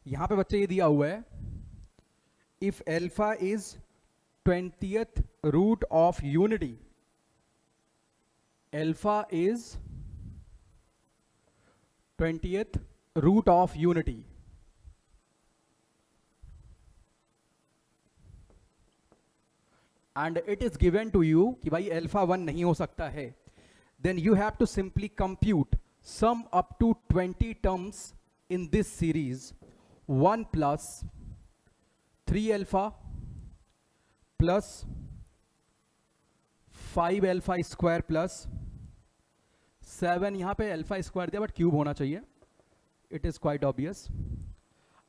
यहां पे बच्चे ये दिया हुआ है, if alpha is 20th root of unity, alpha is 20th root of unity, and it is given to you कि भाई एल्फा 1 नहीं हो सकता है, then you have to simply compute sum up to 20 terms in this series 1 plus 3 alpha plus 5 alpha square plus 7, यहां पे alpha square दिया बट क्यूब होना चाहिए, इट इज क्वाइट ऑब्वियस।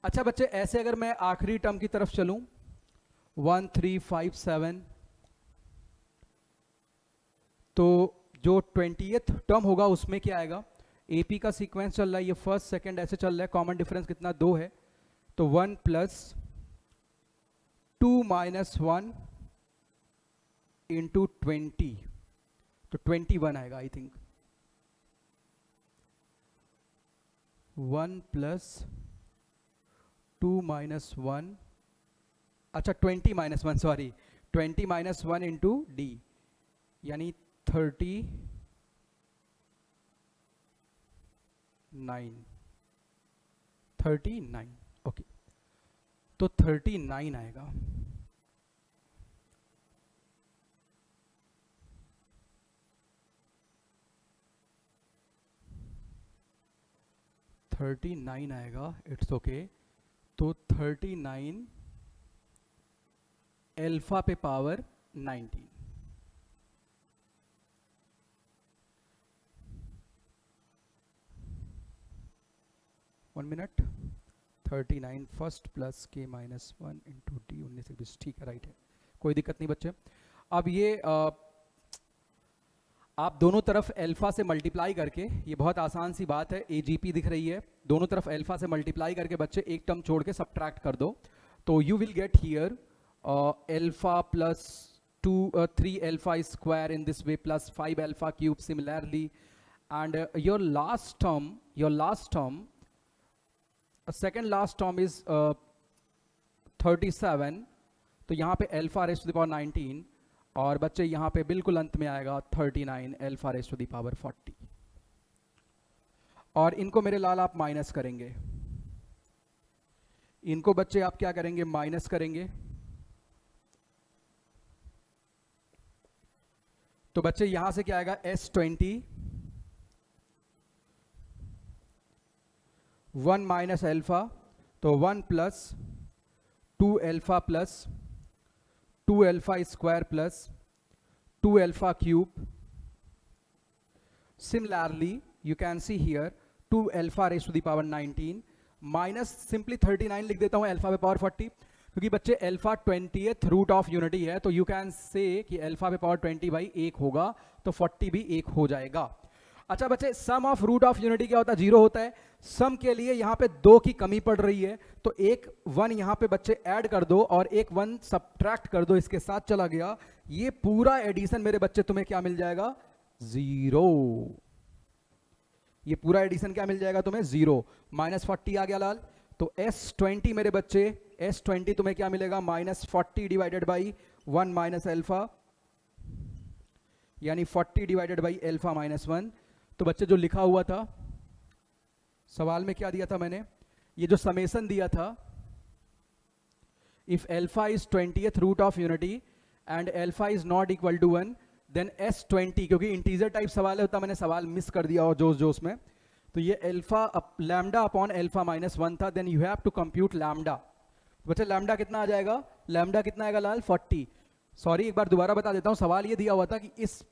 अच्छा बच्चे, ऐसे अगर मैं आखिरी टर्म की तरफ चलूं 1 3 5 7, तो जो 20th टर्म होगा उसमें क्या आएगा, एपी का सीक्वेंस चल रहा है, ये फर्स्ट सेकंड ऐसे चल रहा है, कॉमन डिफरेंस कितना 2 है, तो 1 प्लस 2 माइनस 1 इंटू 20, तो 21 आएगा आई थिंक, 1 प्लस 2 माइनस 1, अच्छा 20 minus 1, sorry 20 minus 1 into D, यानी 39, ओके, तो 39 आएगा। आएगा, इट्स ओके। तो 39 अल्फा पे power 19, one minute, 39 first plus के माइनस 1 इंटू डी 19 ठीक है, राइट है, कोई दिक्कत नहीं बच्चे। अब ये आप दोनों तरफ अल्फा से मल्टीप्लाई करके, ये बहुत आसान सी बात है, एजीपी दिख रही है, दोनों तरफ अल्फा से मल्टीप्लाई करके बच्चे एक टर्म छोड़ के सबट्रैक्ट कर दो, तो you will get here alpha plus 3 alpha square in this way plus 5 alpha cube similarly, and your last term second last term is 37, तो यहाँ पे alpha raise to the power 19, और बच्चे यहाँ पे बिल्कुल अंत में आएगा 39 alpha raise to the power 40, और इनको मेरे लाल आप माइनस करेंगे, इनको बच्चे आप क्या करेंगे, माइनस करेंगे, तो बच्चे यहां से क्या आएगा, S20 1 माइनस अल्फा, तो 1 plus 2 alpha plus 2 alpha square plus 2 alpha cube, similarly you can see here 2 alpha raise to the power 19 minus simply 39 लिख देता हूं अल्फा पे पावर 40, क्योंकि बच्चे alpha 20th root of unity है, तो यू कैन से कि अल्फा पे पावर 20 बाई 1 होगा, तो 40 भी 1 हो जाएगा। अच्छा बच्चे, सम ऑफ रूट ऑफ यूनिटी क्या होता है, 0 होता है, सम के लिए यहां पे 2 की कमी पड़ रही है, तो एक 1 यहां पे बच्चे ऐड कर दो और एक 1 सबट्रैक्ट कर दो, इसके साथ चला गया, ये पूरा एडिशन मेरे बच्चे तुम्हें क्या मिल जाएगा, 0, ये पूरा एडिशन क्या मिल जाएगा तुम्हें, 0, माइनस 40 आ गया लाल, तो S20 मेरे बच्चे, S20 तुम्हें क्या मिलेगा, minus 40 divided by 1 minus alpha, यानी 40 डिवाइडेड बाई अल्फा माइनस 1, तो बच्चे जो लिखा हुआ था सवाल में क्या दिया था मैंने, ये जो समेसन दिया था, if alpha is 20th root of unity and alpha is not equal to 1 then S20, क्योंकि इंटीजर टाइप सवाल होता, मैंने सवाल मिस कर दिया और जोश जोश में, तो ये alpha lambda upon alpha minus 1 था, then you have to compute lambda. बच्चे लैम्डा कितना आ जाएगा, लैम्डा कितना आएगा लाल, 40। सॉरी एक बार दोबारा बता देता हूँ, सवाल ये दिया हुआ था कि इस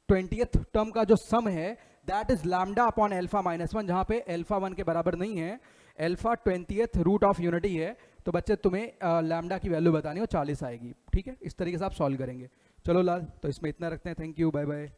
20th टर्म का जो सम है that is lambda upon alpha minus 1, जहाँ पे एल्फा 1 के बराबर नहीं है, alpha 20th root of unity है, तो बच्चे तुम्हें लैम्डा की वैल्यू बतानी हो 40 आएगी। ठीक है, इस तरीके से आप सॉल्व करेंगे। चलो लाल, तो इसमें इतना रखते हैं, थैंक यू, बाय बाय।